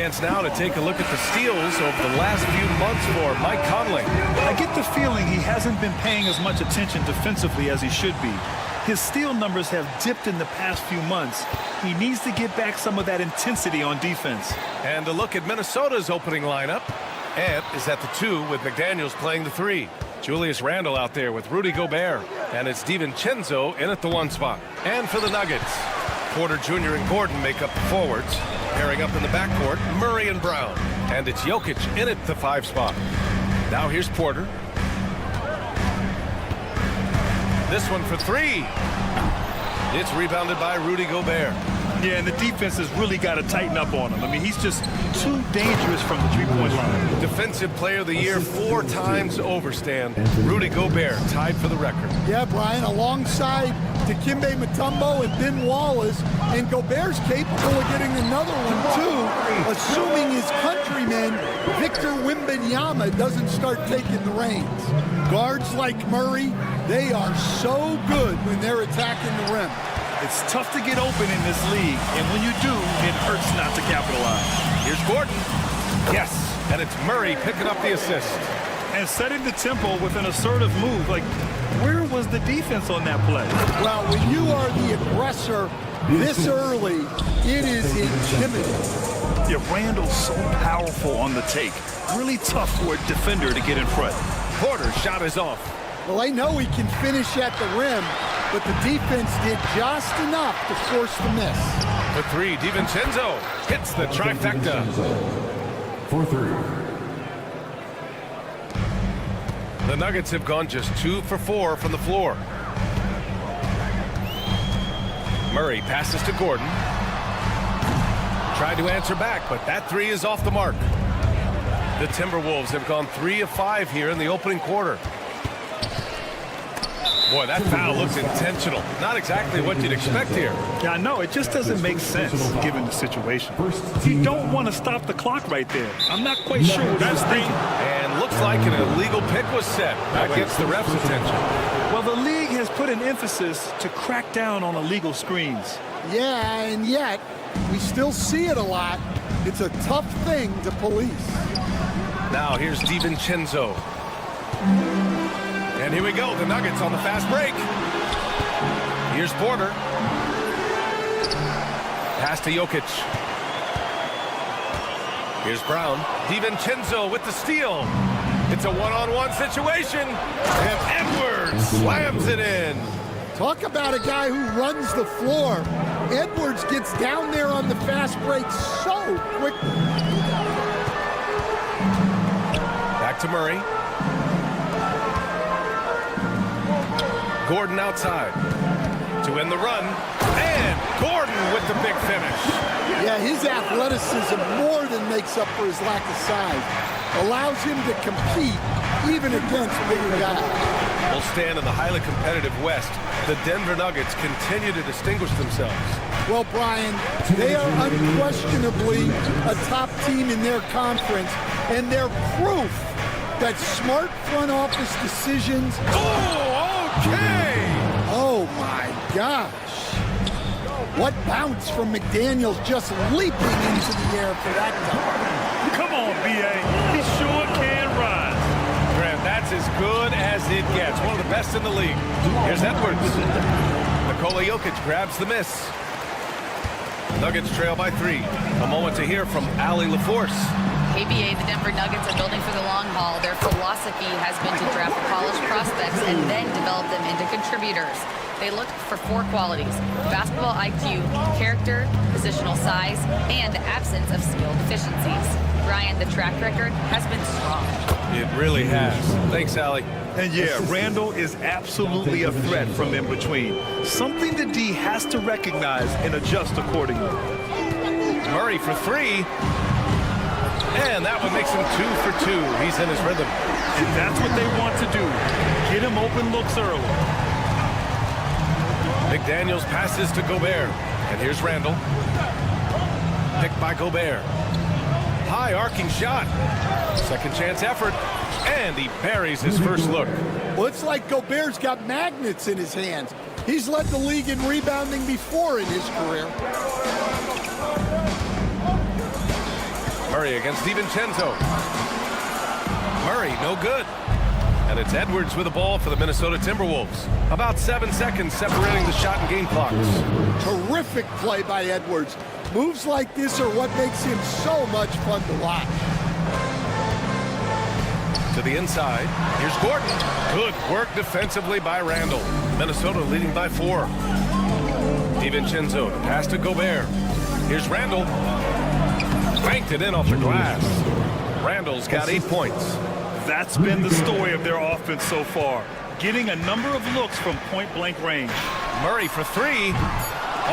chance now to take a look at the steals over the last few months for Mike Conley. I get the feeling he hasn't been paying as much attention defensively as he should be. His steal numbers have dipped in the past few months. He needs to get back some of that intensity on defense. And a look at Minnesota's opening lineup. Ant is at the 2 with McDaniels playing the 3. Julius Randle out there with Rudy Gobert. And it's DiVincenzo in at the 1 spot. And for the Nuggets, Porter Jr. and Gordon make up the forwards. Pairing up in the backcourt, Murray and Brown. And it's Jokic in at the 5 spot. Now here's Porter. This one for 3. It's rebounded by Rudy Gobert. Yeah, and the defense has really got to tighten up on him. I mean, he's just too dangerous from the three-point line. Defensive Player of the Year 4 times over, Stan. Rudy Gobert tied for the record. Yeah, Brian, alongside Dikembe Mutombo and Ben Wallace, and Gobert's capable of getting another one, too, assuming his countryman, Victor Wembanyama, doesn't start taking the reins. Guards like Murray, they are so good when they're attacking the rim. It's tough to get open in this league, and when you do, it hurts not to capitalize. Here's Gordon. Yes, and it's Murray picking up the assist. And setting the tempo with an assertive move. Like, where was the defense on that play? Well, when you are the aggressor this early, it is intimidating. Yeah, Randle's so powerful on the take. Really tough for a defender to get in front. Porter's shot is off. Well, I know he can finish at the rim, but the defense did just enough to force the miss. The 3, DiVincenzo hits the trifecta. For 3. The Nuggets have gone just 2 for 4 from the floor. Murray passes to Gordon. Tried to answer back, but that 3 is off the mark. The Timberwolves have gone 3 of 5 here in the opening quarter. Boy, that foul looks intentional. Not exactly what you'd expect here. Yeah, I know. It just doesn't make sense given the situation. You don't want to stop the clock right there. I'm not quite sure what he was thinking. And looks like an illegal pick was set. That gets the ref's attention. Well, the league has put an emphasis to crack down on illegal screens. Yeah, and yet, we still see it a lot. It's a tough thing to police. Now here's DiVincenzo. And here we go, the Nuggets on the fast break. Here's Porter. Pass to Jokic. Here's Brown. DiVincenzo with the steal. It's a one-on-one situation. And Edwards slams it in. Talk about a guy who runs the floor. Edwards gets down there on the fast break so quickly. Back to Murray. Gordon outside to end the run. And Gordon with the big finish. Yeah, his athleticism more than makes up for his lack of size. Allows him to compete even against bigger guys. We'll stand in the highly competitive West. The Denver Nuggets continue to distinguish themselves. Well, Brian, they are unquestionably a top team in their conference, and they're proof that smart front office decisions... Okay! Oh, my gosh. What bounce from McDaniels, just leaping into the air for that dunk. Come on, B.A. He sure can rise. Graham, that's as good as it gets. One of the best in the league. Here's Edwards. Nikola Jokic grabs the miss. Nuggets trail by 3. A moment to hear from Allie LaForce. KBA, the Denver Nuggets are building for the long haul. Their philosophy has been to draft polished prospects and then develop them into contributors. They look for 4 qualities: basketball IQ, character, positional size, and absence of skill deficiencies. Brian, the track record has been strong. It really has. Thanks, Allie. And yeah, Randle is absolutely a threat from in between. Something the D has to recognize and adjust accordingly. Murray for 3. And that one makes him 2 for 2. He's in his rhythm. And that's what they want to do. Get him open looks early. McDaniels passes to Gobert. And here's Randle. Picked by Gobert. High arcing shot. Second chance effort. And he buries his first look. Well, it's like Gobert's got magnets in his hands. He's led the league in rebounding before in his career. Murray against DiVincenzo. Murray, no good. And it's Edwards with the ball for the Minnesota Timberwolves. About 7 seconds separating the shot and game clocks. Terrific play by Edwards. Moves like this are what makes him so much fun to watch. To the inside. Here's Gordon. Good work defensively by Randall. Minnesota leading by 4. DiVincenzo, the pass to Gobert. Here's Randall. Banked it in off the glass. Randall's got 8 points. That's been the story of their offense so far. Getting a number of looks from point-blank range. Murray for 3.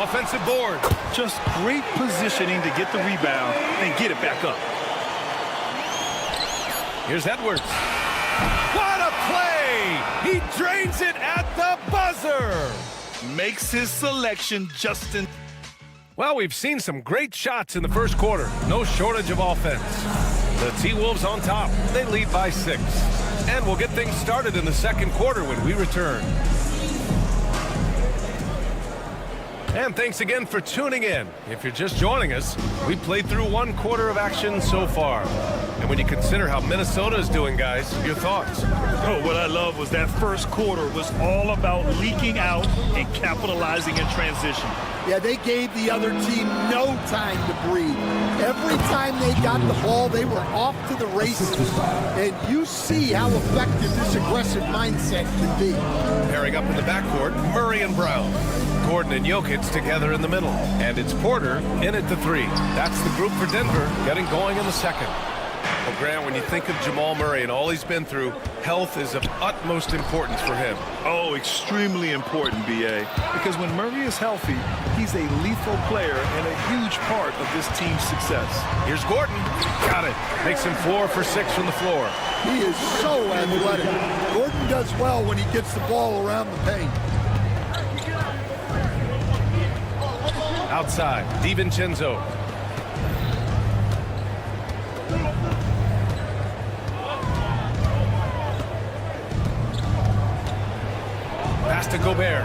Offensive board. Just great positioning to get the rebound and get it back up. Here's Edwards. What a play! He drains it at the buzzer! Makes his selection just in. Well, we've seen some great shots in the first quarter. No shortage of offense. The T-Wolves on top. They lead by 6. And we'll get things started in the second quarter when we return. And thanks again for tuning in. If you're just joining us, we played through 1 quarter of action so far. And when you consider how Minnesota is doing, guys, your thoughts? Oh, what I love was that first quarter was all about leaking out and capitalizing in transition. Yeah, they gave the other team no time to breathe. Every time they got the ball, they were off to the races. And you see how effective this aggressive mindset can be. Pairing up in the backcourt, Murray and Brown. Gordon and Jokic together in the middle. And it's Porter in at the 3. That's the group for Denver getting going in the second. Well, Grant, when you think of Jamal Murray and all he's been through, health is of utmost importance for him. Oh, extremely important, B.A. Because when Murray is healthy, he's a lethal player and a huge part of this team's success. Here's Gordon. Got it. Makes him 4 for 6 from the floor. He is so athletic. Gordon does well when he gets the ball around the paint. Outside, DiVincenzo. Pass to Gobert.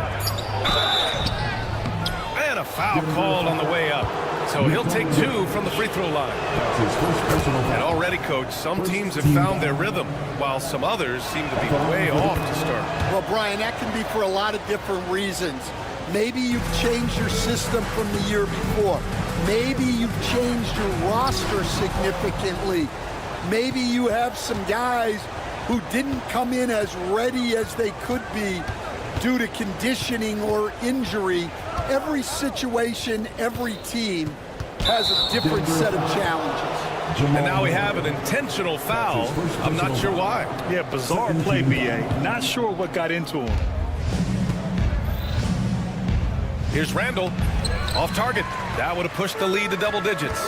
And a foul called on the way up. So he'll take 2 from the free throw line. And already, Coach, some teams have found their rhythm, while some others seem to be way off to start. Well, Brian, that can be for a lot of different reasons. Maybe you've changed your system from the year before. Maybe you've changed your roster significantly. Maybe you have some guys who didn't come in as ready as they could be due to conditioning or injury. Every situation, every team has a different set of challenges. And now we have an intentional foul. I'm not sure why. Yeah, bizarre play, B.A. Not sure what got into him. Here's Randall. Off target. That would have pushed the lead to double digits.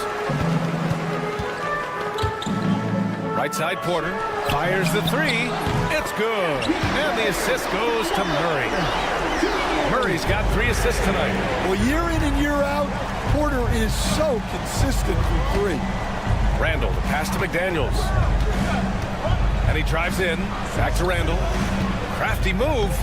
Right side, Porter. Fires the 3. It's good. And the assist goes to Murray. Murray's got 3 assists tonight. Well, year in and year out, Porter is so consistent from 3. Randall, the pass to McDaniels. And he drives in. Back to Randall. Crafty move.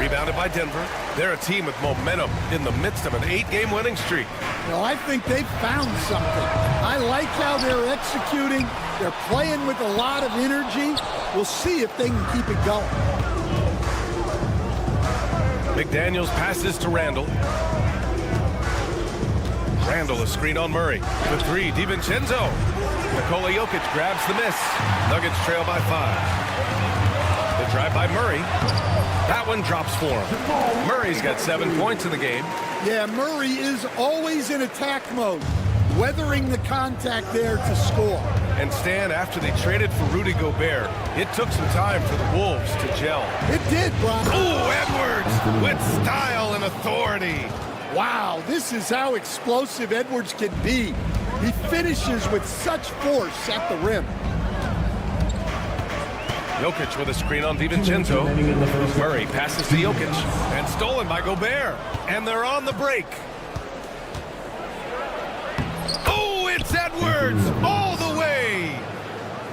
Rebounded by Denver. They're a team with momentum in the midst of an 8-game winning streak. No, I think they've found something. I like how they're executing. They're playing with a lot of energy. We'll see if they can keep it going. McDaniels passes to Randall. Randall, a screen on Murray. The 3, DiVincenzo. Nikola Jokic grabs the miss. Nuggets trail by 5. The drive by Murray. That one drops for him. Murray's got 7 points in the game. Yeah, Murray is always in attack mode, weathering the contact there to score. And Stan, after they traded for Rudy Gobert, it took some time for the Wolves to gel. It did, Brian. Oh, Edwards with style and authority. Wow, this is how explosive Edwards can be. He finishes with such force at the rim. Jokic with a screen on DiVincenzo. Murray passes to Jokic. And stolen by Gobert. And they're on the break. Oh, it's Edwards all the way.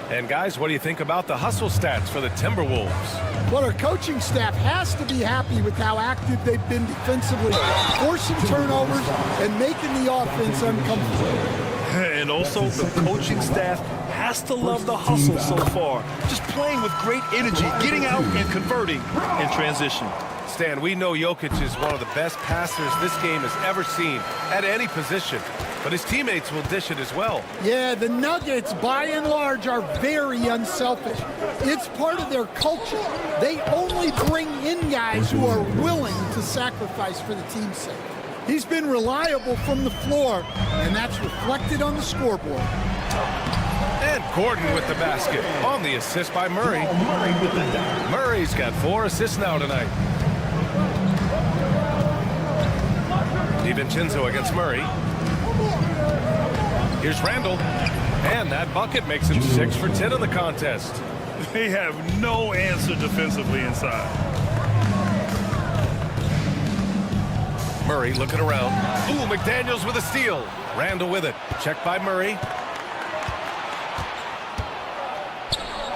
And guys, what do you think about the hustle stats for the Timberwolves? Well, our coaching staff has to be happy with how active they've been defensively, forcing turnovers and making the offense uncomfortable. And also, the coaching staff has to love the hustle so far. Just playing with great energy, getting out and converting in transition. Stan, we know Jokic is one of the best passers this game has ever seen at any position, but his teammates will dish it as well. Yeah, the Nuggets, by and large, are very unselfish. It's part of their culture. They only bring in guys who are willing to sacrifice for the team's sake. He's been reliable from the floor, and that's reflected on the scoreboard. And Gordon with the basket on the assist by Murray. Murray's got 4 assists now tonight. DiVincenzo against Murray. Here's Randall. And that bucket makes him 6 for 10 in the contest. They have no answer defensively inside. Murray looking around. Ooh, McDaniels with a steal. Randall with it. Checked by Murray.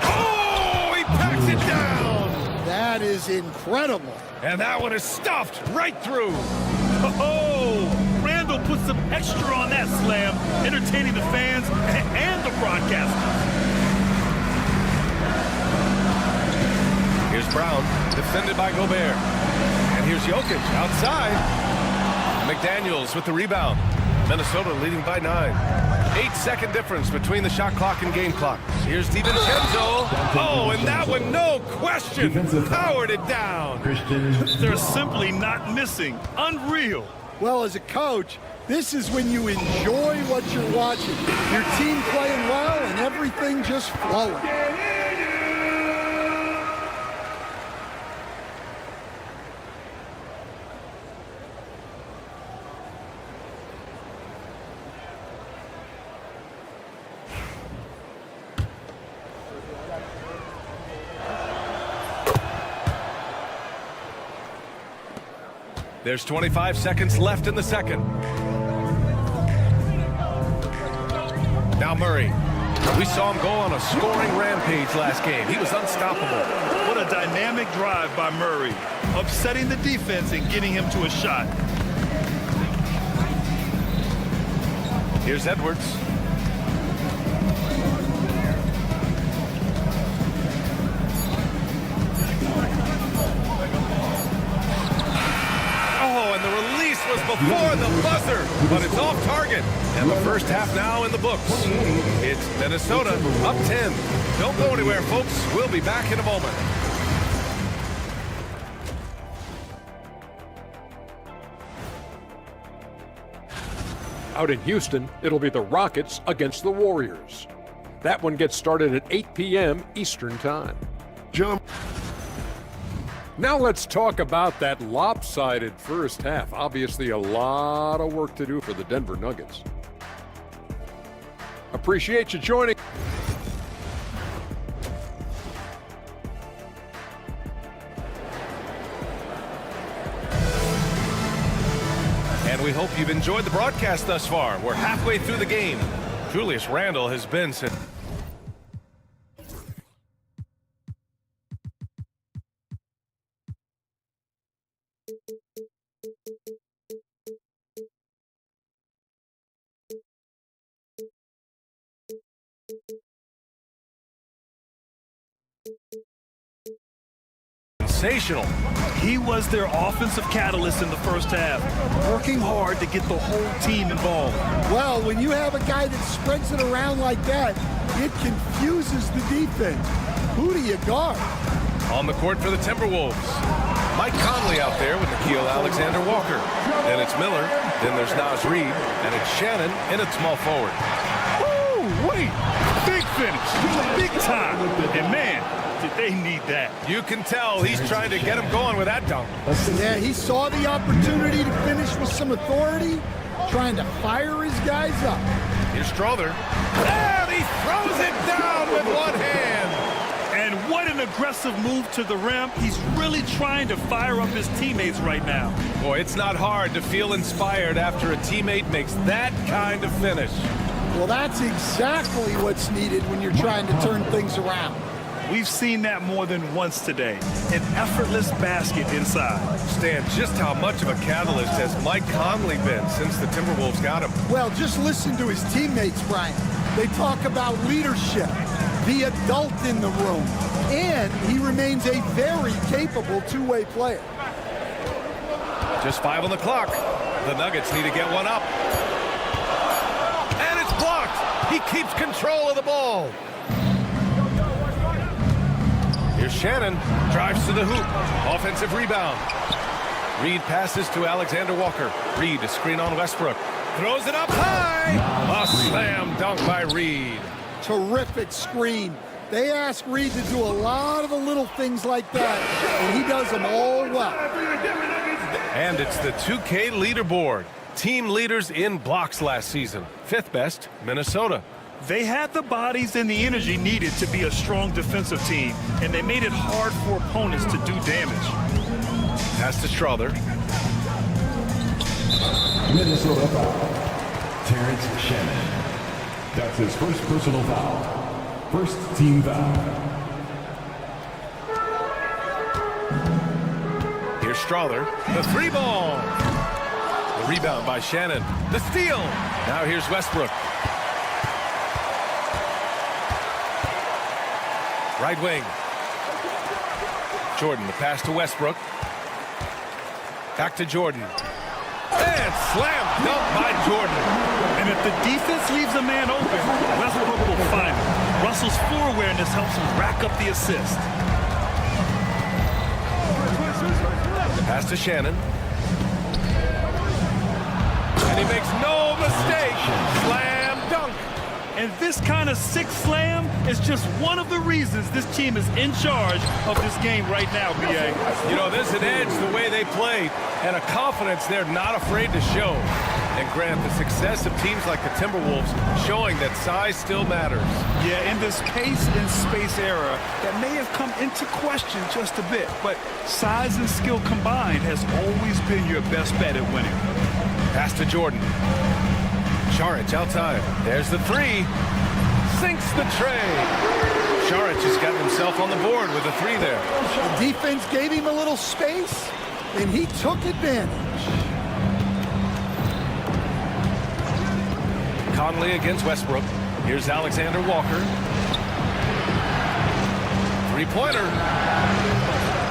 Oh, he packs it down. That is incredible. And that one is stuffed right through. Oh, Randall put some extra on that slam, entertaining the fans and the broadcasters. Here's Brown, defended by Gobert. And here's Jokic outside. McDaniels with the rebound. Minnesota leading by 9. 8-second difference between the shot clock and game clock. Here's DiVincenzo. Oh, and that one, no question, powered it down. They're simply not missing. Unreal. Well, as a coach, this is when you enjoy what you're watching. Your team playing well and everything just flowing. There's 25 seconds left in the second. Now Murray. We saw him go on a scoring rampage last game. He was unstoppable. What a dynamic drive by Murray, upsetting the defense and getting him to a shot. Here's Edwards. Was before the buzzer, but it's off target. And the first half now in the books. It's Minnesota up 10. Don't go anywhere, folks. We'll be back in a moment. Out in Houston, it'll be the Rockets against the Warriors. That one gets started at 8 p.m. Eastern Time. Now let's talk about that lopsided first half. Obviously a lot of work to do for the Denver Nuggets. Appreciate you joining. And we hope you've enjoyed the broadcast thus far. We're halfway through the game. Julius Randle has been sensational. He was their offensive catalyst in the first half, working hard to get the whole team involved. Well, when you have a guy that spreads it around like that, it confuses the defense. Who do you guard? On the court for the Timberwolves. Mike Conley out there with Nickeil Alexander-Walker. Then it's Miller. Then there's Naz Reid. And it's Shannon in at small forward. Woo, wait, big finish, big time. And man, did they need that. You can tell he's trying to get him going with that dunk. Yeah, he saw the opportunity to finish with some authority, trying to fire his guys up. Here's Strother. And he throws it down with one hand. And what an aggressive move to the rim. He's really trying to fire up his teammates right now. Boy, it's not hard to feel inspired after a teammate makes that kind of finish. Well, that's exactly what's needed when you're trying to turn things around. We've seen that more than once today. An effortless basket inside. Stan, just how much of a catalyst has Mike Conley been since the Timberwolves got him? Well, just listen to his teammates, Brian. They talk about leadership, the adult in the room, and he remains a very capable two-way player. Just 5 on the clock. The Nuggets need to get one up. And it's blocked. He keeps control of the ball. Here's Shannon. Drives to the hoop. Offensive rebound. Reed passes to Alexander Walker. Reed, a screen on Westbrook. Throws it up high. A slam dunk by Reed. Terrific screen. They ask Reed to do a lot of the little things like that, and he does them all well. And it's the 2K leaderboard. Team leaders in blocks last season. 5th best, Minnesota. They had the bodies and the energy needed to be a strong defensive team, and they made it hard for opponents to do damage. Pass to Strother. Minnesota foul. Terrence Shannon. That's his first personal foul. First team foul. Here's Strother. The 3-ball. The rebound by Shannon. The steal. Now here's Westbrook. Right wing. Jordan, the pass to Westbrook. Back to Jordan. And slam dunk by Jordan. And if the defense leaves a man open, Westbrook will find him. Russell's floor awareness helps him rack up the assist. Pass to Shannon. And he makes no mistake. Slam dunk. And this kind of sick slam is just one of the reasons this team is in charge of this game right now, B.A. You know, there's an edge the way they played and a confidence they're not afraid to show. And Grant, the success of teams like the Timberwolves showing that size still matters. Yeah, in this pace and space era, that may have come into question just a bit, but size and skill combined has always been your best bet at winning. Pass to Jordan. Saric outside. There's the 3. Sinks the tray. Saric has got himself on the board with a 3 there. The defense gave him a little space, and he took advantage. Conley against Westbrook. Here's Alexander Walker. 3-pointer.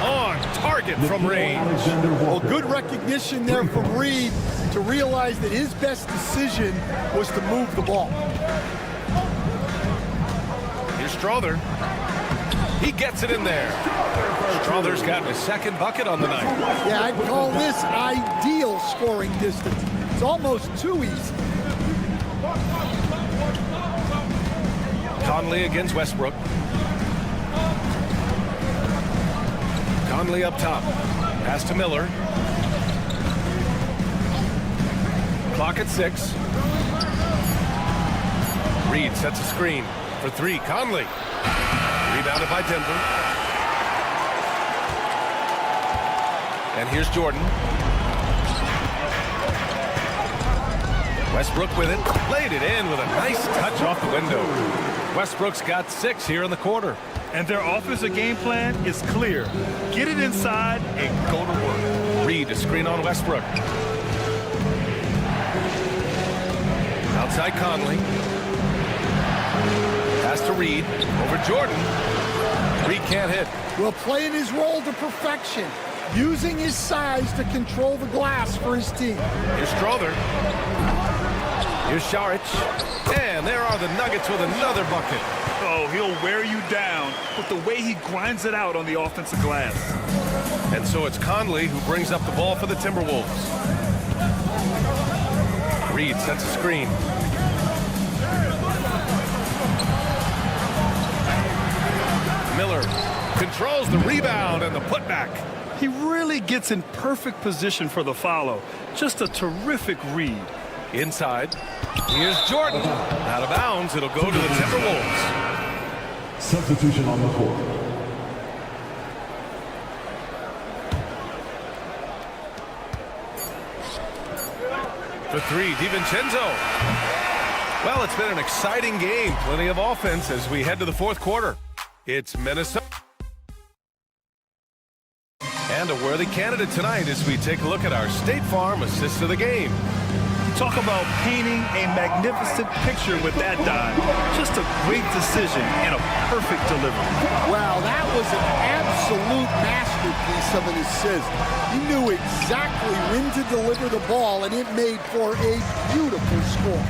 On target from range. Well, good recognition there from Reed to realize that his best decision was to move the ball. Here's Strother. He gets it in there. Strother's gotten his 2nd bucket on the night. Yeah, I'd call this ideal scoring distance. It's almost too easy. Conley against Westbrook. Conley up top. Pass to Miller. Clock at 6. Reed sets a screen for 3. Conley. Rebounded by Denver. And here's Jordan. Westbrook with it. Laid it in with a nice touch off the window. Westbrook's got 6 here in the quarter. And their offensive game plan is clear. Get it inside and go to work. Reed, a screen on Westbrook. Outside Conley. Pass to Reed. Over Jordan. Reed can't hit. Well, playing his role to perfection. Using his size to control the glass for his team. Here's Strother. Here's Saric. And there are the Nuggets with another bucket. Oh, he'll wear you down with the way he grinds it out on the offensive glass. And so it's Conley who brings up the ball for the Timberwolves. Reed sets a screen. Miller controls the rebound and the putback. He really gets in perfect position for the follow. Just a terrific read. Inside. Here's Jordan. Out of bounds. It'll go to the Timberwolves. Substitution on the court. For 3, DiVincenzo. Well, it's been an exciting game. Plenty of offense as we head to the 4th quarter. It's Minnesota. And a worthy candidate tonight as we take a look at our State Farm assist of the game. Talk about painting a magnificent picture with that dive. Just a great decision and a perfect delivery. Wow, that was an absolute masterpiece of an assist. He knew exactly when to deliver the ball, and it made for a beautiful score.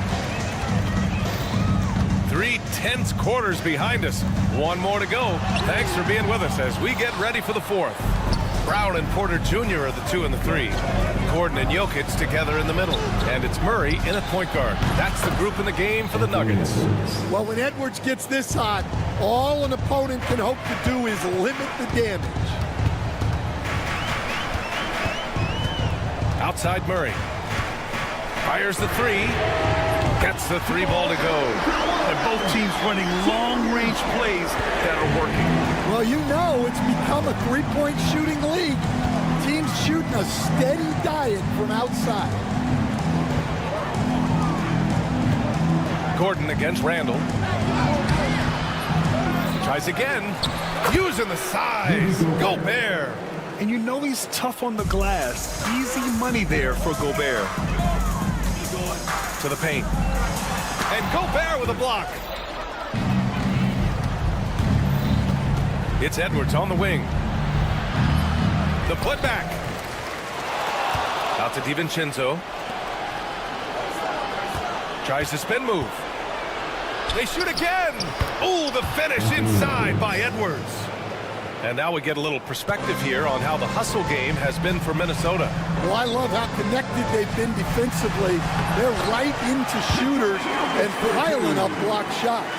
3 tense quarters behind us. One more to go. Thanks for being with us as we get ready for the fourth. Brown and Porter Jr. are the 2 and the 3. Gordon and Jokic together in the middle. And it's Murray in at point guard. That's the group in the game for the Nuggets. Well, when Edwards gets this hot, all an opponent can hope to do is limit the damage. Outside Murray. Fires the 3. Gets the 3 ball to go. And both teams running long-range plays that are working. Well, you know it's become a three-point shooting league. Teams shooting a steady diet from outside. Gordon against Randall. Tries again. Using the size. Gobert. And you know he's tough on the glass. Easy money there for Gobert. To the paint. And Gobert with a block. It's Edwards on the wing. The putback. Out to DiVincenzo. Tries the spin move. They shoot again. Ooh, the finish inside by Edwards. And now we get a little perspective here on how the hustle game has been for Minnesota. Well, I love how connected they've been defensively. They're right into shooters and piling up block shots.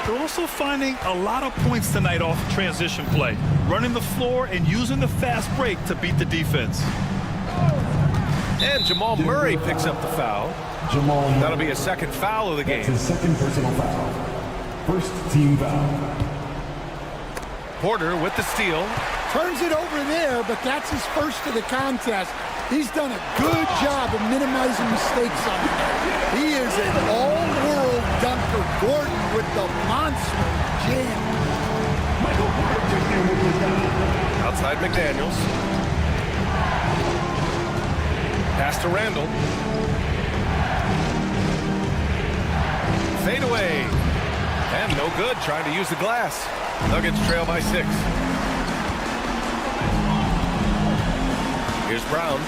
They're also finding a lot of points tonight off transition play, running the floor and using the fast break to beat the defense. And Jamal Murray picks up the foul. That'll be a second foul of the game. That's his second personal foul. First team foul. Porter with the steal. Turns it over there, but that's his first of the contest. He's done a good job of minimizing mistakes on him. He is an all-world dunker. Gordon with the monster jam. Outside McDaniels. Pass to Randall. Fade away. And no good, trying to use the glass. Nuggets trail by 6. Here's Brown.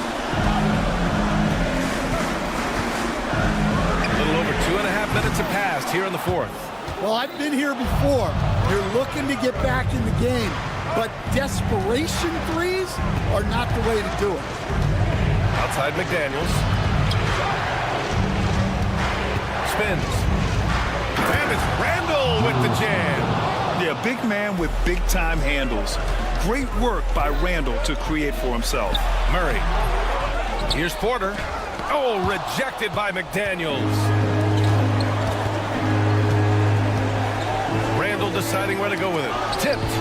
A little over 2.5 minutes have passed here in the fourth. Well, I've been here before. You're looking to get back in the game, but desperation threes are not the way to do it. Outside McDaniels. Spins. And it's Randall with the jam. Yeah, big man with big-time handles. Great work by Randall to create for himself. Murray. Here's Porter. Oh, rejected by McDaniels. Randall deciding where to go with it. Tipped.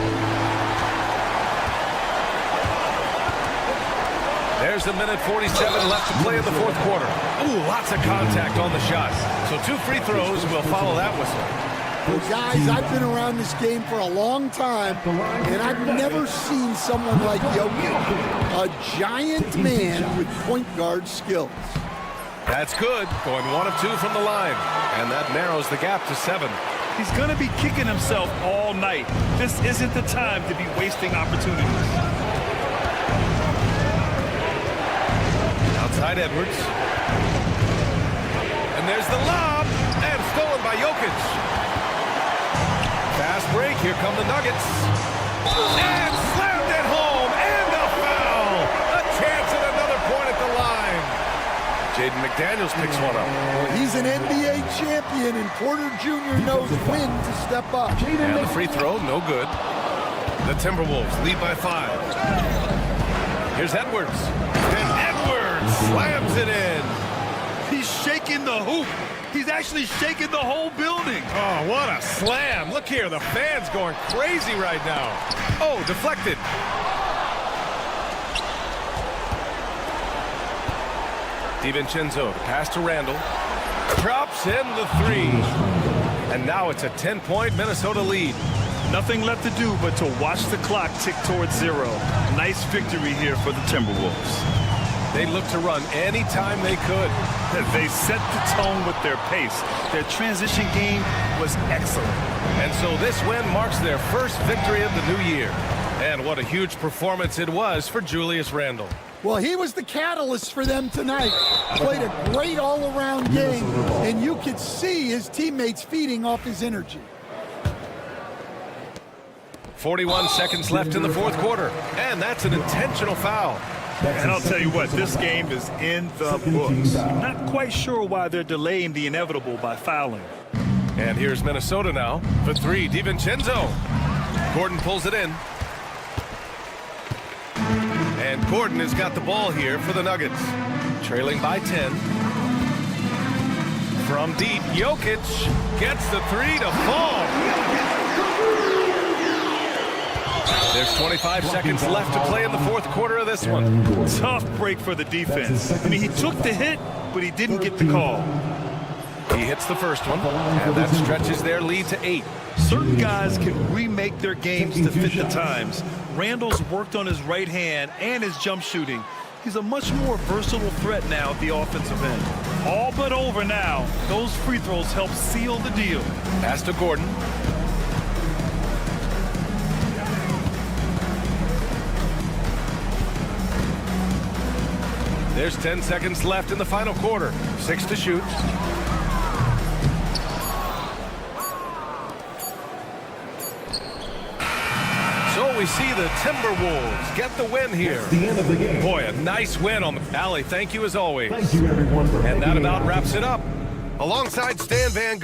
There's a minute 47 left to play in the fourth quarter. Ooh, lots of contact on the shot. So 2 free throws will follow that whistle. Well, guys, I've been around this game for a long time, and I've never seen someone like Jokic, a giant man with point guard skills. That's good. Going 1 of 2 from the line. And that narrows the gap to 7. He's going to be kicking himself all night. This isn't the time to be wasting opportunities. Outside Edwards. And there's the lob. And stolen by Jokic. Fast break. Here come the Nuggets. And slammed it home. And a foul. A chance at another point at the line. Jaden McDaniels picks one up. Well, he's an NBA champion, and Porter Jr. knows when to step up. And the free throw, no good. The Timberwolves lead by 5. Here's Edwards. And Edwards slams it in. He's shaking the hoop. He's actually shaking the whole building. Oh, what a slam. Look here, the fans going crazy right now. Oh, deflected. DiVincenzo, pass to Randall. Drops in the 3. And now it's a 10-point Minnesota lead. Nothing left to do but to watch the clock tick towards 0. Nice victory here for the Timberwolves. They looked to run anytime they could. They set the tone with their pace. Their transition game was excellent. And so this win marks their first victory of the new year. And what a huge performance it was for Julius Randle. Well, he was the catalyst for them tonight. Played a great all-around game, and you could see his teammates feeding off his energy. 41 seconds left in the fourth quarter, and that's an intentional foul. And I'll tell you what, this game is in the books. I'm not quite sure why they're delaying the inevitable by fouling. And here's Minnesota now for 3, DiVincenzo. Gordon pulls it in. And Gordon has got the ball here for the Nuggets. Trailing by 10. From deep, Jokic gets the 3 to fall. There's 25 seconds left to play in the fourth quarter of this one. Tough break for the defense. I mean, he took the hit, but he didn't get the call. He hits the first one, and that stretches their lead to 8. Certain guys can remake their games to fit the times. Randall's worked on his right hand and his jump shooting. He's a much more versatile threat now at the offensive end. All but over now. Those free throws help seal the deal. Pass to Gordon. There's 10 seconds left in the final quarter. 6 to shoot. So we see the Timberwolves get the win here. That's the end of the game. Boy, a nice win on the Allie. Thank you as always. Thank you, everyone, for And that making about it wraps it up. Alongside Stan Van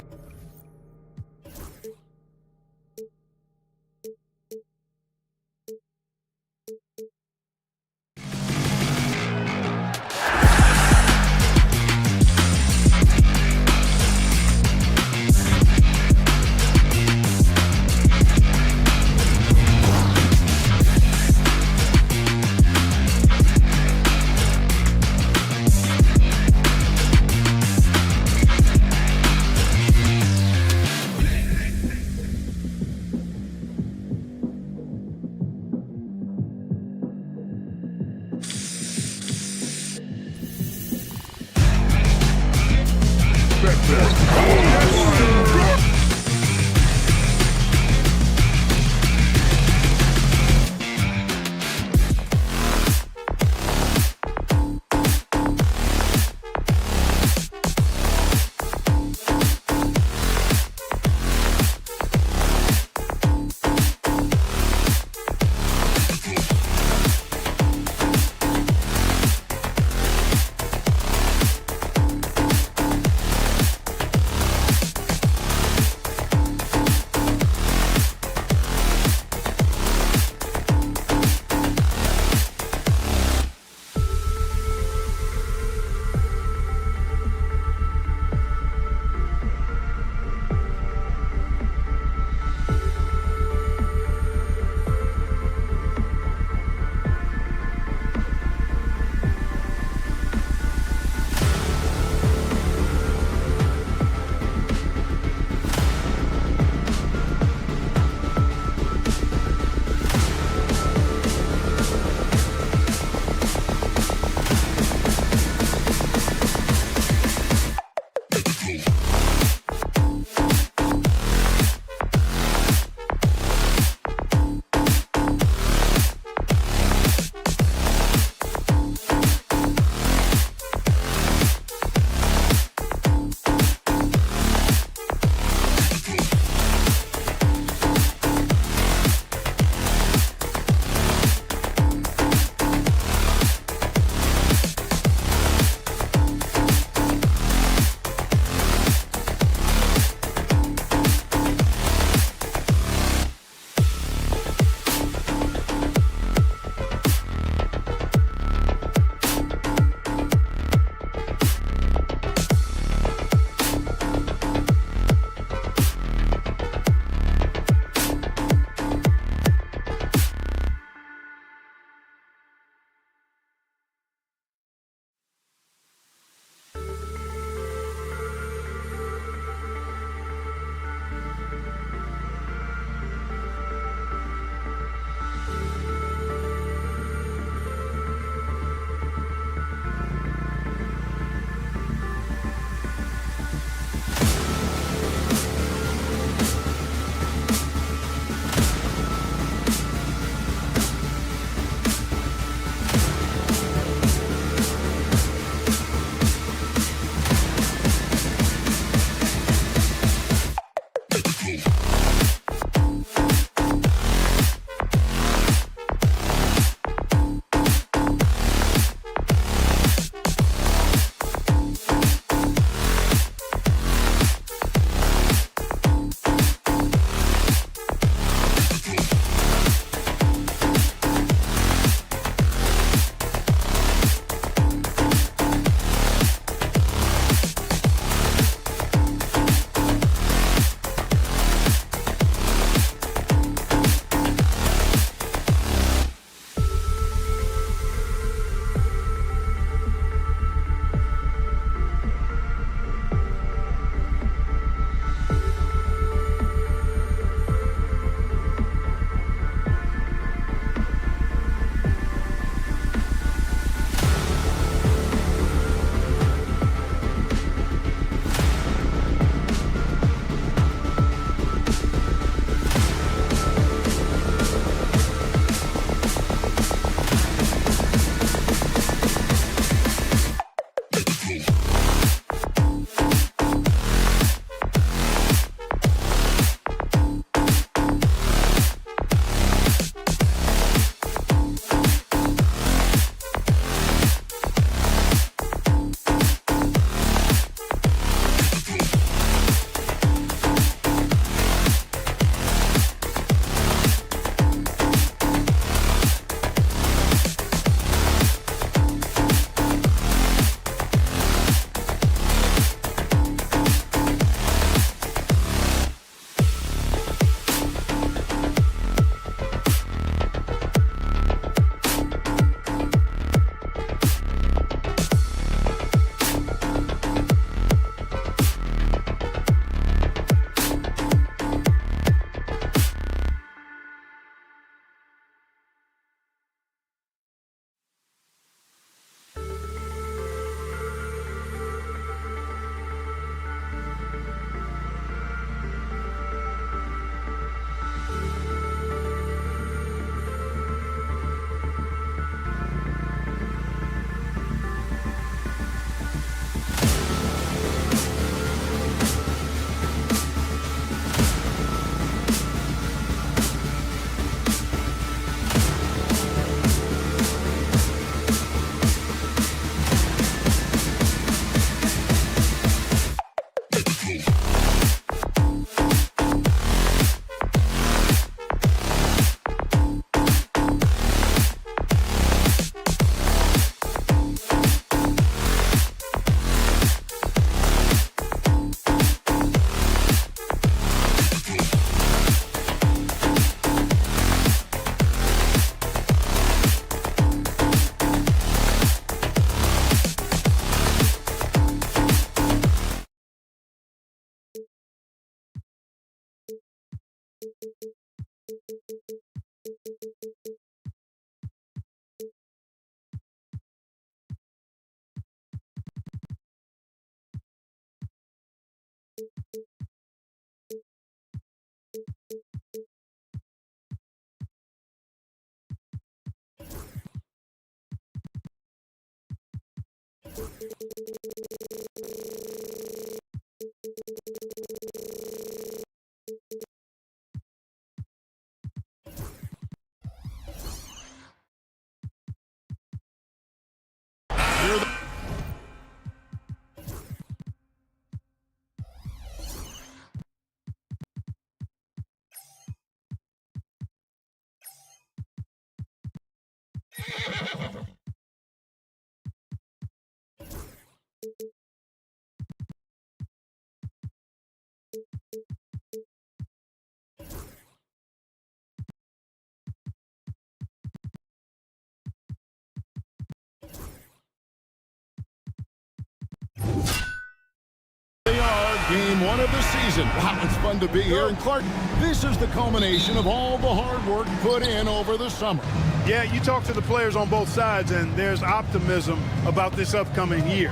Game 1 of the season. Wow, it's fun to be here. And Clark, this is the culmination of all the hard work put in over the summer. Yeah, you talk to the players on both sides, and there's optimism about this upcoming year.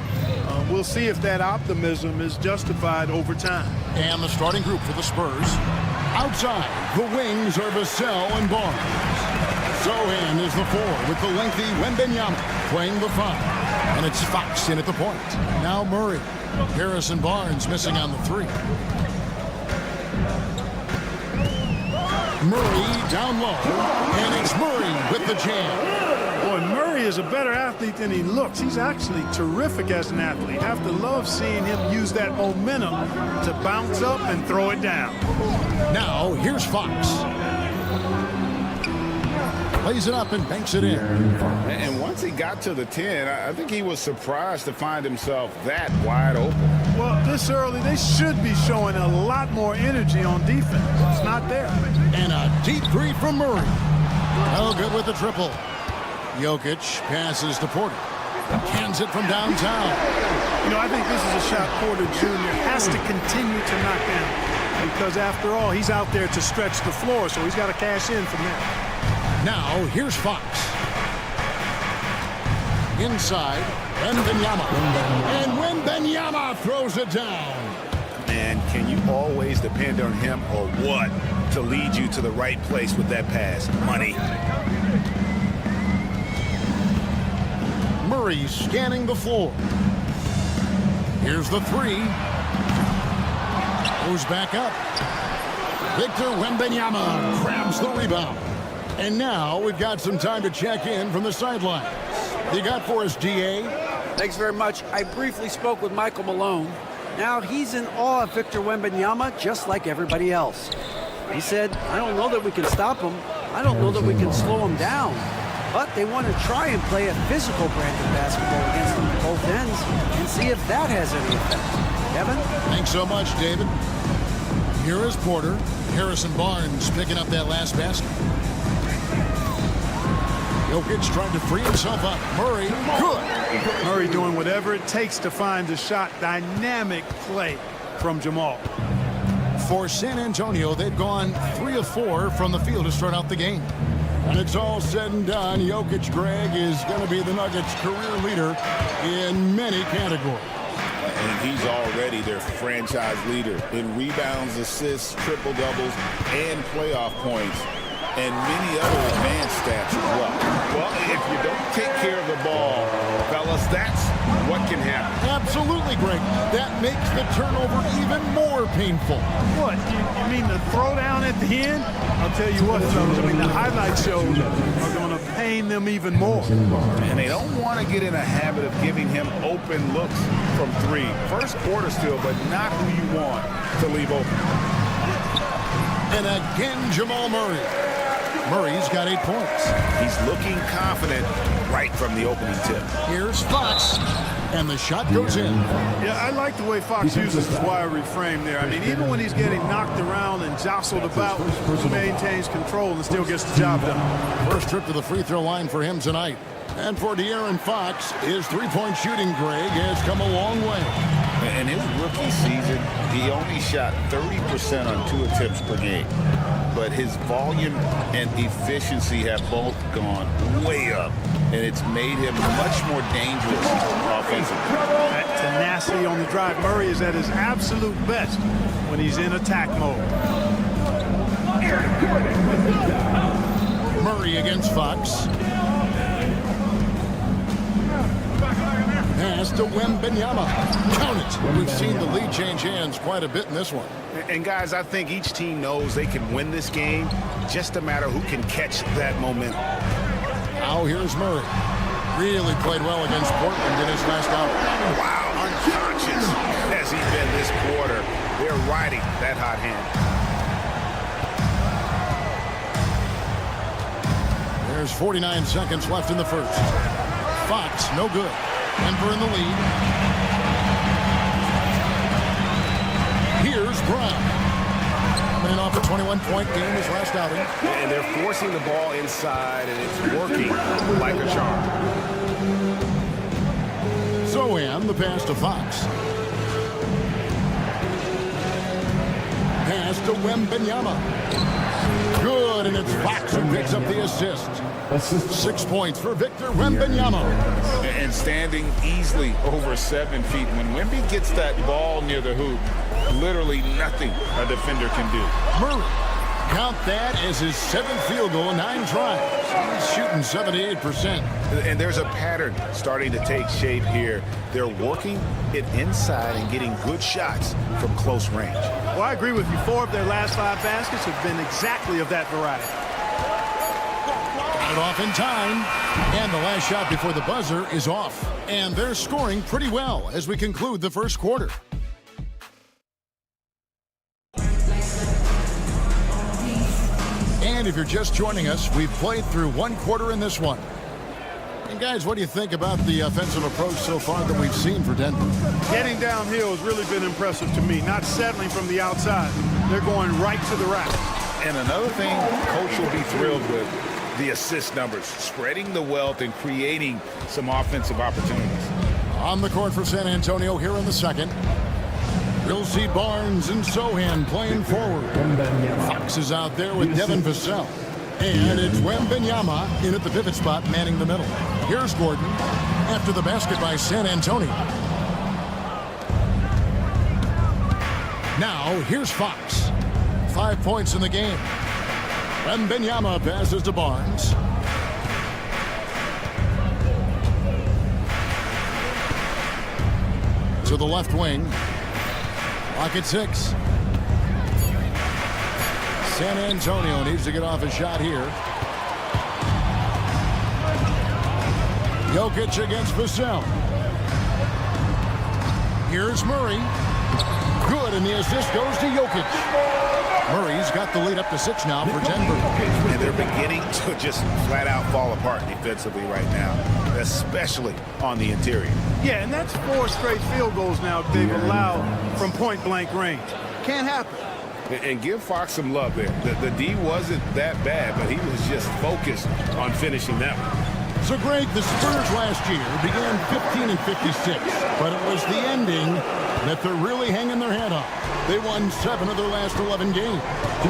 We'll see if that optimism is justified over time. And the starting group for the Spurs. Outside, the wings are Vassell and Barnes. Sohan is the 4 with the lengthy Wembanyama playing the 5. And it's Fox in at the point. Now Murray. Harrison Barnes missing on the 3. Murray down low, and it's Murray with the jam. Boy, Murray is a better athlete than he looks. He's actually terrific as an athlete. Have to love seeing him use that momentum to bounce up and throw it down. Now, here's Fox. Plays it up and banks it in. And once he got to the 10, I think he was surprised to find himself that wide open. Well, this early, they should be showing a lot more energy on defense. It's not there. And a deep 3 from Murray. No good with the triple. Jokic passes to Porter. Cans it from downtown. You know, I think this is a shot Porter Jr. has to continue to knock down. Because after all, he's out there to stretch the floor, so he's got to cash in from there. Now, here's Fox. Inside, Wembanyama. And Wembanyama throws it down. Man, can you always depend on him or what to lead you to the right place with that pass? Money. Murray scanning the floor. Here's the 3. Goes back up. Victor Wembanyama grabs the rebound. And now we've got some time to check in from the sidelines. You got for us, D.A.? Thanks very much. I briefly spoke with Michael Malone. Now he's in awe of Victor Wembanyama just like everybody else. He said, I don't know that we can stop him. I don't know that we can slow him down. But they want to try and play a physical brand of basketball against them at both ends and see if that has any effect. Kevin? Thanks so much, David. Here is Porter. Harrison Barnes picking up that last basket. Jokic trying to free himself up. Murray, good. Murray doing whatever it takes to find the shot. Dynamic play from Jamal. For San Antonio, they've gone 3 of 4 from the field to start out the game. And it's all said and done. Jokic, Greg, is going to be the Nuggets' career leader in many categories. And he's already their franchise leader in rebounds, assists, triple-doubles, and playoff points, and many other advanced stats as well. Well, if you don't take care of the ball, fellas, that's what can happen. Absolutely, Greg. That makes the turnover even more painful. What? You mean the throwdown at the end? I'll tell you what, fellas, I mean, the highlight shows are going to pain them even more. And they don't want to get in a habit of giving him open looks from 3. First quarter still, but not who you want to leave open. And again, Jamal Murray. Murray's got 8 points. He's looking confident right from the opening tip. Here's Fox. And the shot goes in. Yeah, I like the way Fox uses his wiry frame there. I mean, even when he's getting knocked around and jostled about, he maintains control and still gets the job done. First trip to the free throw line for him tonight. And for De'Aaron Fox, his three-point shooting, Greg, has come a long way. In his rookie season, he only shot 30% on 2 attempts per game. But his volume and efficiency have both gone way up, and it's made him much more dangerous offensively. That tenacity on the drive. Murray is at his absolute best when he's in attack mode. Murray against Fox. Pass to Wembanyama. Count it. We've seen the lead change hands quite a bit in this one. And guys, I think each team knows they can win this game. Just a matter who can catch that momentum. Now here's Murray. Really played well against Portland in his last hour. Wow, unconscious has he been this quarter. They're riding that hot hand. There's 49 seconds left in the first. Fox, no good. Denver in the lead. Here's Brown. Coming off a 21-point game his last outing. And they're forcing the ball inside, and it's working like a charm. Zohan, the pass to Fox. Pass to Wembanyama. Good, and it's Fox who picks up the assist. 6 points for Victor Wembanyama. And standing easily over 7 feet. When Wemby gets that ball near the hoop, literally nothing a defender can do. Murray, count that as his 7th field goal in 9 tries. He's shooting 78%. And there's a pattern starting to take shape here. They're working it inside and getting good shots from close range. Well, I agree with you. 4 of their last 5 baskets have been exactly of that variety. Got it off in time. And the last shot before the buzzer is off. And they're scoring pretty well as we conclude the first quarter. And if you're just joining us, we've played through 1 quarter in this one. And guys, what do you think about the offensive approach so far that we've seen for Denver? Getting downhill has really been impressive to me. Not settling from the outside. They're going right to the rack. And another thing coach will be thrilled with, the assist numbers, spreading the wealth and creating some offensive opportunities. On the court for San Antonio here in the second. We'll see Barnes and Zohan playing forward. Fox is out there with Devin Vassell. And it's Wembanyama in at the pivot spot, manning the middle. Here's Gordon after the basket by San Antonio. Now, here's Fox. 5 points in the game. Wembanyama passes to Barnes. To the left wing. Clock at 6. San Antonio needs to get off a shot here. Jokic against Vassell. Here's Murray. Good, and the assist goes to Jokic. Murray's got the lead up to 6 now for Denver. And they're beginning to just flat out fall apart defensively right now, especially on the interior. Yeah, and that's 4 straight field goals now they've allowed from point-blank range. Can't happen. And give Fox some love there. The D wasn't that bad, but he was just focused on finishing that one. So, Greg, the Spurs last year began 15-56, but it was the ending that they're really hanging their head on. They won 7 of their last 11 games.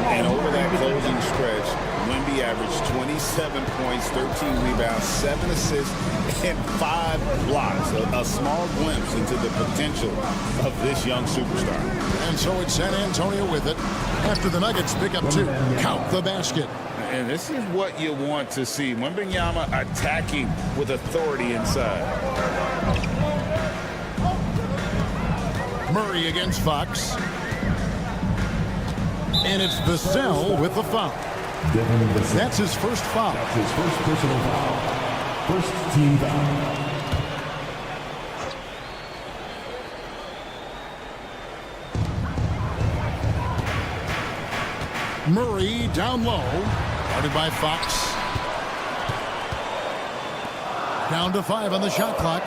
And over that closing stretch, Wemby averaged 27 points, 13 rebounds, 7 assists, and 5 blocks. A small glimpse into the potential of this young superstar. And so it's San Antonio with it after the Nuggets pick up 2. Count the basket. And this is what you want to see. Wembanyama attacking with authority inside. Murray against Fox. And it's Vassell with the foul. That's his first foul. That's his first personal foul. First team foul. Murray down low. Guarded by Fox. Down to 5 on the shot clock.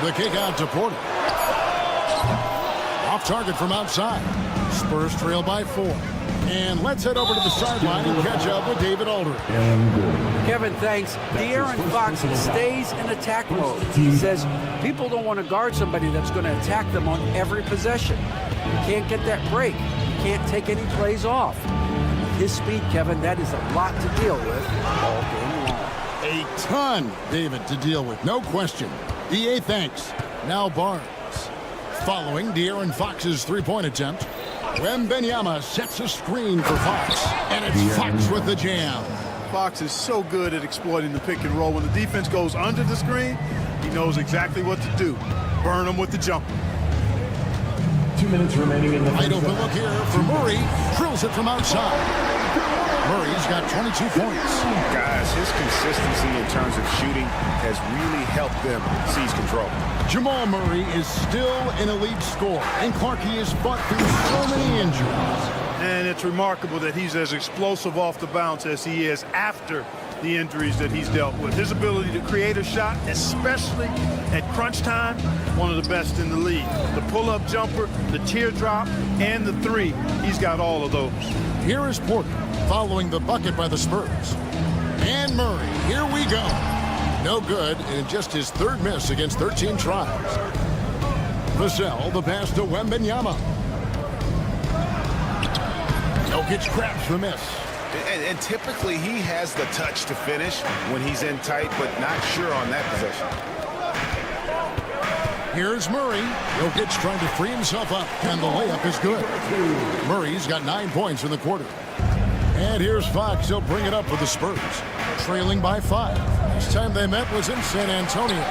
The kick out to Porter. Off target from outside. Spurs trail by 4. And let's head over to the sideline and catch up with David Aldridge. Kevin, thanks. De'Aaron Fox stays in attack mode. He says people don't want to guard somebody that's going to attack them on every possession. You can't get that break. You can't take any plays off. With his speed, Kevin, that is a lot to deal with all game long. A ton, David, to deal with. No question. DA, thanks. Now Barnes. Following De'Aaron Fox's three-point attempt, Wembanyama sets a screen for Fox. And it's Fox with the jam. Fox is so good at exploiting the pick and roll. When the defense goes under the screen, he knows exactly what to do. Burn him with the jumper. 2 minutes remaining in the Wide open look here for Murray. Drills it from outside. Murray's got 22 points. Guys, his consistency in terms of shooting has really helped them seize control. Jamal Murray is still an elite scorer, and Clarkie has fought through so many injuries. And it's remarkable that he's as explosive off the bounce as he is after the injuries that he's dealt with. His ability to create a shot, especially at crunch time, one of the best in the league. The pull-up jumper, the teardrop, and the three, he's got all of those. Here is Porter following the bucket by the Spurs. And Murray, here we go. No good, and just his third miss against 13 tries. Vassell, the pass to Wembanyama. Jokic grabs the miss. And typically he has the touch to finish when he's in tight, but not sure on that possession. Here's Murray. Jokic trying to free himself up, and the layup is good. Murray's got 9 points in the quarter. And here's Fox. He'll bring it up for the Spurs, trailing by 5. Last time they met was in San Antonio.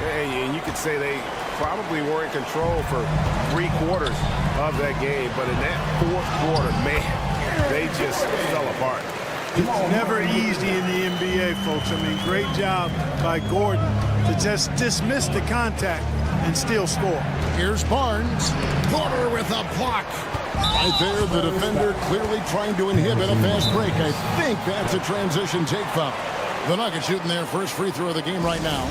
Hey, and you could say they probably were in control for 3 quarters of that game, but in that 4th quarter, man, they just fell apart. It's never easy in the NBA, folks. I mean, great job by Gordon to just dismiss the contact and still score. Here's Barnes. Porter with a block. Right there, the defender clearly trying to inhibit a fast break. I think that's a transition take foul. The Nuggets shooting their first free throw of the game right now.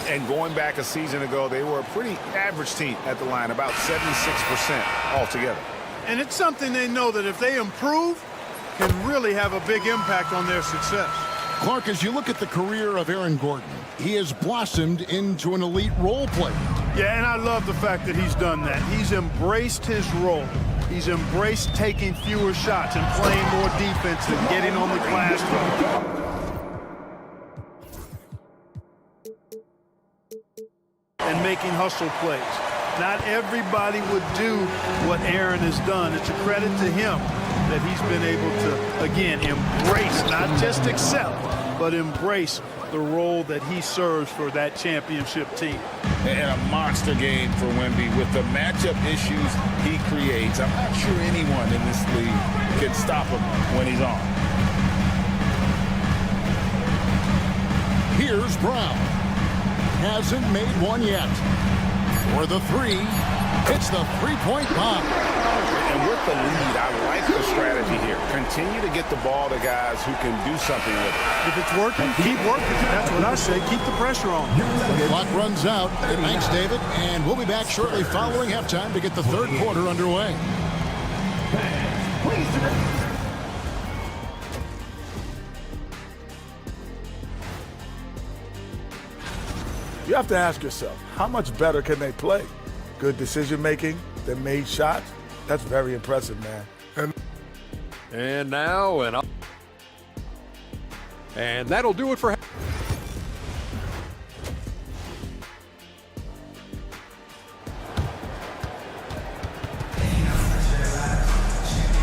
And going back a season ago, they were a pretty average team at the line, about 76% altogether. And it's something they know that if they improve, can really have a big impact on their success. Clark, as you look at the career of Aaron Gordon, he has blossomed into an elite role player. Yeah, and I love the fact that he's done that. He's embraced his role. He's embraced taking fewer shots and playing more defense and getting on the glass. And making hustle plays. Not everybody would do what Aaron has done. It's a credit to him that he's been able to, again, embrace, not just accept, but embrace the role that he serves for that championship team. And a monster game for Wemby with the matchup issues he creates. I'm not sure anyone in this league can stop him when he's on. Here's Brown. Hasn't made one yet. For the three, it's the three-point bomb. And with the lead, I like the strategy here. Continue to get the ball to guys who can do something with it. If it's working, keep working. That's what I say. Keep the pressure on. The clock runs out. Thanks, David. And we'll be back shortly following halftime to get the third quarter underway. You have to ask yourself, how much better can they play? Good decision-making, they made shots. That's very impressive, man. And now, and that'll do it for...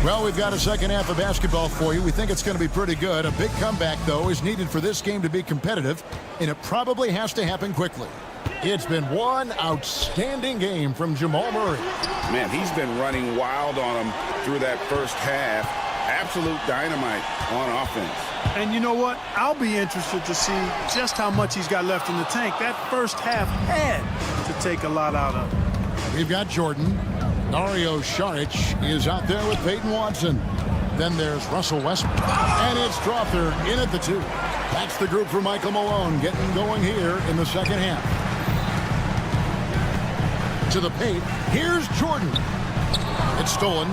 Well, we've got a second half of basketball for you. We think it's going to be pretty good. A big comeback, though, is needed for this game to be competitive, and it probably has to happen quickly. It's been one outstanding game from Jamal Murray. Man, he's been running wild on him through that first half. Absolute dynamite on offense. And you know what? I'll be interested to see just how much he's got left in the tank. That first half had to take a lot out of him. We've got Jordan. Dario Saric is out there with Peyton Watson. Then there's Russell Westbrook. And it's Strawther in at the 2. That's the group for Michael Malone getting going here in the second half. To the paint. Here's Jordan. It's stolen.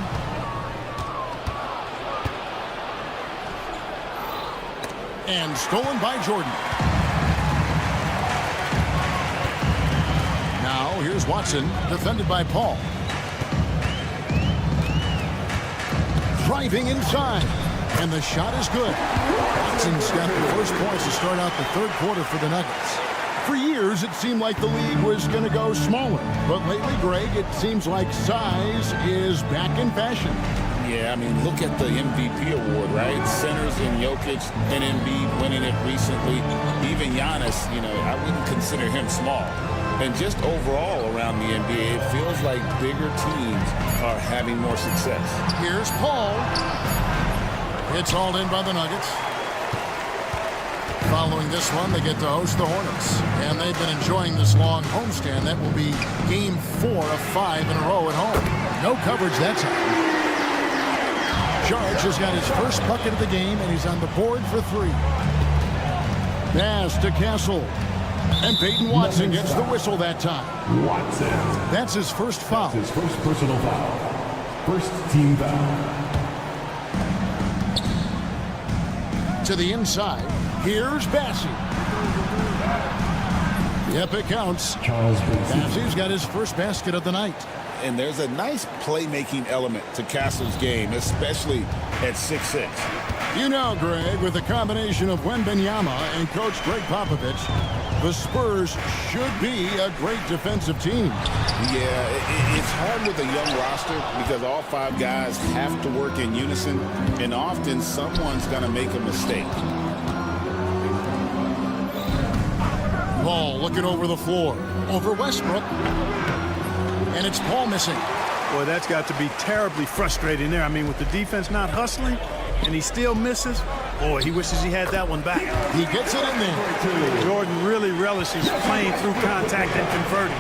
And stolen by Jordan. Now here's Watson, defended by Paul. Driving inside, and the shot is good. Watson's got the first points to start out the third quarter for the Nuggets. For years, it seemed like the league was going to go smaller. But lately, Greg, it seems like size is back in fashion. Yeah, I mean, look at the MVP award, right? Centers in Jokic and Embiid winning it recently. Even Giannis, I wouldn't consider him small. And just overall around the NBA, it feels like bigger teams are having more success. Here's Paul. It's hauled in by the Nuggets. Following this one, they get to host the Hornets. And they've been enjoying this long homestand. That will be game 4 of 5 in a row at home. No coverage that time. George has got his first bucket of the game, and he's on the board for 3. Pass to Castle. And Peyton Watson gets the whistle that time. Watson. That's his first foul. His first personal foul. First team foul. To the inside. Here's Bassey. Yep, it counts. Charles Bassey. Bassey's got his first basket of the night. And there's a nice playmaking element to Castle's game, especially at 6'6". You know, Greg, with the combination of Wembanyama and Coach Greg Popovich, the Spurs should be a great defensive team. Yeah, it's hard with a young roster because all 5 guys have to work in unison, and often someone's going to make a mistake. Ball looking over the floor. Over Westbrook. And it's Paul missing. Boy, that's got to be terribly frustrating there. I mean, with the defense not hustling and he still misses, boy, he wishes he had that one back. He gets it in there. Jordan really relishes playing through contact and converting,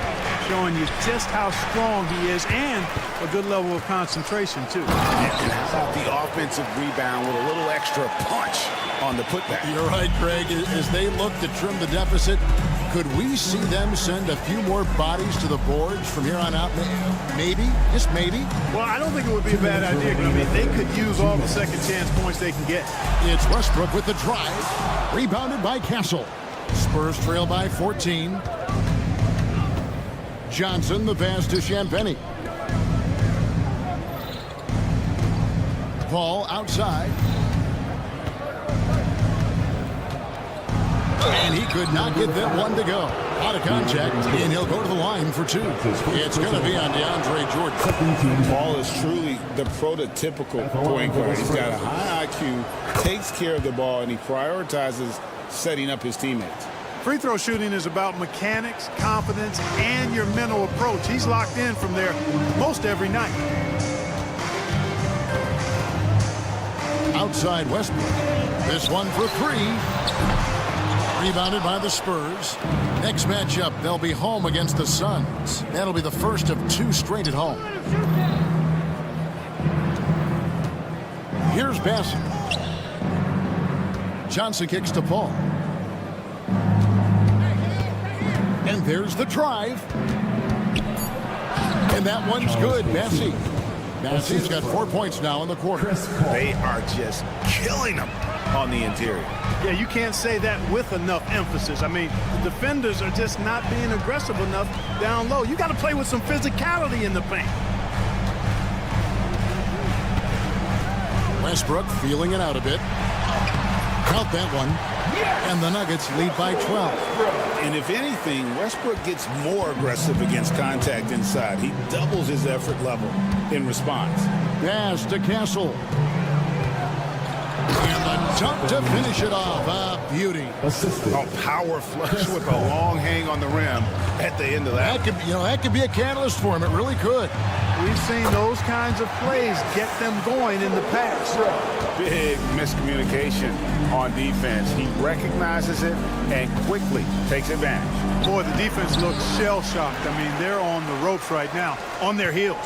showing you just how strong he is and a good level of concentration, too. And how about the offensive rebound with a little extra punch on the putback? You're right, Greg. As they look to trim the deficit, could we see them send a few more bodies to the boards from here on out? Maybe, just maybe. Well, I don't think it would be a bad idea. I mean, they could use all the second chance points they can get. It's Westbrook with the drive. Rebounded by Castle. Spurs trail by 14. Johnson, the pass to Champagny. Paul outside. And he could not get that one to go. Out of contact, and he'll go to the line for 2. It's going to be on DeAndre Jordan. Paul is truly the prototypical point guard. He's got a high IQ, takes care of the ball, and he prioritizes setting up his teammates. Free throw shooting is about mechanics, confidence, and your mental approach. He's locked in from there most every night. Outside Westbrook. This one for 3. Rebounded by the Spurs. Next matchup, they'll be home against the Suns. That'll be the first of 2 straight at home. Here's Bassett. Johnson kicks to Paul. And there's the drive. And that one's good. Bassey's got 4 points now in the quarter. They are just killing them on the interior. Yeah, you can't say that with enough emphasis. I mean, the defenders are just not being aggressive enough down low. You got to play with some physicality in the paint. Westbrook feeling it out a bit. Count that one. And the Nuggets lead by 12. And if anything, Westbrook gets more aggressive against contact inside. He doubles his effort level in response. Pass to Castle. And the dunk to finish it off. A beauty. A power flush with a long hang on the rim at the end of that. That could be a catalyst for him. It really could. We've seen those kinds of plays get them going in the past. Big miscommunication on defense. He recognizes it and quickly takes advantage. Boy, the defense looks shell-shocked. I mean, they're on the ropes right now, on their heels.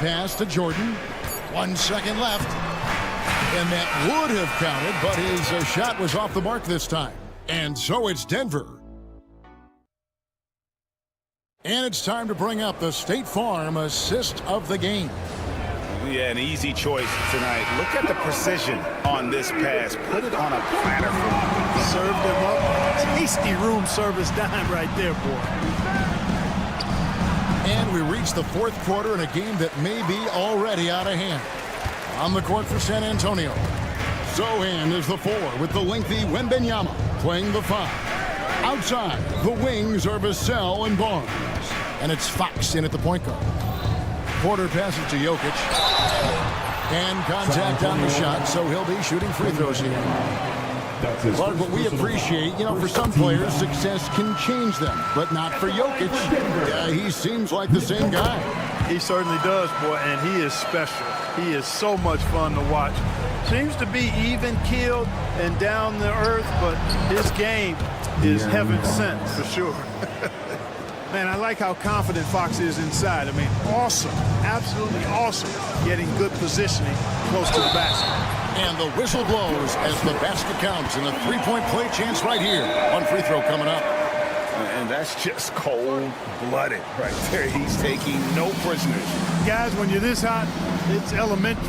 Pass to Jordan. 1 second left. And that would have counted, but his shot was off the mark this time. And so it's Denver. And it's time to bring up the State Farm assist of the game. Yeah, an easy choice tonight. Look at the precision on this pass. Put it on a platter. Served him up. Tasty room service dime right there, boy. And we reach the 4th quarter in a game that may be already out of hand. On the court for San Antonio. Sohan is the 4 with the lengthy Wembanyama playing the 5. Outside, the wings are Vassell and Barnes. And it's Fox in at the point guard. Porter passes to Jokic. And contact on the shot, so he'll be shooting free throws here. But what we appreciate, for some players, success can change them, but not for Jokic. He seems like the same guy. He certainly does, boy, and he is special. He is so much fun to watch. Seems to be even-keeled and down to earth, but his game is heaven sent for sure. Man, I like how confident Fox is inside. I mean, awesome, absolutely awesome, getting good positioning close to the basket. And the whistle blows as the basket counts, and a three-point play chance right here. One free throw coming up. And that's just cold-blooded right there. He's taking no prisoners. Guys, when you're this hot, it's elementary.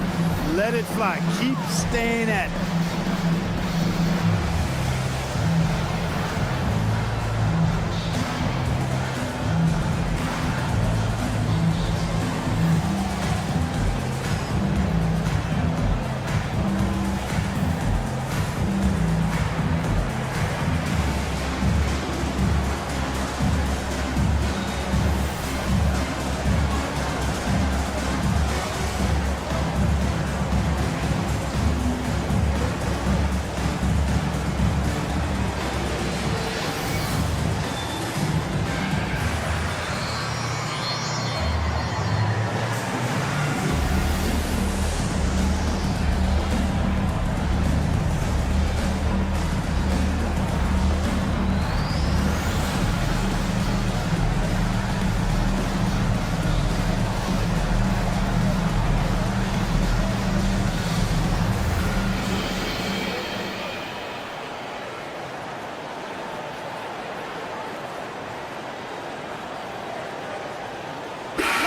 Let it fly. Keep staying at it.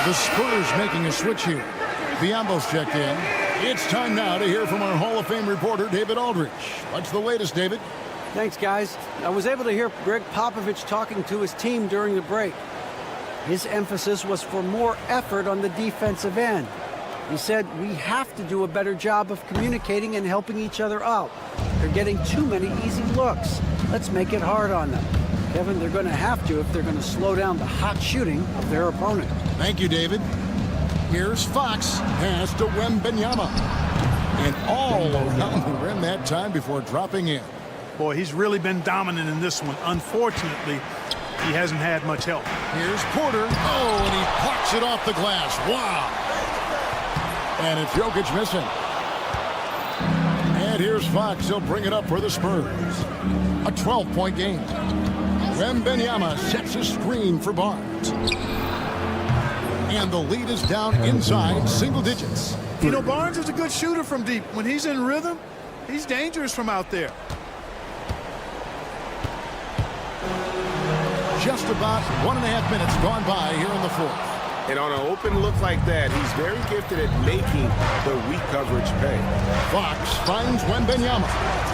The Spurs making a switch here. Biombo's checked in. It's time now to hear from our Hall of Fame reporter, David Aldridge. What's the latest, David? Thanks, guys. I was able to hear Greg Popovich talking to his team during the break. His emphasis was for more effort on the defensive end. He said, we have to do a better job of communicating and helping each other out. They're getting too many easy looks. Let's make it hard on them. Kevin, they're going to have to if they're going to slow down the hot shooting of their opponent. Thank you, David. Here's Fox. Pass to Wembanyama. And all around the rim that time before dropping in. Boy, he's really been dominant in this one. Unfortunately, he hasn't had much help. Here's Porter. Oh, and he plucks it off the glass. Wow. And it's Jokic missing. And here's Fox. He'll bring it up for the Spurs. A 12-point game. Wembanyama sets a screen for Barnes. And the lead is down inside single digits. Barnes is a good shooter from deep. When he's in rhythm, he's dangerous from out there. Just about 1.5 minutes gone by here in the fourth. And on an open look like that, he's very gifted at making the weak coverage pay. Fox finds Wembanyama.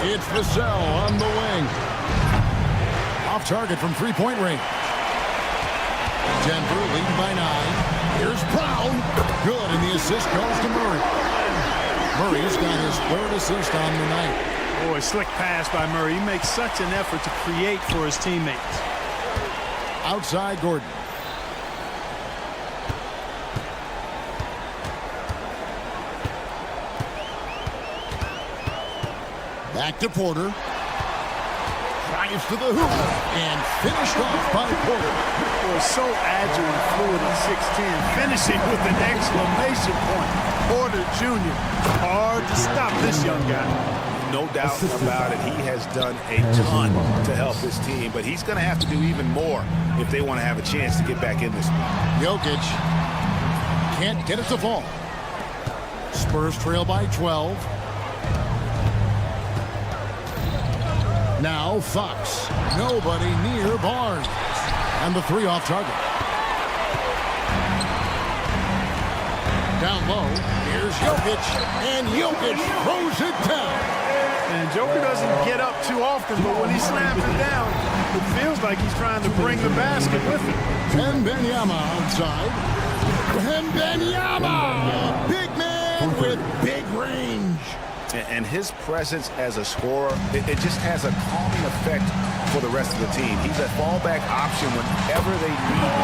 It's Vassell on the wing. Off target from three-point range. Denver leading by 9. Here's Brown. Good, and the assist goes to Murray. Murray's got his third assist on the night. Boy, slick pass by Murray. He makes such an effort to create for his teammates. Outside Gordon. Back to Porter. Drives to the hoop and finished off by Porter. Boy, so agile and fluid at 6'10", finishing with an exclamation point. Porter Jr. Hard to stop this young guy. No doubt about it. He has done a ton to help his team, but he's going to have to do even more if they want to have a chance to get back in this one. Jokic can't get it to fall. Spurs trail by 12. Now Fox. Nobody near Barnes. And the 3 off target. Down low. Here's Jokic. And Jokic throws it down. And Joker doesn't get up too often, but when he slams it down, it feels like he's trying to bring the basket with him. Wembanyama outside. Wembanyama! Big man with big range. And his presence as a scorer, it just has a calming effect for the rest of the team. He's a fallback option whenever they need him.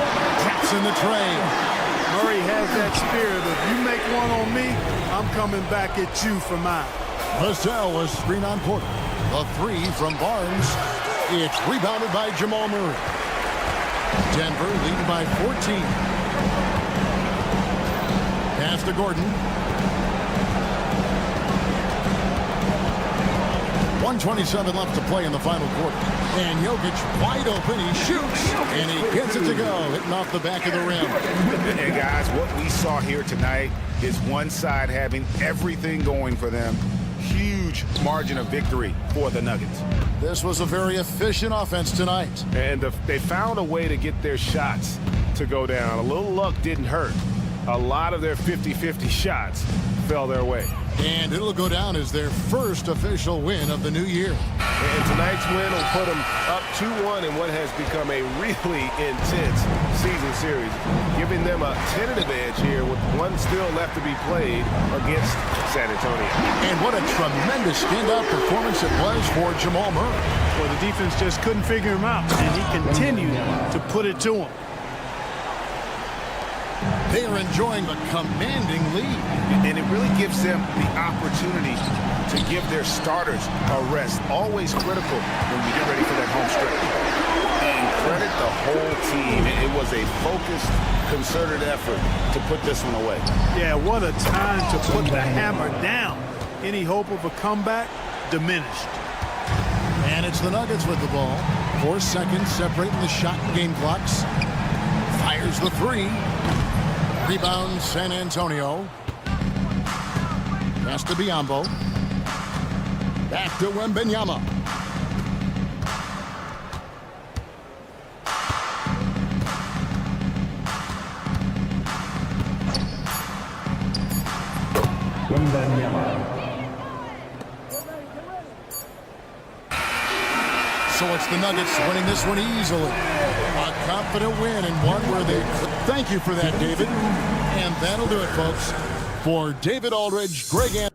Taps in the tray. Murray has that spirit of, you make one on me, I'm coming back at you for mine. Vassell was screen on Porter. The three from Barnes. It's rebounded by Jamal Murray. Denver leading by 14. Pass to Gordon. 1:27 left to play in the final quarter. And Jokic wide open. He shoots, and he gets it to go, hitting off the back of the rim. And guys, what we saw here tonight is one side having everything going for them. Huge margin of victory for the Nuggets. This was a very efficient offense tonight. And they found a way to get their shots to go down. A little luck didn't hurt. A lot of their 50-50 shots fell their way. And it'll go down as their first official win of the new year. And tonight's win will put them up 2-1 in what has become a really intense season series, giving them a tentative edge here with one still left to be played against San Antonio. And what a tremendous standout performance it was for Jamal Murray. Well, the defense just couldn't figure him out, and he continued to put it to him. They are enjoying a commanding lead. And it really gives them the opportunity to give their starters a rest. Always critical when you get ready for that home stretch. And credit the whole team. It was a focused, concerted effort to put this one away. Yeah, what a time to put the hammer down. Any hope of a comeback diminished. And it's the Nuggets with the ball. 4 seconds separating the shot and game clocks. Fires the three. Rebound San Antonio. Pass to Biyombo. Back to Wembanyama. So it's the Nuggets winning this one easily. A confident win and one where they... Thank you for that, David. And that'll do it, folks. For David Aldridge, Greg Anderson.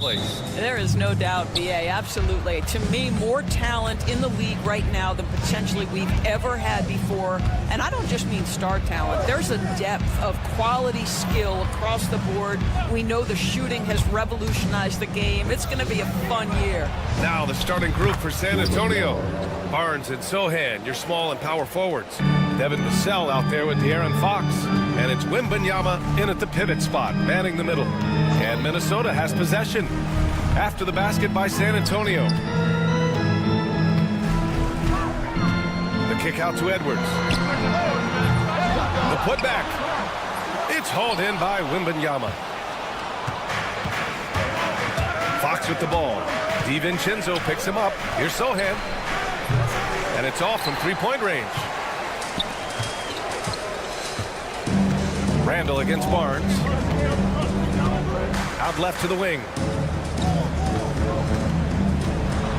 place. There is no doubt, BA, absolutely. To me, more talent in the league right now than potentially we've ever had before. And I don't just mean star talent. There's a depth of quality skill across the board. We know the shooting has revolutionized the game. It's going to be a fun year. Now the starting group for San Antonio. Barnes and Sohan, your small and power forwards. Devin Vassell out there with De'Aaron Fox. And it's Wembanyama in at the pivot spot, manning the middle. And Minnesota has possession after the basket by San Antonio. The kick out to Edwards. The putback. It's hauled in by Wembanyama. Fox with the ball. DiVincenzo picks him up. Here's Sohan. And it's off from three-point range. Randall against Barnes. Out left to the wing.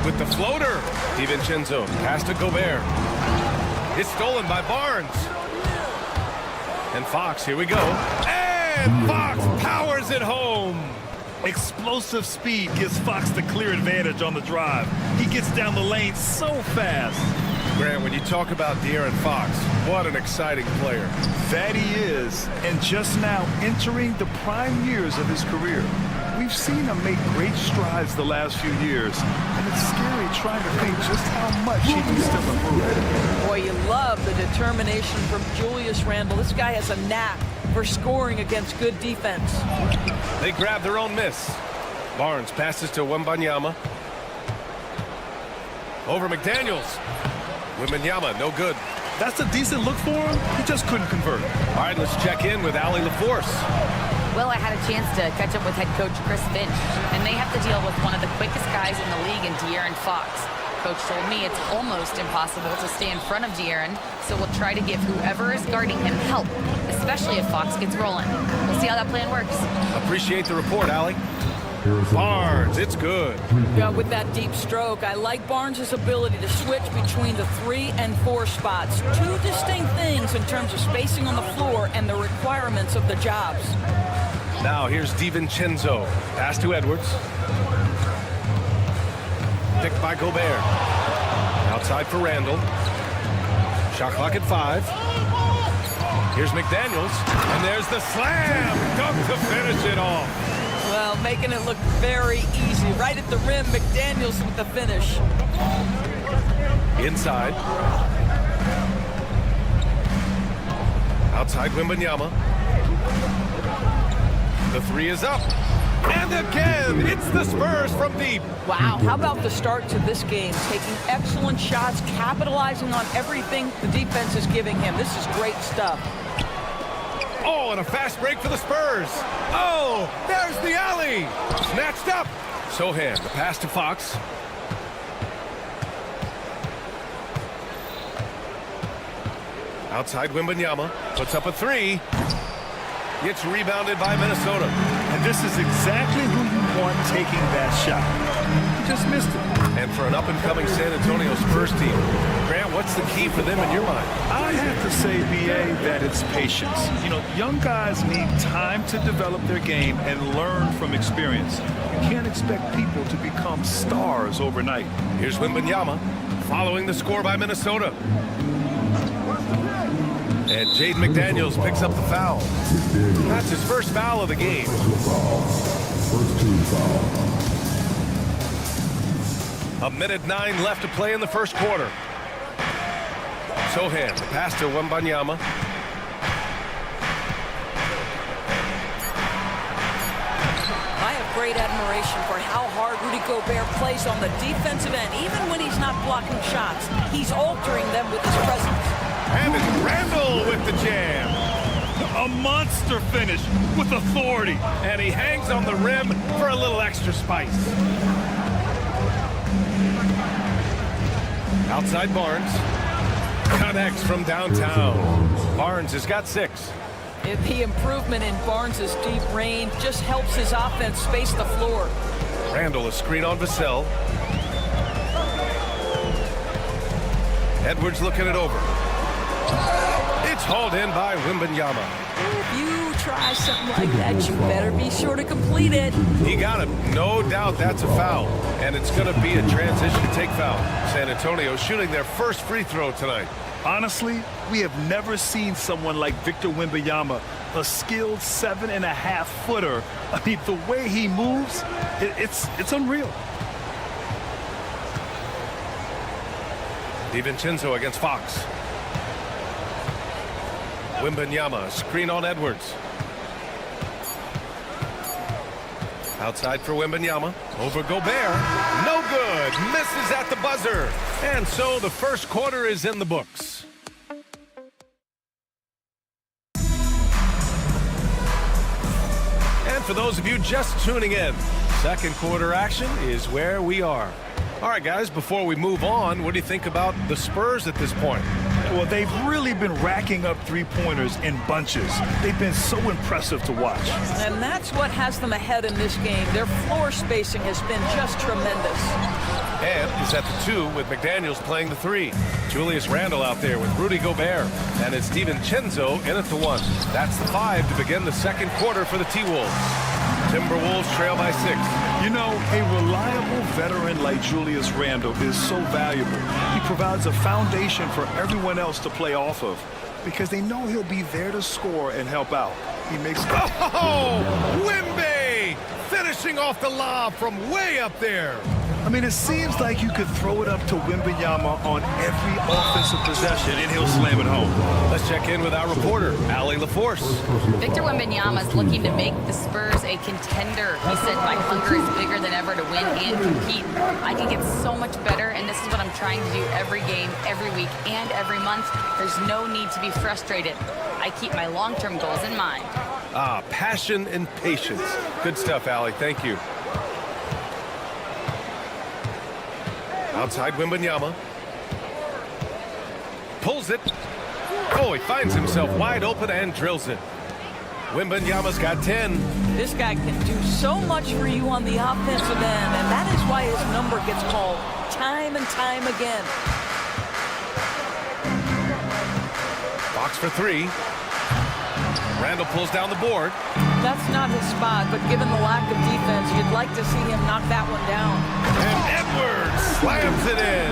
With the floater. DiVincenzo pass to Gobert. It's stolen by Barnes. And Fox, here we go. And Fox powers it home. Explosive speed gives Fox the clear advantage on the drive. He gets down the lane so fast. Grant, when you talk about De'Aaron Fox, what an exciting player. That he is, and just now entering the prime years of his career. We've seen him make great strides the last few years, and it's scary trying to think just how much he can still improve. Boy, you love the determination from Julius Randle. This guy has a knack for scoring against good defense. They grab their own miss. Barnes passes to Wembanyama. Over McDaniels. Wembanyama, no good. That's a decent look for him. He just couldn't convert. All right, let's check in with Allie LaForce. Well, I had a chance to catch up with head coach Chris Finch, and they have to deal with one of the quickest guys in the league in De'Aaron Fox. Coach told me it's almost impossible to stay in front of De'Aaron, so we'll try to give whoever is guarding him help, especially if Fox gets rolling. We'll see how that plan works. Appreciate the report, Allie. Barnes, it's good. Yeah, with that deep stroke, I like Barnes' ability to switch between the 3 and 4 spots. Two distinct things in terms of spacing on the floor and the requirements of the jobs. Now here's DiVincenzo. Pass to Edwards. Picked by Gobert. Outside for Randall. Shot clock at 5. Here's McDaniels. And there's the slam. Dunk to finish it off. Well, making it look very easy. Right at the rim, McDaniels with the finish. Inside. Outside Wembanyama. The 3 is up. And again, it's the Spurs from deep. Wow, how about the start to this game? Taking excellent shots, capitalizing on everything the defense is giving him. This is great stuff. Oh, and a fast break for the Spurs. Oh, there's the alley. Snatched up. Sohan, the pass to Fox. Outside Wembanyama. Puts up a 3. Gets rebounded by Minnesota. And this is exactly who you want taking that shot. He just missed it. And for an up-and-coming San Antonio Spurs team, Grant, what's the key for them in your mind? I have to say, BA, that it's patience. You know, young guys need time to develop their game and learn from experience. You can't expect people to become stars overnight. Here's Wembanyama, following the score by Minnesota. And Jaden McDaniels picks up the foul. That's his first foul of the game. First team foul. 1:09 left to play in the first quarter. Sohan, the pass to Wembanyama. I have great admiration for how hard Rudy Gobert plays on the defensive end. Even when he's not blocking shots, he's altering them with his presence. And it's Randall with the jam. A monster finish with authority. And he hangs on the rim for a little extra spice. Outside Barnes. Connects from downtown. Barnes has got 6. The improvement in Barnes' deep range just helps his offense space the floor. Randall, a screen on Vassell. Edwards looking it over. It's hauled in by Wembanyama. If you try something like that, you better be sure to complete it. He got him. No doubt that's a foul. And it's going to be a transition take foul. San Antonio shooting their first free throw tonight. Honestly, we have never seen someone like Victor Wembanyama, a skilled 7.5-footer. I mean, the way he moves, it's unreal. DiVincenzo against Fox. Wembanyama, screen on Edwards. Outside for Wembanyama. Over Gobert. No good. Misses at the buzzer. And so the first quarter is in the books. And for those of you just tuning in, second quarter action is where we are. All right, guys, before we move on, what do you think about the Spurs at this point? Well, they've really been racking up three-pointers in bunches. They've been so impressive to watch. And that's what has them ahead in this game. Their floor spacing has been just tremendous. And is at the 2 with McDaniels playing the 3. Julius Randle out there with Rudy Gobert. And it's DiVincenzo in at the 1. That's the 5 to begin the second quarter for the T-Wolves. Timberwolves trail by 6. You know, a reliable veteran like Julius Randle is so valuable. He provides a foundation for everyone else to play off of because they know he'll be there to score and help out. He makes... Oh! Wemby! Finishing off the lob from way up there. I mean, it seems like you could throw it up to Wembanyama on every offensive possession, and he'll slam it home. Let's check in with our reporter, Allie LaForce. Victor Wembanyama is looking to make the Spurs a contender. He said, my hunger is bigger than ever to win and compete. I can get so much better, and this is what I'm trying to do every game, every week, and every month. There's no need to be frustrated. I keep my long-term goals in mind. Ah, passion and patience. Good stuff, Allie. Thank you. Outside Wembanyama. Pulls it. Oh, he finds himself wide open and drills it. Wembanyama's got 10. This guy can do so much for you on the offensive end, and that is why his number gets called time and time again. Fox for 3. Randle pulls down the board. That's not his spot, but given the lack of defense, you'd like to see him knock that one down. And Edwards slams it in.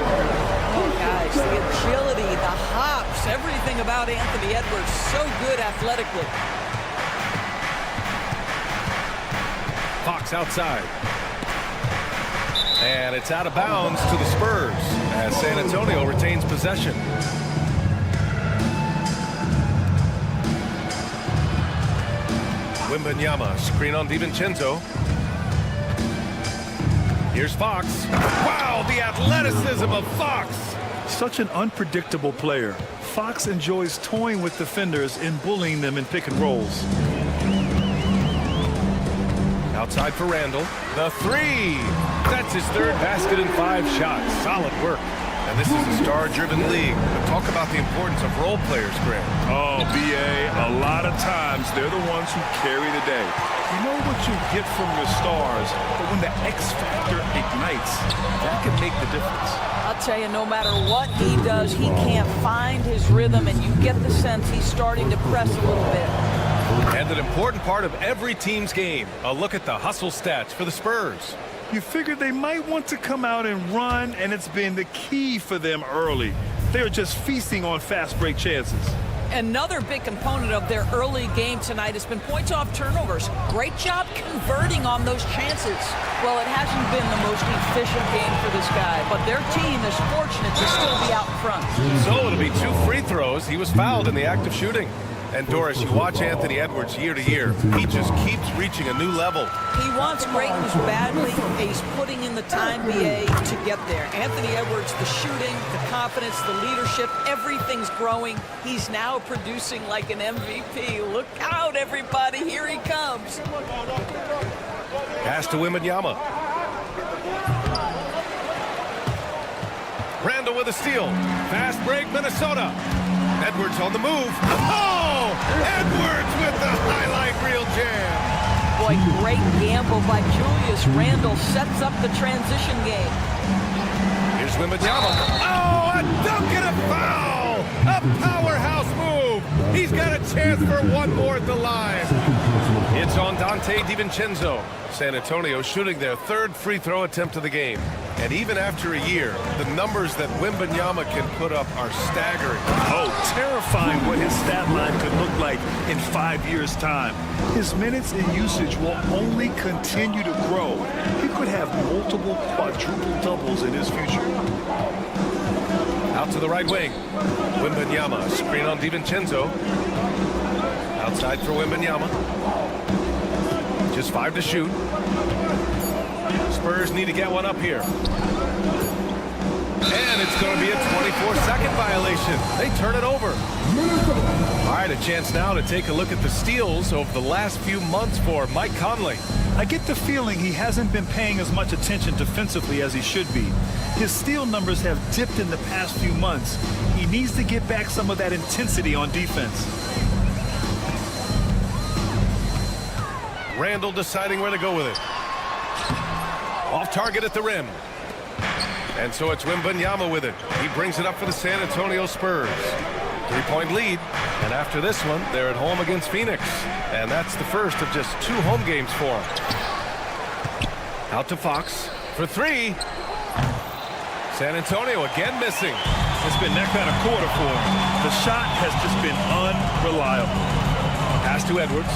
Oh, guys, the agility, the hops, everything about Anthony Edwards, so good athletically. Fox outside. And it's out of bounds to the Spurs as San Antonio retains possession. Wembanyama, screen on DiVincenzo. Here's Fox. Wow, the athleticism of Fox. Such an unpredictable player. Fox enjoys toying with defenders and bullying them in pick and rolls. Outside for Randle. The 3. That's his third basket in 5 shots. Solid work. And this is a star-driven league. But talk about the importance of role players, Grant. Oh, B.A., a lot of times they're the ones who carry the day. You know what you get from your stars, but when the X factor ignites, that can make the difference. I'll tell you, no matter what he does, he can't find his rhythm, and you get the sense he's starting to press a little bit. And an important part of every team's game. A look at the hustle stats for the Spurs. You figured they might want to come out and run, and it's been the key for them early. They're just feasting on fast break chances. Another big component of their early game tonight has been points off turnovers. Great job converting on those chances. Well, it hasn't been the most efficient game for this guy, but their team is fortunate to still be out in front. So it'll be 2 free throws. He was fouled in the act of shooting. And Doris, you watch Anthony Edwards year to year. He just keeps reaching a new level. He wants greatness badly. He's putting in the time, BA, to get there. Anthony Edwards, the shooting, the confidence, the leadership, everything's growing. He's now producing like an MVP. Look out, everybody. Here he comes. Pass to Wembanyama. Randle with a steal. Fast break, Minnesota. Edwards on the move. Oh! Edwards with the highlight reel jam. Boy, great gamble by Julius Randle. Sets up the transition game. Here's Wembanyama. Oh, a dunk and a foul! A powerhouse move. He's got a chance for one more at the line. It's on Dante DiVincenzo. San Antonio shooting their third free throw attempt of the game. And even after a year, the numbers that Wembanyama can put up are staggering. Oh, terrifying what his stat line could look like in 5 years' time. His minutes and usage will only continue to grow. He could have multiple quadruple doubles in his future. Out to the right wing. Wembanyama, screen on DiVincenzo. Outside for Wembanyama. Just 5 to shoot. Spurs need to get one up here. And it's going to be a 24-second violation. They turn it over. All right, a chance now to take a look at the steals over the last few months for Mike Conley. I get the feeling he hasn't been paying as much attention defensively as he should be. His steal numbers have dipped in the past few months. He needs to get back some of that intensity on defense. Randall deciding where to go with it. Off target at the rim. And so it's Wembanyama with it. He brings it up for the San Antonio Spurs. 3-point lead. And after this one, they're at home against Phoenix. And that's the first of just 2 home games for them. Out to Fox for 3. San Antonio again missing. It's been that kind of quarter for him. The shot has just been unreliable. Pass to Edwards.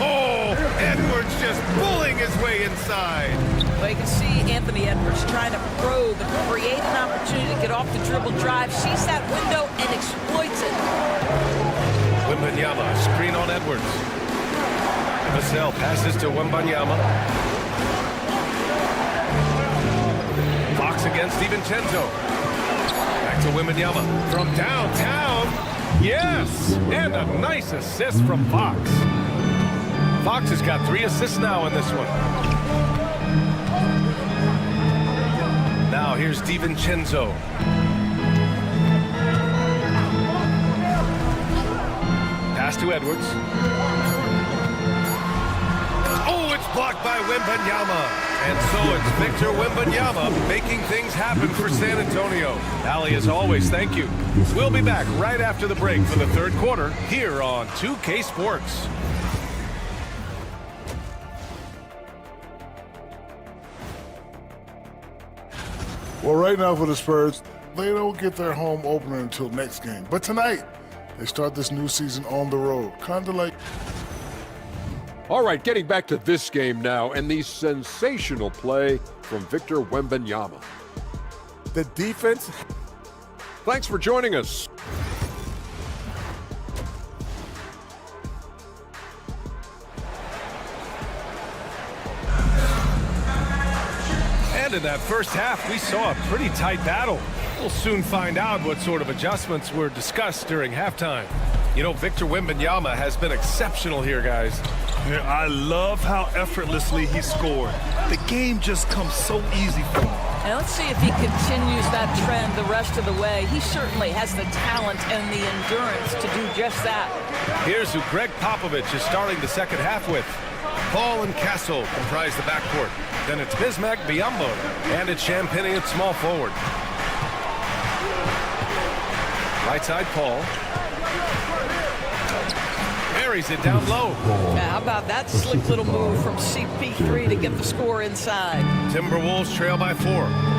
Oh, Edwards just pulling his way inside. Well, you can see Anthony Edwards trying to probe and create an opportunity to get off the dribble drive, sees that window and exploits it. Wembanyama, screen on Edwards. Vassell passes to Wembanyama. Fox against DiVincenzo. Back to Wembanyama from downtown. Yes, and a nice assist from Fox. Fox has got 3 assists now in this one. Now here's DiVincenzo. Pass to Edwards. Oh, it's blocked by Wembanyama. And so it's Victor Wembanyama making things happen for San Antonio. Ali, as always, thank you. We'll be back right after the break for the third quarter here on 2K Sports. Well, right now for the Spurs, they don't get their home opener until next game. But tonight, they start this new season on the road. Kind of like... All right, getting back to this game now and the sensational play from Victor Wembanyama. The defense... Thanks for joining us. And in that first half, we saw a pretty tight battle. We'll soon find out what sort of adjustments were discussed during halftime. You know, Victor Wembanyama has been exceptional here, guys. Yeah, I love how effortlessly he scored. The game just comes so easy for him. And let's see if he continues that trend the rest of the way. He certainly has the talent and the endurance to do just that. Here's who Greg Popovich is starting the second half with. Paul and Castle comprise the backcourt. Then it's Bismack, Biyombo, and it's Champagnie at small forward. Right side, Paul. Buries it down low. How about that slick little move from CP3 to get the score inside? Timberwolves trail by 4.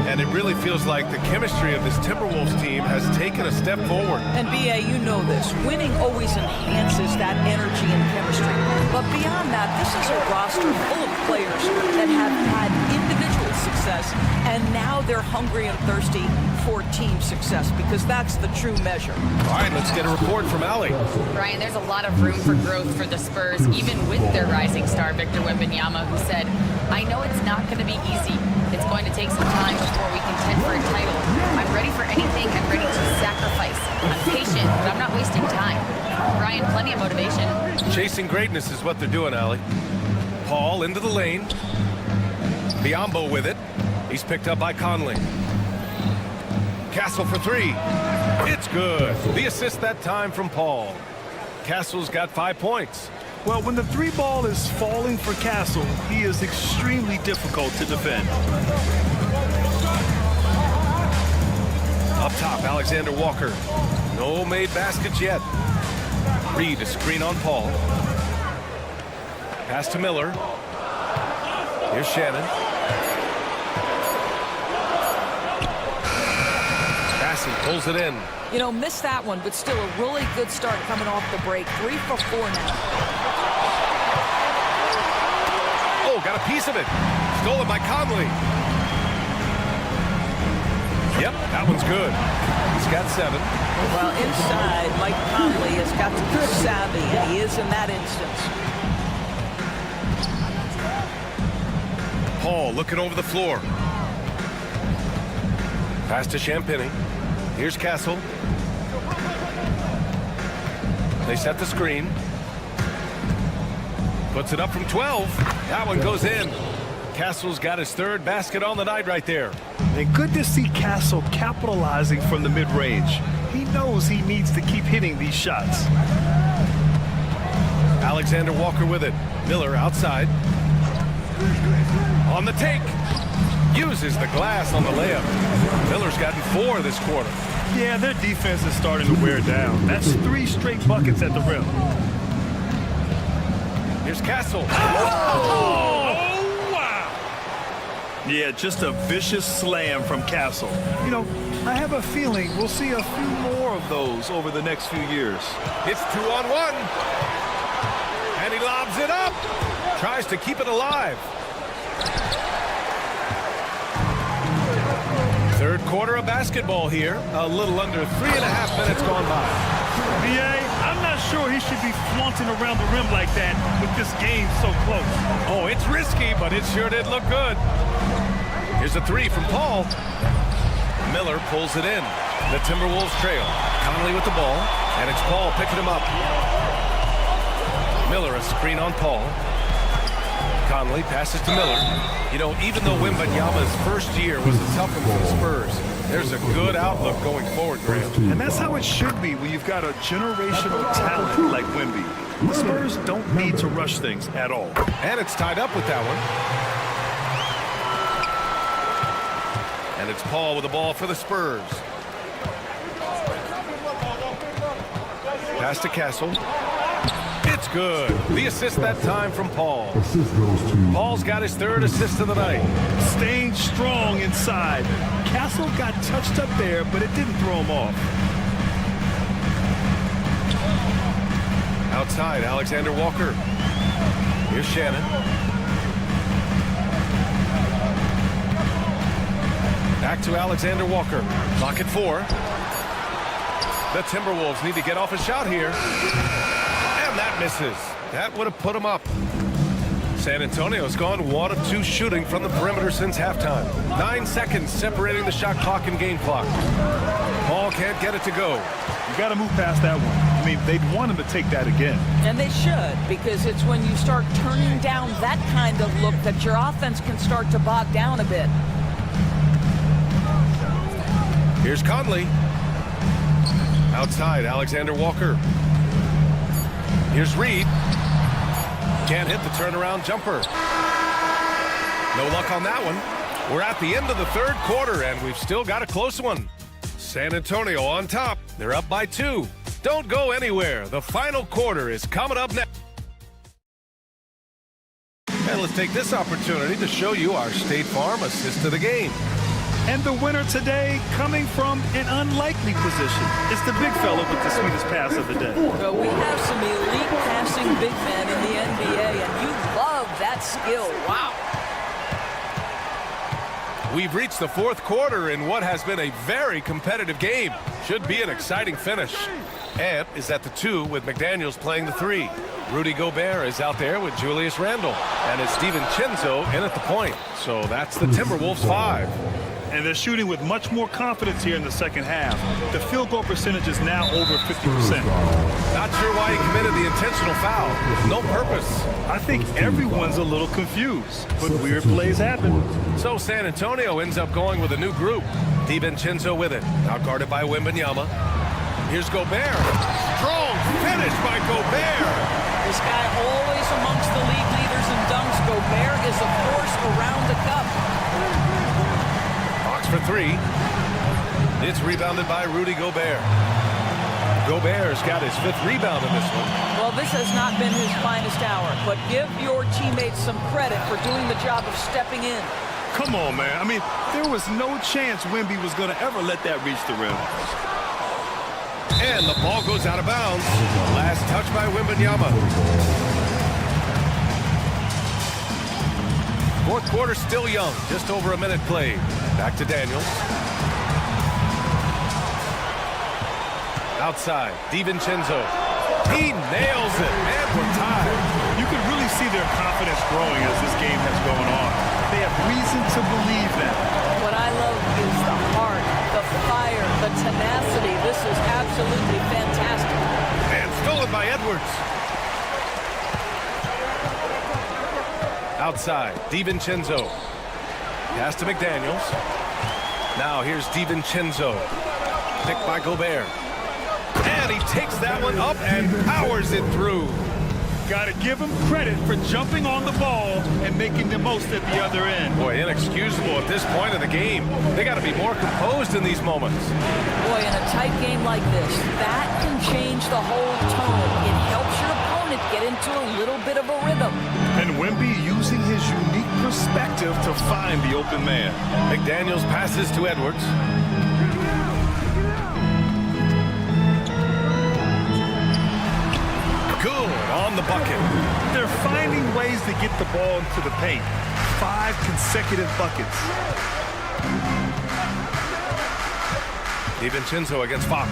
And it really feels like the chemistry of this Timberwolves team has taken a step forward. And B.A., you know this. Winning always enhances that energy and chemistry. But beyond that, this is a roster full of players that have had individual success, and now they're hungry and thirsty for team success, because that's the true measure. All right, let's get a report from Ali. Brian, there's a lot of room for growth for the Spurs, even with their rising star, Victor Wembanyama, who said, I know it's not going to be easy. It's going to take some time before we contend for a title. I'm ready for anything. I'm ready to sacrifice. I'm patient, but I'm not wasting time. Brian, plenty of motivation. Chasing greatness is what they're doing, Ali. Paul into the lane. Biyombo with it. He's picked up by Conley. Castle for 3. It's good. The assist that time from Paul. Castle's got 5 points. Well, when the 3 ball is falling for Castle, he is extremely difficult to defend. Up top, Alexander Walker. No made baskets yet. Reed, a screen on Paul. Pass to Miller. Here's Shannon. Passing, pulls it in. You know, missed that one, but still a really good start coming off the break. 3 for 4 now. Oh, got a piece of it. Stolen by Conley. Yep, that one's good. He's got 7. Well, inside, Mike Conley has got to be savvy, and he is in that instance. Paul looking over the floor. Pass to Champagny. Here's Castle. They set the screen. Puts it up from 12. That one goes in. Castle's got his 3rd basket on the night right there. And good to see Castle capitalizing from the mid-range. He knows he needs to keep hitting these shots. Alexander Walker with it. Miller outside. On the take. Uses the glass on the layup. Miller's gotten 4 this quarter. Yeah, their defense is starting to wear down. That's 3 straight buckets at the rim. Here's Castle. Oh, wow. Yeah, just a vicious slam from Castle. You know, I have a feeling we'll see a few more of those over the next few years. It's 2-on-1. And he lobs it up. Tries to keep it alive. 3rd quarter of basketball here. A little under 3.5 minutes gone by. B.A., I'm not sure he should be flaunting around the rim like that with this game so close. Oh, it's risky, but it sure did look good. Here's a 3 from Paul. Miller pulls it in. The Timberwolves trail. Conley with the ball, and it's Paul picking him up. Miller, a screen on Paul. Conley passes to Miller. You know, even though Wembanyama's first year was a tough one for the Spurs, there's a good outlook going forward, Graham. And that's how it should be when you've got a generational talent like Wemby. The Spurs don't need to rush things at all. And it's tied up with that one. And it's Paul with the ball for the Spurs. Pass to Castle. It's good. The assist that time from Paul. Paul's got his 3rd assist of the night. Staying strong inside. Castle got touched up there, but it didn't throw him off. Outside, Alexander Walker. Here's Shannon. Back to Alexander Walker. Clock at 4. The Timberwolves need to get off a shot here. And that misses. That would have put them up. San Antonio's gone 1 of 2 shooting from the perimeter since halftime. 9 seconds separating the shot clock and game clock. Paul can't get it to go. You got to move past that one. I mean, they'd want him to take that again. And they should, because it's when you start turning down that kind of look that your offense can start to bog down a bit. Here's Conley. Outside, Alexander Walker. Here's Reed. Can't hit the turnaround jumper. No luck on that one. We're at the end of the 3rd quarter, and we've still got a close one. San Antonio on top. They're up by 2. Don't go anywhere. The final quarter is coming up next. And let's take this opportunity to show you our State Farm assist of the game. And the winner today coming from an unlikely position. It's the big fella with the sweetest pass of the day. Well, we have some elite passing big men in the NBA, and you love that skill. Wow. We've reached the 4th quarter in what has been a very competitive game. Should be an exciting finish. Ant is at the 2 with McDaniels playing the 3. Rudy Gobert is out there with Julius Randle. And it's DiVincenzo in at the point. So that's the Timberwolves 5. And they're shooting with much more confidence here in the second half. The field goal percentage is now over 50%. Not sure why he committed the intentional foul. No purpose. I think everyone's a little confused, but weird plays happen. So San Antonio ends up going with a new group. DiVincenzo with it. Out guarded by Wembanyama. Here's Gobert. Strong finish by Gobert. This guy always amongst the league leaders in dunks. Gobert is a force around the cup. For 3. It's rebounded by Rudy Gobert. Gobert's got his 5th rebound in this one. Well, this has not been his finest hour, but give your teammates some credit for doing the job of stepping in. Come on, man. I mean, there was no chance Wemby was going to ever let that reach the rim. And the ball goes out of bounds. Last touch by Wembanyama. Fourth quarter still young. Just over a minute played. Back to Daniels. Outside, DiVincenzo. He nails it, and we're tied. You can really see their confidence growing as this game has gone on. They have reason to believe that. What I love is the heart, the fire, the tenacity. This is absolutely fantastic. And stolen by Edwards. Outside, DiVincenzo. Pass to McDaniels. Now here's DiVincenzo. Picked by Gobert. And he takes that one up and powers it through. Got to give him credit for jumping on the ball and making the most at the other end. Boy, inexcusable at this point of the game. They got to be more composed in these moments. Boy, in a tight game like this, that can change the whole tone. It helps your opponent get into a little bit of a rhythm. And Wemby using his unique perspective to find the open man. McDaniels passes to Edwards. Good on the bucket. They're finding ways to get the ball into the paint. 5 consecutive buckets. DiVincenzo against Fox.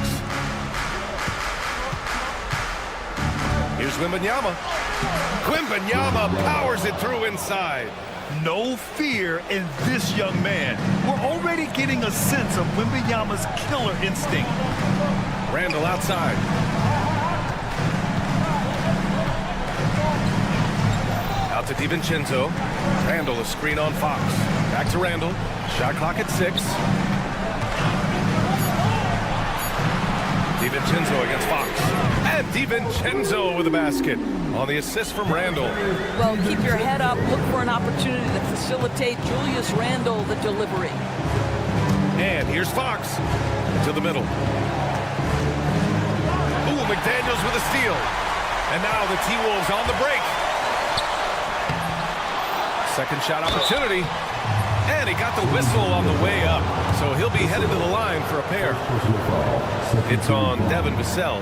Here's Wembanyama. Wembanyama powers it through inside. No fear in this young man. We're already getting a sense of Wembanyama's killer instinct. Randall outside. Out to DiVincenzo. Randall, a screen on Fox. Back to Randall. Shot clock at 6. DiVincenzo against Fox. And DiVincenzo with a basket on the assist from Randall. Well, keep your head up. Look for an opportunity to facilitate Julius Randle the delivery. And here's Fox to the middle. Ooh, McDaniels with a steal. And now the T-Wolves on the break. Second shot opportunity. And he got the whistle on the way up. So he'll be headed to the line for a pair. It's on Devin Vassell.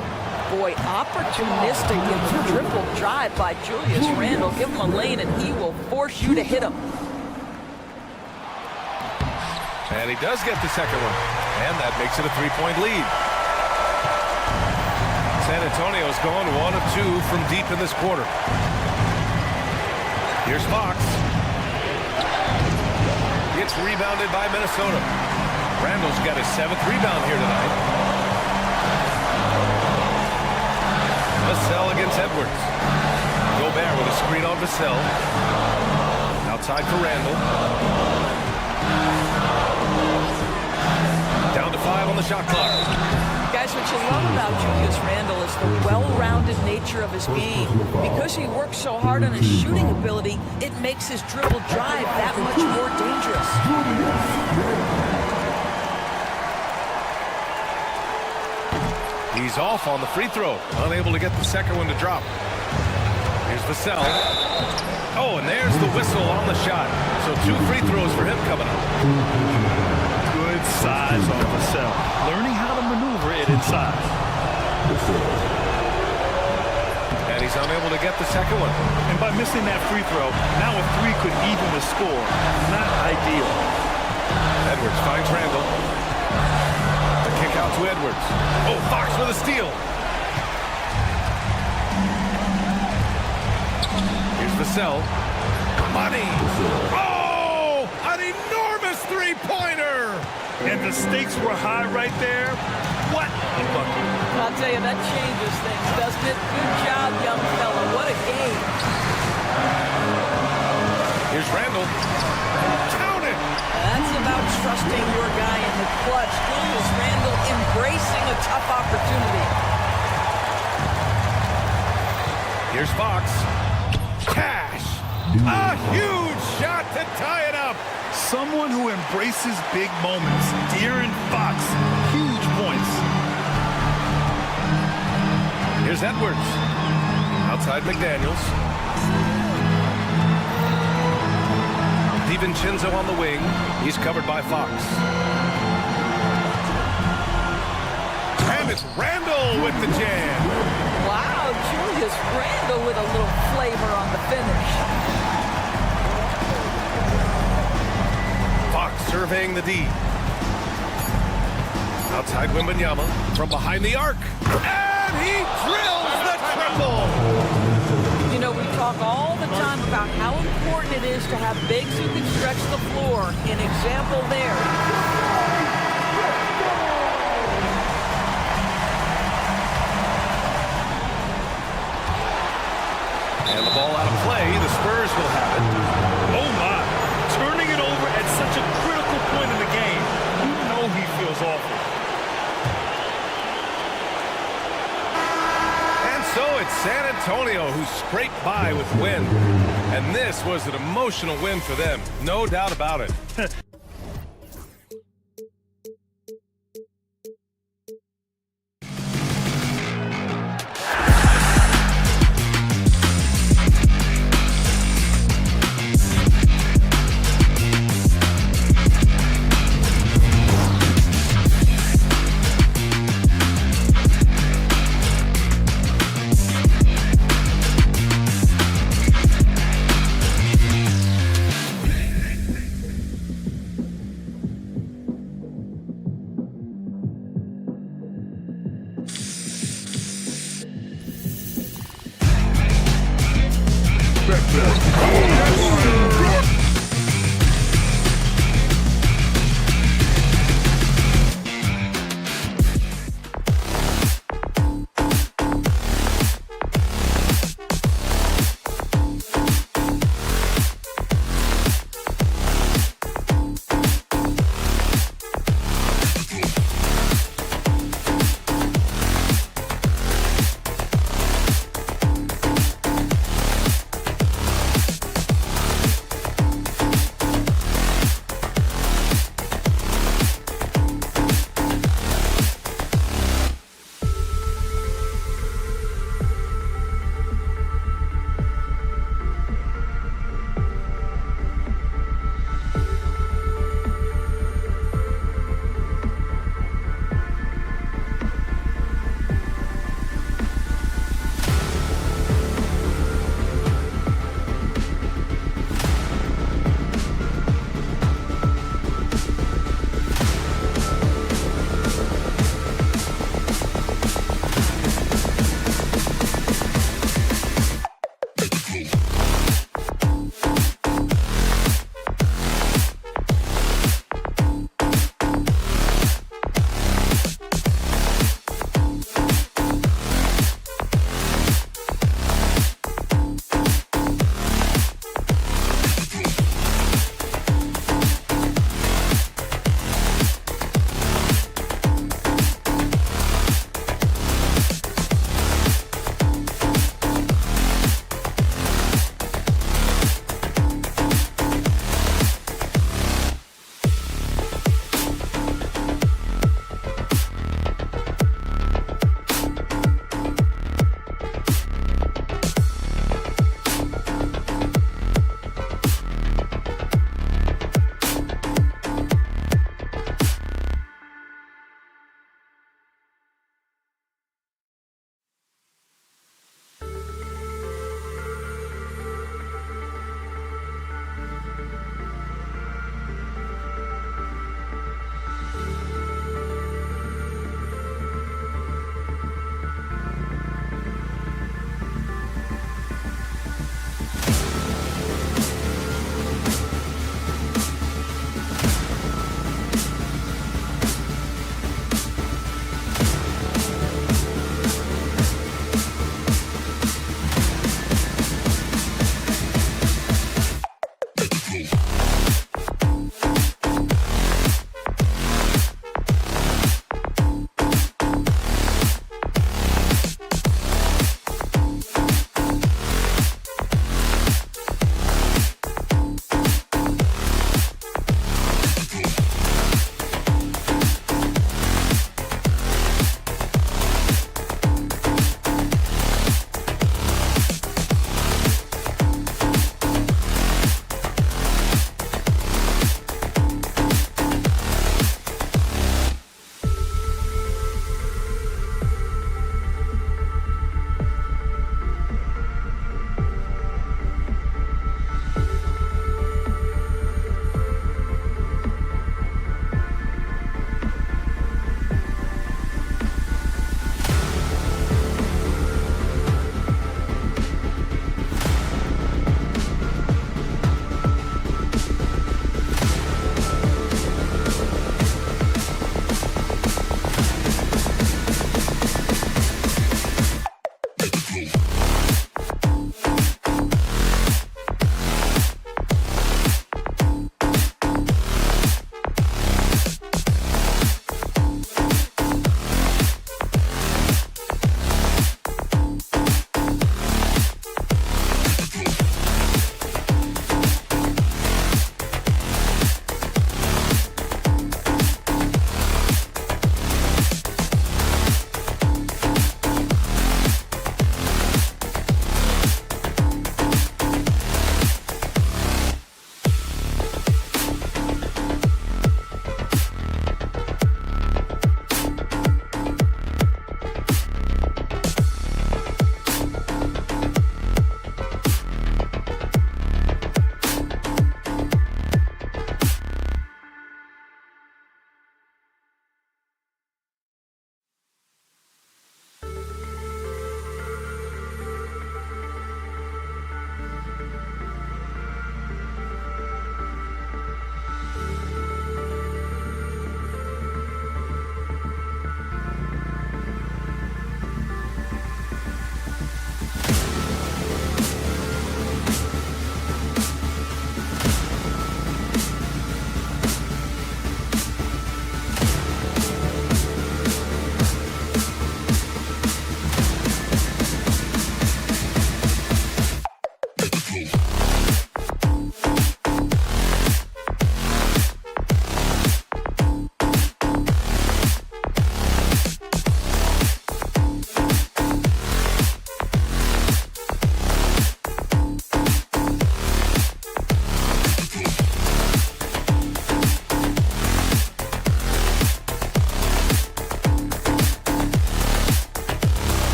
Boy, opportunistic in the triple drive by Julius Randle. Give him a lane and he will force you to hit him. And he does get the second one. And that makes it a 3-point lead. San Antonio's going 1 of 2 from deep in this quarter. Here's Fox. It's rebounded by Minnesota. Randall's got his 7th rebound here tonight. Vassell against Edwards. Gobert with a screen on Vassell. Outside for Randall. Down to 5 on the shot clock. Guys, what you love about Julius Randle is the well-rounded nature of his game. Because he works so hard on his shooting ability, it makes his dribble drive that much more dangerous. He's off on the free throw. Unable to get the second one to drop. Here's Vassell. Oh, and there's the whistle on the shot. So 2 free throws for him coming up. Good size on Vassell. Learning how to maneuver it inside. And he's unable to get the second one. And by missing that free throw, now a 3 could even the score. Not ideal. Edwards finds Randall. The kick out to Edwards. Oh, Fox with a steal. Here's Vassell. Money. Oh, an enormous three-pointer. And the stakes were high right there. What a bucket. I'll tell you, that changes things, doesn't it? Good job, young fella. What a game. Here's Randall. Count it. That's about trusting your guy in the clutch. Julius Randle embracing a tough opportunity. Here's Fox. Cash. A huge shot to tie it up. Someone who embraces big moments. De'Aaron Fox Here's Edwards. Outside McDaniels. DiVincenzo on the wing. He's covered by Fox. And it's Randle with the jam. Wow, Julius Randle with a little flavor on the finish. Fox surveying the D. Outside Wembanyama from behind the arc. And he drills the triple. You know, we talk all the time about how important it is to have bigs who can stretch the floor. An example there. And the ball out of play. The Spurs will have it. Oh, my. Turning it over at such a critical point in the game. You know he feels awful. And so it's San Antonio who scraped by with the win. And this was an emotional win for them. No doubt about it.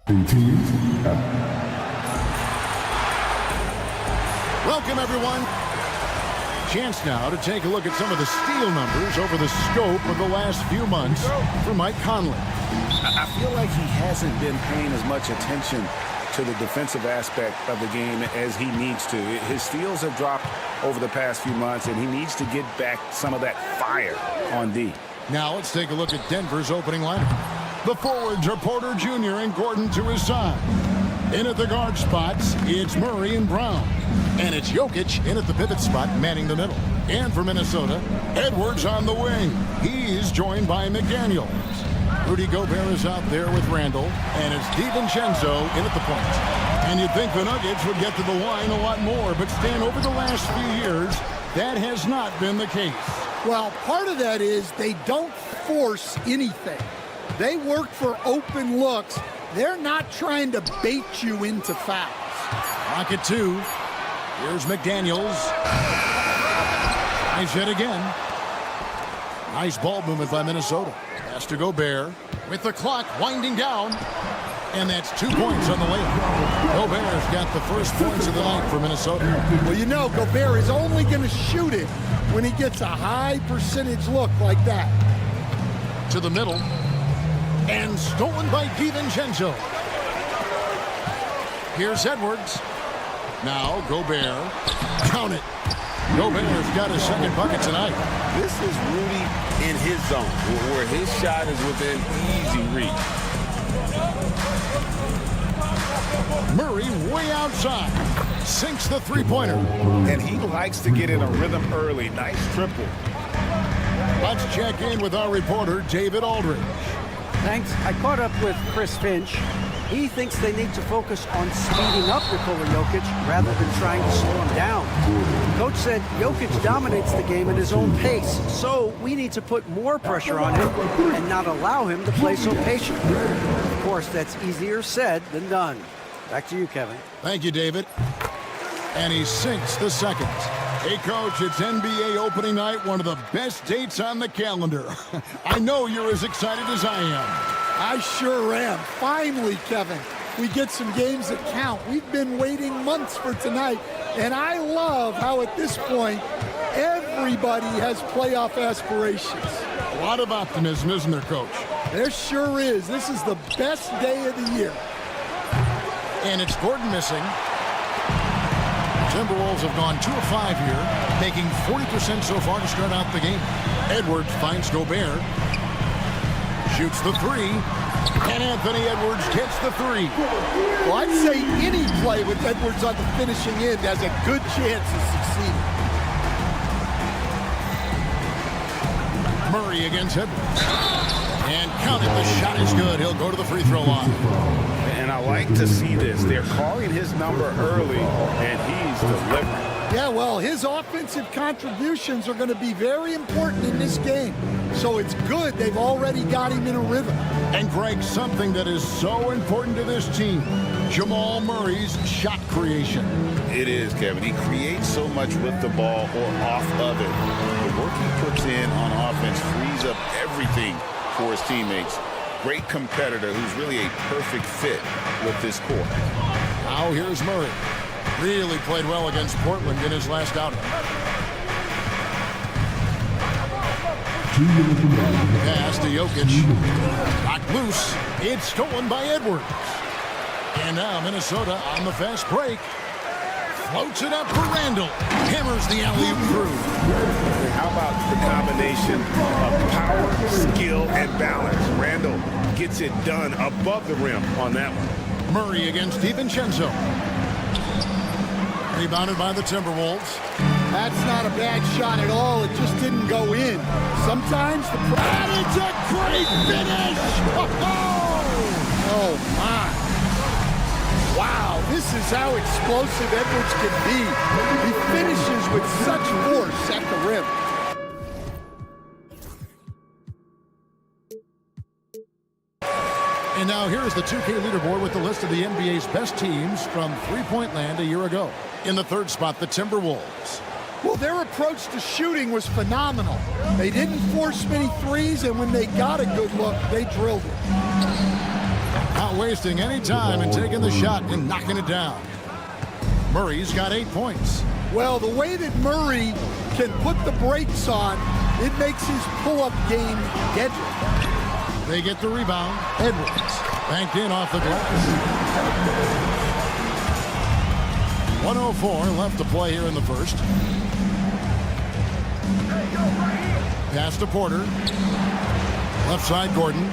Welcome, everyone. Chance now to take a look at some of the steal numbers over the scope of the last few months for Mike Conley. I feel like he hasn't been paying as much attention to the defensive aspect of the game as he needs to. His steals have dropped over the past few months, and he needs to get back some of that fire on D. Now let's take a look at Denver's opening lineup. The forwards are Porter Jr. and Gordon to his side. In at the guard spots, it's Murray and Brown. And it's Jokic in at the pivot spot, manning the middle. And for Minnesota, Edwards on the wing. He's joined by McDaniels. Rudy Gobert is out there with Randall. And it's DiVincenzo in at the point. And you'd think the Nuggets would get to the line a lot more. But Stan, over the last few years, that has not been the case. Well, part of that is they don't force anything. They work for open looks. They're not trying to bait you into fouls. Rocket 2. Here's McDaniels. Nice hit again. Nice ball movement by Minnesota. Pass to Gobert with the clock winding down. And that's 2 points on the layup. Gobert's got the first points of the night for Minnesota. Well, you know, Gobert is only going to shoot it when he gets a high percentage look like that. To the middle. And stolen by DiVincenzo. Here's Edwards. Now Gobert. Count it. Gobert's got his second bucket tonight. This is Rudy in his zone, where his shot is within easy reach. Murray way outside. Sinks the three-pointer. And he likes to get in a rhythm early. Nice triple. Let's check in with our reporter, David Aldridge. Thanks. I caught up with Chris Finch. He thinks they need to focus on speeding up Nikola Jokic rather than trying to slow him down. Coach said Jokic dominates the game at his own pace, so we need to put more pressure on him and not allow him to play so patiently. Of course, that's easier said than done. Back to you, Kevin. Thank you, David. And he sinks the second. Hey, Coach, it's NBA opening night, one of the best dates on the calendar. I know you're as excited as I am. I sure am. Finally, Kevin, we get some games that count. We've been waiting months for tonight, and I love how at this point, everybody has playoff aspirations. A lot of optimism, isn't there, Coach? There sure is. This is the best day of the year. And it's Gordon missing. Timberwolves have gone 2 of 5 here, making 40% so far to start out the game. Edwards finds Gobert. Shoots the three. And Anthony Edwards gets the three. Well, I'd say any play with Edwards on the finishing end has a good chance of succeeding. Murray against Edwards. And counted. The shot is good. He'll go to the free throw line. And I like to see this. They're calling his number early, and he's delivering. Yeah, well, his offensive contributions are going to be very important in this game. So it's good they've already got him in a rhythm. And, Greg, something that is so important to this team, Jamal Murray's shot creation. It is, Kevin. He creates so much with the ball or off of it. The work he puts in on offense frees up everything for his teammates. Great competitor who's really a perfect fit with this core. Now here's Murray. Really played well against Portland in his last outing. Pass to Jokic. Knocked loose. It's stolen by Edwards. And now Minnesota on the fast break. Floats it up for Randall. Hammers the alley-oop through. How about the combination of power, skill, and balance? Randall gets it done above the rim on that one. Murray against DiVincenzo. Rebounded by the Timberwolves. That's not a bad shot at all. It just didn't go in. Sometimes the... And it's a great finish! Oh, my. Wow, this is how explosive Edwards can be. He finishes with such force at the rim. And now here's the 2K leaderboard with the list of the NBA's best teams from three-point land a year ago. In the third spot, the Timberwolves. Well, their approach to shooting was phenomenal. They didn't force many threes, and when they got a good look, they drilled it. Not wasting any time and taking the shot and knocking it down. Murray's got 8 points. Well, the way that Murray can put the brakes on, it makes his pull-up game deadly. They get the rebound. Edwards banked in off the glass. 1:04 left to play here in the first. Pass to Porter. Left side, Gordon.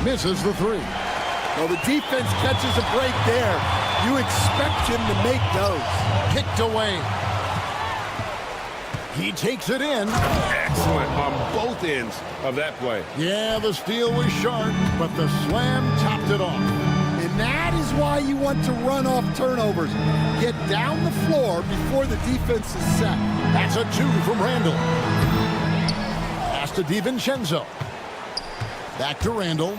Misses the three. Well, the defense catches a break there. You expect him to make those. Kicked away. He takes it in. Excellent on both ends of that play. Yeah, the steal was sharp, but the slam topped it off. And that is why you want to run off turnovers. Get down the floor before the defense is set. That's a 2 from Randall. Pass to DiVincenzo. Back to Randall.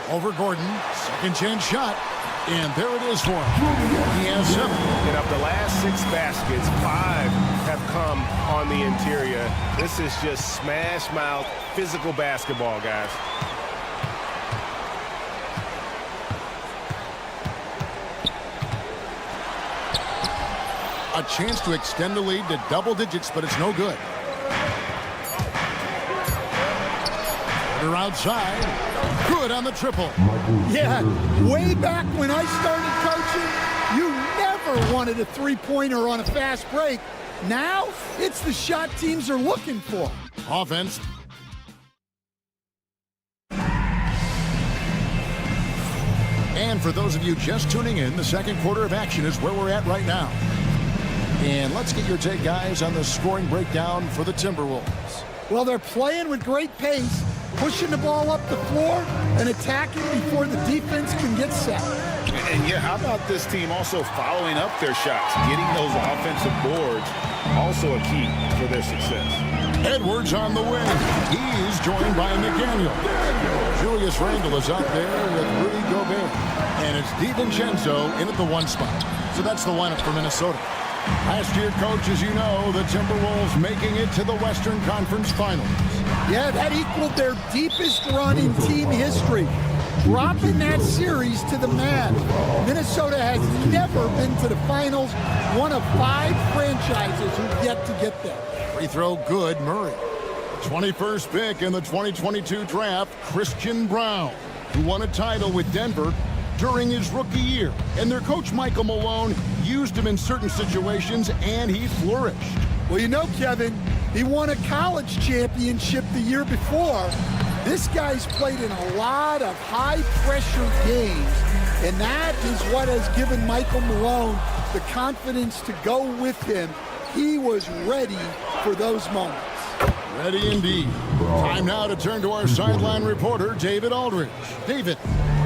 Over Gordon. Second chance shot. And there it is for him. He has 7. And of the last 6 baskets, 5 have come on the interior. This is just smash mouth physical basketball, guys. A chance to extend the lead to double digits, but it's no good. They're outside. Good on the triple. Yeah, way back when I started coaching, you never wanted a three-pointer on a fast break. Now, it's the shot teams are looking for. Offense. And for those of you just tuning in, the second quarter of action is where we're at right now. And let's get your take, guys, on the scoring breakdown for the Timberwolves. Well, they're playing with great pace, pushing the ball up the floor and attacking before the defense can get set. And yeah, how about this team also following up their shots? Getting those offensive boards, also a key for their success. Edwards on the wing. He's joined by McDaniel. Julius Randle is out there with Rudy Gobert. And it's DiVincenzo in at the 1 spot. So that's the lineup for Minnesota. Last year, coach, as you know, the Timberwolves making it to the Western Conference Finals. Yeah, that equaled their deepest run in team history, dropping that series to the Mavs. Minnesota has never been to the finals, one of 5 franchises who've yet to get there. Free throw good, Murray. 21st pick in the 2022 draft, Christian Brown, who won a title with Denver during his rookie year. And their coach, Michael Malone, used him in certain situations, and he flourished. Well, you know, Kevin, he won a college championship the year before. This guy's played in a lot of high-pressure games, and that is what has given Michael Malone the confidence to go with him. He was ready for those moments. Ready indeed. Time now to turn to our sideline reporter, David Aldridge. David.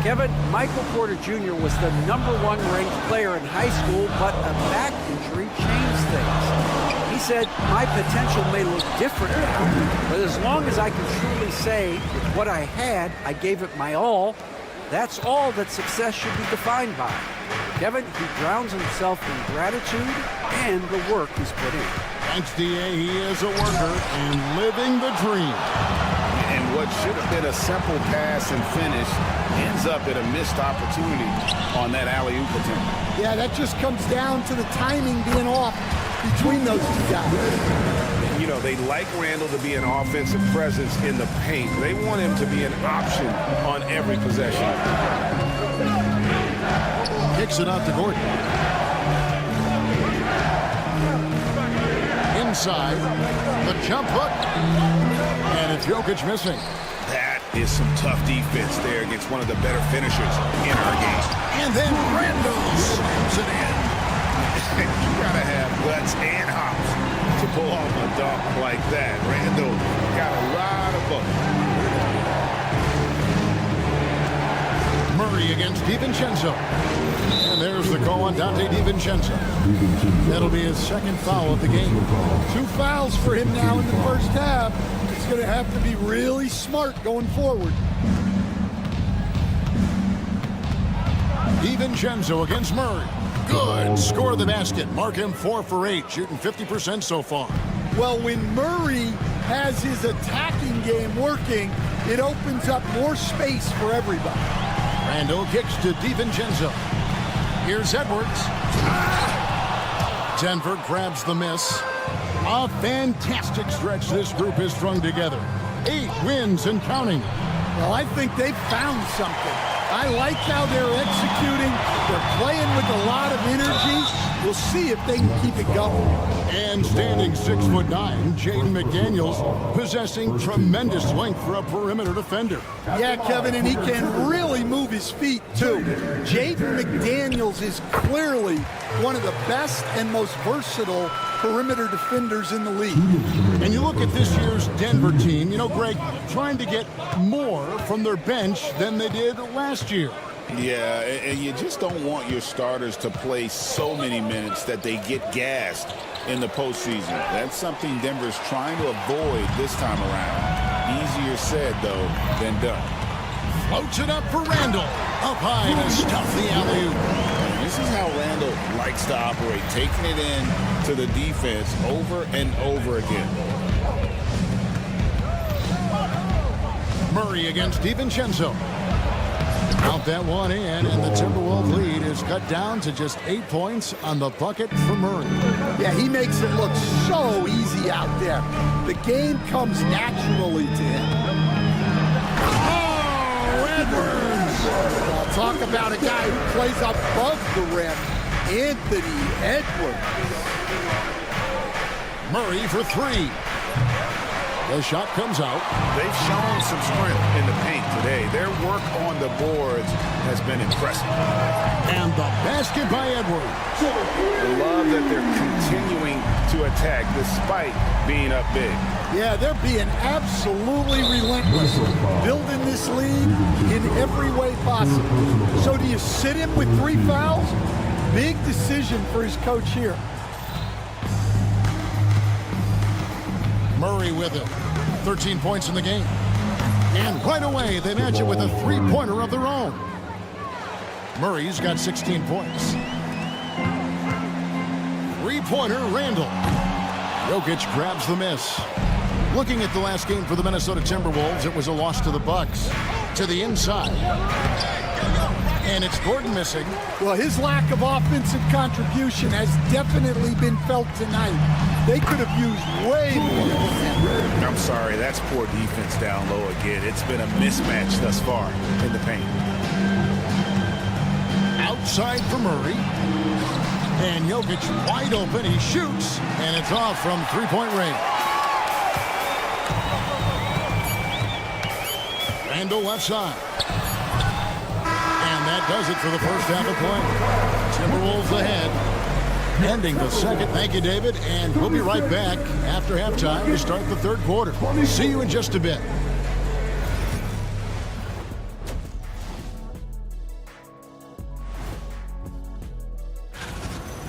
Kevin, Michael Porter Jr. was the #1 ranked player in high school, but a back injury changed things. He said, my potential may look different now, but as long as I can truly say with what I had, I gave it my all, that's all that success should be defined by. Kevin, he drowns himself in gratitude and the work he's put in. Thanks, D.A. He is a worker and living the dream. And what should have been a simple pass and finish ends up at a missed opportunity on that alley-oop attempt. Yeah, that just comes down to the timing being off between those 2 guys. You know, they like Randall to be an offensive presence in the paint. They want him to be an option on every possession. Kicks it out to Gordon. Inside, the jump hook, and it's Jokic missing. That is some tough defense there against one of the better finishers in our game. And then Randall slams it in. You gotta have guts and hops to pull off a dunk like that. Randall got a lot of both. Murray against DiVincenzo. And there's the call on Dante DiVincenzo. That'll be his 2nd foul of the game. 2 fouls for him now in the first half. It's going to have to be really smart going forward. DiVincenzo against Murray. Good. Score the basket. Mark him 4 for 8, shooting 50% so far. Well, when Murray has his attacking game working, it opens up more space for everybody. Randall kicks to DiVincenzo. Here's Edwards. Denver grabs the miss. A fantastic stretch this group has strung together. 8 wins and counting. Well, I think they've found something. I like how they're executing. They're playing with a lot of energy. We'll see if they can keep it going. And standing 6'9", Jaden McDaniels, possessing tremendous length for a perimeter defender. Yeah, Kevin, and he can really move his feet, too. Jaden McDaniels is clearly one of the best and most versatile perimeter defenders in the league. And you look at this year's Denver team, you know, Greg, trying to get more from their bench than they did last year. Yeah, and you just don't want your starters to play so many minutes that they get gassed in the postseason. That's something Denver's trying to avoid this time around. Easier said, though, than done. Floats it up for Randall. Up high to stuff the alley-oop. This is how Randall likes to operate, taking it in to the defense over and over again. Murray against DiVincenzo. Count that one in, and the Timberwolves lead is cut down to just 8 points on the bucket for Murray. Yeah, he makes it look so easy out there. The game comes naturally to him. Oh, Edwards! Well, talk about a guy who plays above the rim. Anthony Edwards. Murray for 3. The shot comes out. They've shown some strength in the paint today. Their work on the boards has been impressive. And the basket by Edwards. I love that they're continuing to attack despite being up big. Yeah, they're being absolutely relentless, building this lead in every way possible. So do you sit him with 3 fouls? Big decision for his coach here. Murray with it. 13 points in the game. And right away, they match it with a 3-pointer of their own. Murray's got 16 points. 3-pointer, Randall. Jokic grabs the miss. Looking at the last game for the Minnesota Timberwolves, it was a loss to the Bucks. To the inside. And it's Gordon missing. Well, his lack of offensive contribution has definitely been felt tonight. They could have used way more. I'm sorry, that's poor defense down low again. It's been a mismatch thus far in the paint. Outside for Murray. And Jokic wide open. He shoots. And it's off from 3-point range. Randall left side. And that does it for the first half of play. Timberwolves ahead. Ending the second. Thank you, David. And we'll be right back after halftime to start the third quarter. See you in just a bit.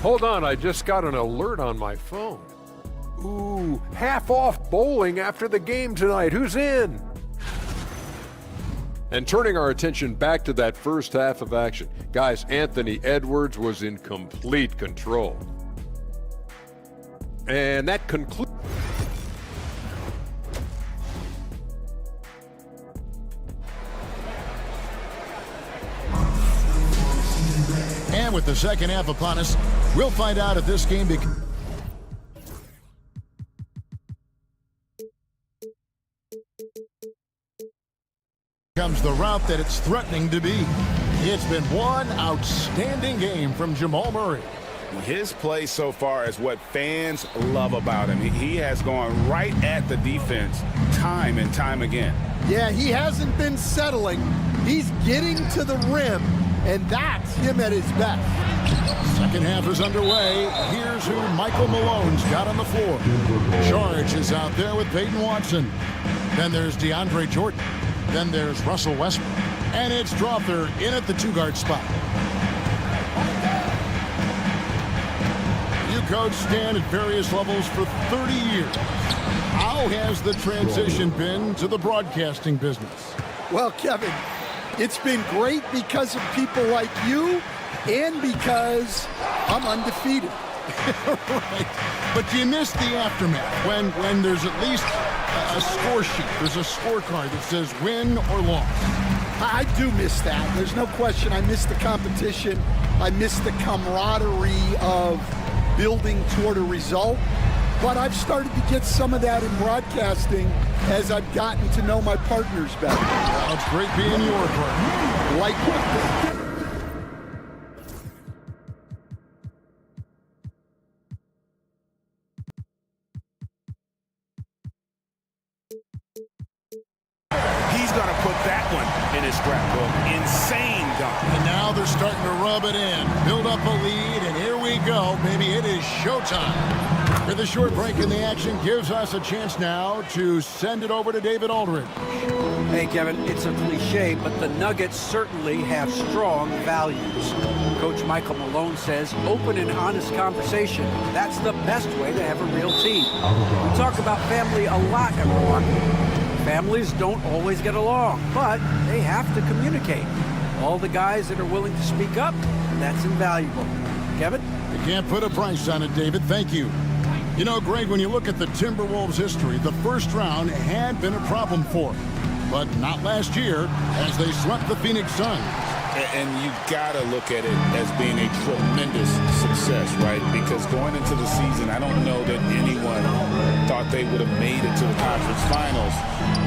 Hold on, I just got an alert on my phone. Ooh, half off bowling after the game tonight. Who's in? And turning our attention back to that first half of action, guys, Anthony Edwards was in complete control. And that concludes. And with the second half upon us, we'll find out if this game becomes the route that it's threatening to be. It's been one outstanding game from Jamal Murray. His play so far is what fans love about him. He has gone right at the defense time and time again. Yeah, he hasn't been settling. He's getting to the rim, and that's him at his best. Second half is underway. Here's who Michael Malone's got on the floor. George is out there with Peyton Watson. Then there's DeAndre Jordan. Then there's Russell Westbrook. And it's Drawther in at the 2-guard spot. You coach Stan at various levels for 30 years. How has the transition been to the broadcasting business? Well, Kevin, it's been great because of people like you and because I'm undefeated. Right. But you miss the aftermath when there's at least a score sheet. There's a scorecard that says win or loss. I do miss that. There's no question. I miss the competition. I miss the camaraderie of building toward a result. But I've started to get some of that in broadcasting as I've gotten to know my partners better. Well, it's great being your partner. Likewise. He's going to put that one in his scrapbook. Insane dunk. And now they're starting to rub it in. Build up a lead, and here we go, baby. It is showtime. With a short break in the action gives us a chance now to send it over to David Aldridge. Hey, Kevin, it's a cliche, but the Nuggets certainly have strong values. Coach Michael Malone says open and honest conversation. That's the best way to have a real team. We talk about family a lot at Milwaukee. Families don't always get along, but they have to communicate. All the guys that are willing to speak up, that's invaluable. Kevin? You can't put a price on it, David. Thank you. You know, Greg, when you look at the Timberwolves' history, the first round had been a problem for them. But not last year, as they swept the Phoenix Suns. And you got to look at it as being a tremendous success, right? Because going into the season, I don't know that anyone thought they would have made it to the conference finals.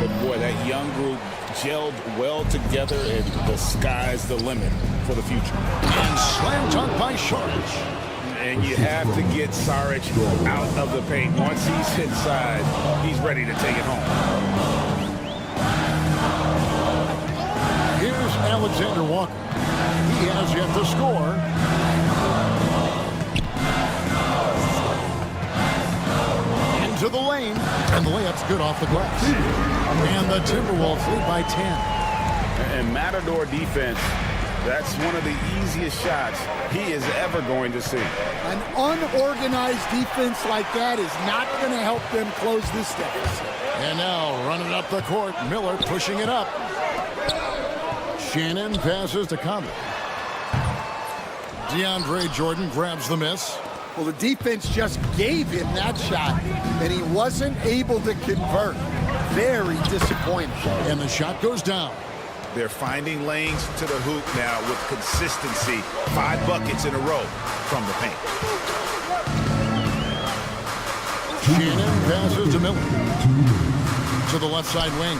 But, boy, that young group gelled well together, and the sky's the limit for the future. And slam dunk by Saric. And you have to get Saric out of the paint. Once he's inside, he's ready to take it home. Here's Alexander Walker. He has yet to score. Into the lane, and the layup's good off the glass. And the Timberwolves lead by 10. And Matador defense, that's one of the easiest shots he is ever going to see. An unorganized defense like that is not going to help them close this deficit. And now running up the court, Miller pushing it up. Shannon passes to Conley. DeAndre Jordan grabs the miss. Well, the defense just gave him that shot, and he wasn't able to convert. Very disappointing. And the shot goes down. They're finding lanes to the hoop now with consistency. 5 buckets in a row from the paint. Shannon passes to Miller. To the left side wing.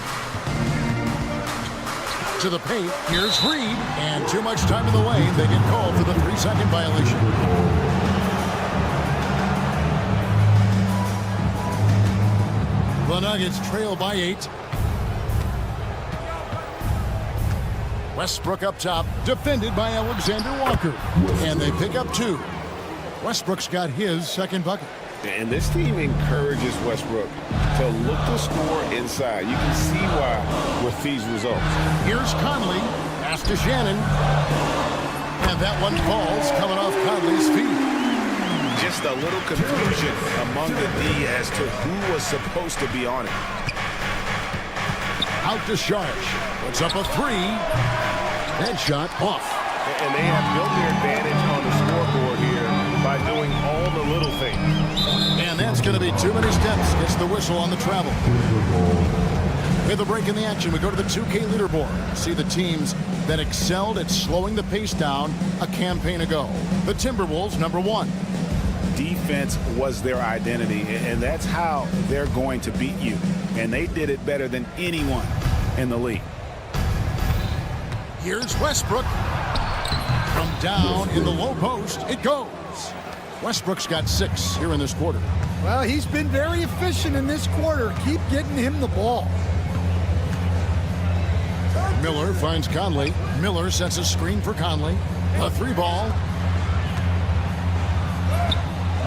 To the paint. Here's Reed. And too much time in the lane. They get called for the 3-second violation. The Nuggets trail by 8. Westbrook up top, defended by Alexander Walker. And they pick up 2. Westbrook's got his second bucket. And this team encourages Westbrook to look to score inside. You can see why with these results. Here's Conley, pass to Shannon. And that one falls coming off Conley's feet. Just a little confusion among the D as to who was supposed to be on it. Out to Saric. Puts up a 3. That shot off. And they have built their advantage on the scoreboard here by doing all the little things. And that's going to be too many steps. Gets the whistle on the travel. With a break in the action, we go to the 2K leaderboard. See the teams that excelled at slowing the pace down a campaign ago. The Timberwolves, number 1. Defense was their identity, and that's how they're going to beat you. And they did it better than anyone in the league. Here's Westbrook. From down in the low post, it goes. Westbrook's got 6 here in this quarter. Well, he's been very efficient in this quarter. Keep getting him the ball. Miller finds Conley. Miller sets a screen for Conley. A 3-ball.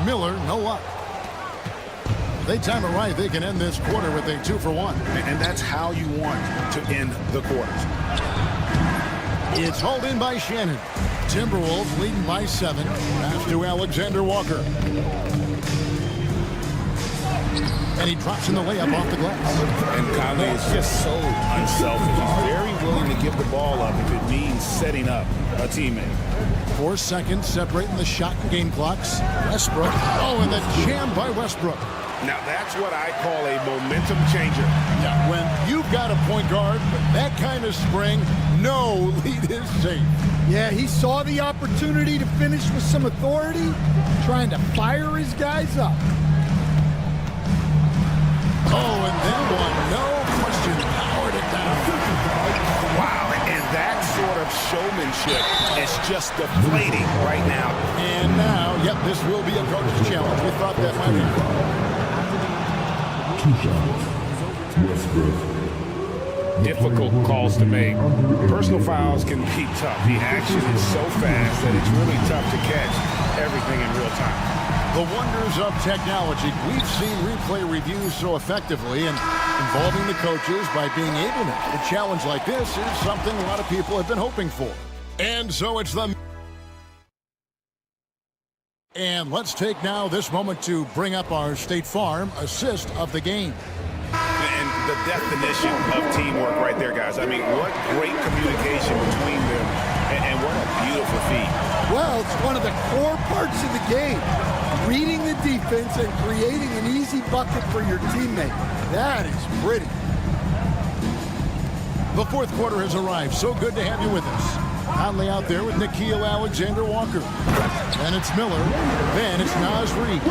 Miller, no luck. They time it right, they can end this quarter with a 2-for-1. And that's how you want to end the quarters. It's hauled in by Shannon. Timberwolves leading by 7. Pass to Alexander Walker. And he drops in the layup off the glass. And Conley is just so unselfish. He's very willing to give the ball up if it means setting up a teammate. 4 seconds separating the shot and game clocks. Westbrook. Oh, and the jam by Westbrook. Now, that's what I call a momentum changer. Yeah, when you've got a point guard with that kind of spring, no lead is safe. Yeah, he saw the opportunity to finish with some authority, trying to fire his guys up. Oh, and then one, no question, powered it down. Wow, and that sort of showmanship is just deflating right now. And now, yep, this will be a coach's challenge. We thought that might be. 2 shots. Westbrook. Difficult calls to make. Personal fouls can be tough. The action is so fast that it's really tough to catch everything in real time. The wonders of technology. We've seen replay reviews so effectively, and involving the coaches by being able to. A challenge like this is something a lot of people have been hoping for. And so it's the... And let's take now this moment to bring up our State Farm assist of the game. And the definition of teamwork right there, guys. I mean, what great communication between them, and what a beautiful feat. Well, it's one of the core parts of the game. Reading the defense and creating an easy bucket for your teammate. That is pretty. The fourth quarter has arrived. So good to have you with us. Conley out there with Nickeil Alexander-Walker. Then it's Miller. Then it's Naz Reid.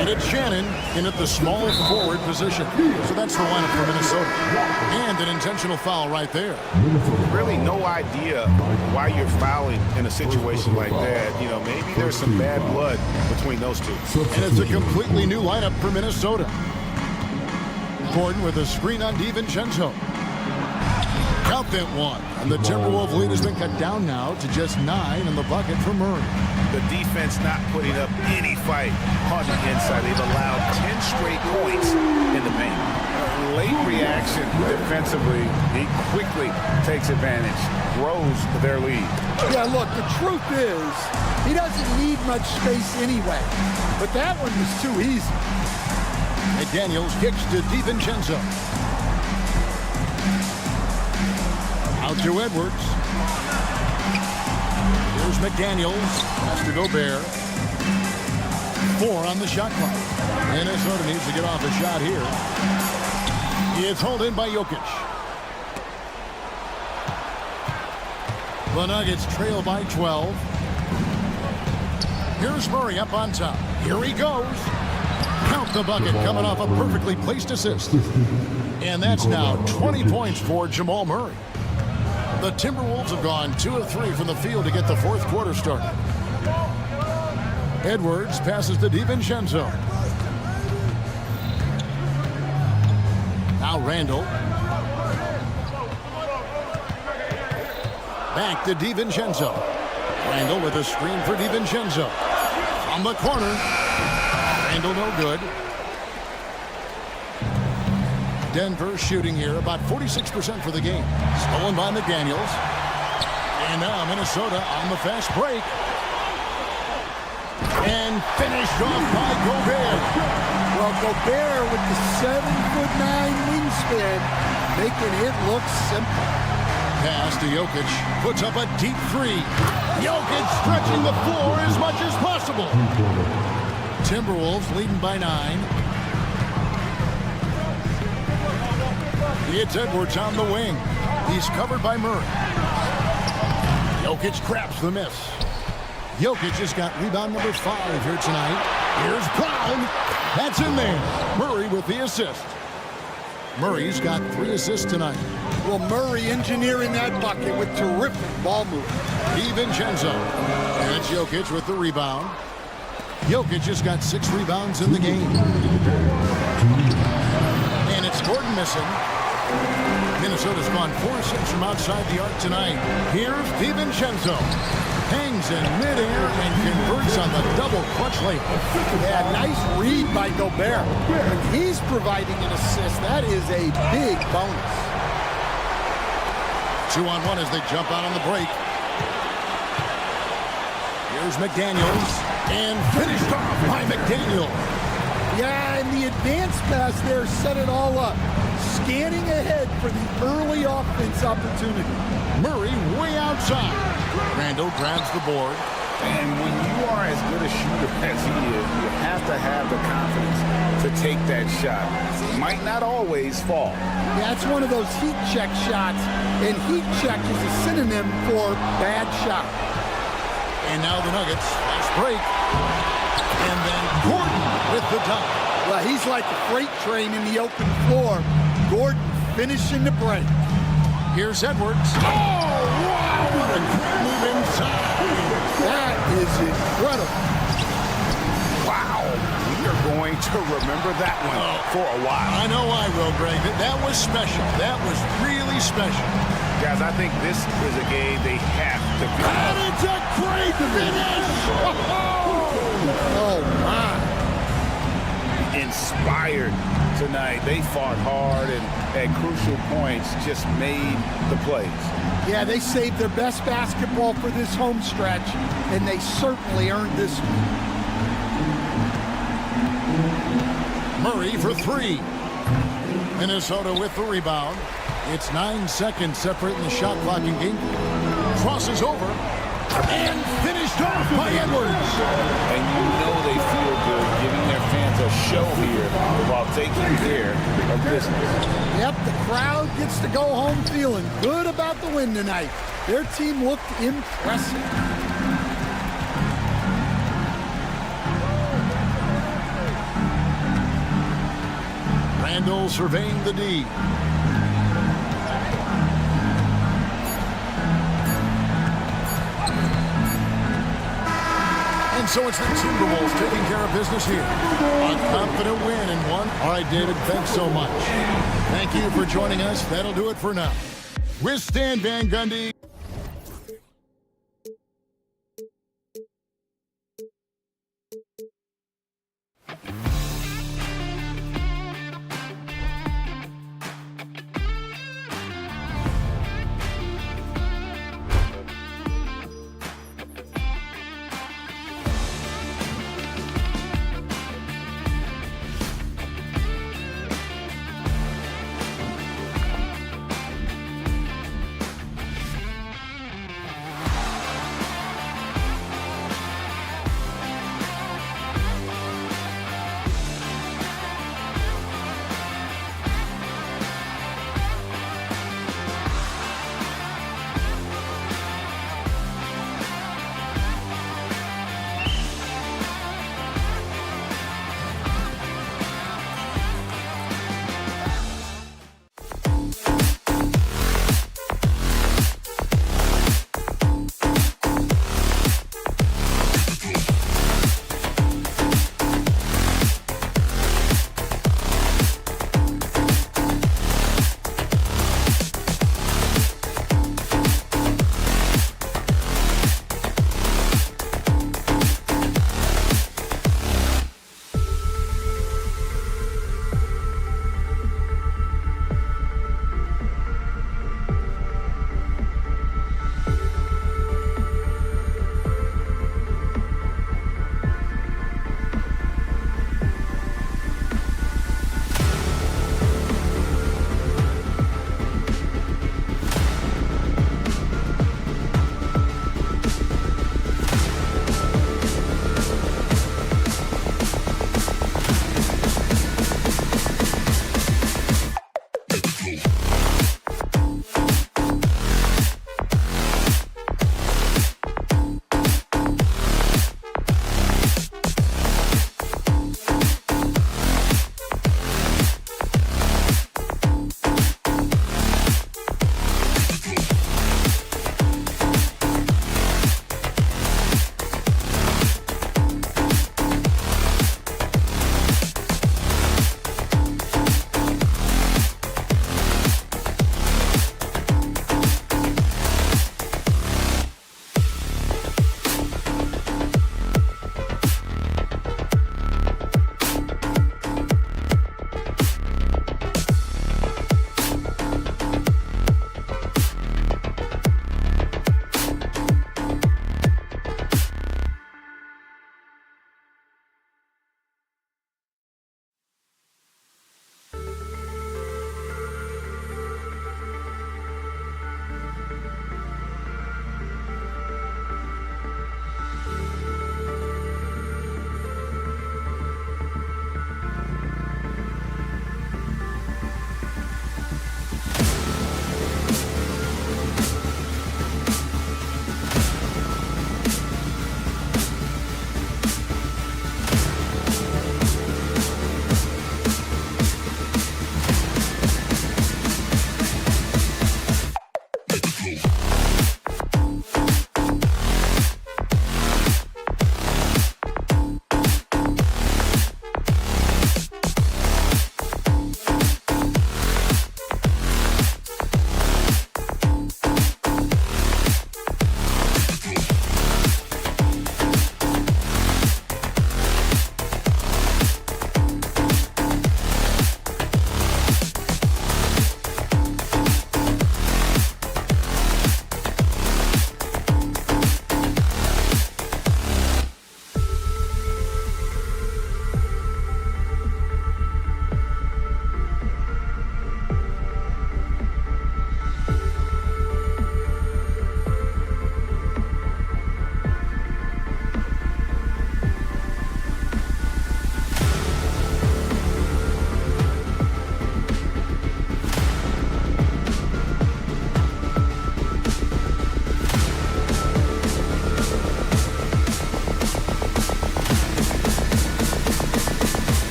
And it's Shannon in at the small forward position. So that's the lineup for Minnesota. And an intentional foul right there. Really no idea why you're fouling in a situation like that. You know, maybe there's some bad blood between those two. And it's a completely new lineup for Minnesota. Gordon with a screen on DiVincenzo. Count that one. And the Timberwolves lead has been cut down now to just 9 in the bucket for Murray. The defense not putting up any fight on the inside. They've allowed 10 straight points in the paint. Late reaction defensively. He quickly takes advantage, grows their lead. Yeah, look, the truth is, he doesn't need much space anyway. But that one was too easy. McDaniels kicks to DiVincenzo. Out to Edwards. Here's McDaniels. Has to Gobert. 4 on the shot clock. Minnesota needs to get off a shot here. It's hauled in by Jokic. The Nuggets trail by 12. Here's Murray up on top. Here he goes. Count the bucket coming off a perfectly placed assist. And that's now 20 points for Jamal Murray. The Timberwolves have gone 2 of 3 from the field to get the fourth quarter started. Edwards passes to DiVincenzo. Now Randall. Back to DiVincenzo. Randall with a screen for DiVincenzo. From the corner. Randall no good. Denver shooting here about 46% for the game. Stolen by McDaniels. And now Minnesota on the fast break. And finished off by Gobert. Well, Gobert with the 7'9" wingspan, making it look simple. Pass to Jokic. Puts up a deep 3. Jokic stretching the floor as much as possible. Timberwolves leading by 9. It's Edwards on the wing. He's covered by Murray. Jokic grabs the miss. Jokic has got rebound number 5 here tonight. Here's Brown. That's in there. Murray with the assist. Murray's got 3 assists tonight. Well, Murray engineering that bucket with terrific ball movement. DiVincenzo. And it's Jokic with the rebound. Jokic has got 6 rebounds in the game. And it's Gordon missing. Minnesota's gone 4-6 from outside the arc tonight. Here's DiVincenzo. Hangs in midair and converts on the double clutch layup. Yeah, nice read by Gobert. When he's providing an assist, that is a big bonus. 2-on-1 as they jump out on the break. Here's McDaniels. And finished off by McDaniels. Yeah, and the advance pass there set it all up. Scanning ahead for the early offense opportunity. Murray way outside. Randall grabs the board. And when you are as good a shooter as he is, you have to have the confidence to take that shot. Might not always fall. Yeah, it's one of those heat check shots, and heat check is a synonym for bad shot. And now the Nuggets, fast break. And then Gordon with the dunk. Well, he's like a freight train in the open floor. Gordon finishing the break. Here's Edwards. Oh, wow, what a great move inside. That is incredible. Wow. We are going to remember that one for a while. I know I will, Greg. That was special. That was really special. Guys, I think this is a game they have to beat. And it's a great finish. Oh, my. Inspired tonight. They fought hard and at crucial points just made the plays. Yeah, they saved their best basketball for this home stretch, and they certainly earned this one. Murray for three. Minnesota with the rebound. It's 9 seconds separating the shot clock in game. Crosses over and finished off by Edwards. And you know they feel good giving their fans a show here while taking care of business. Yep, the crowd gets to go home feeling good about the win tonight. Their team looked impressive. Randall surveying the D. And so it's the Timberwolves taking care of business here. A confident win and one. All right, David, thanks so much. Thank you for joining us. That'll do it for now. With Stan Van Gundy.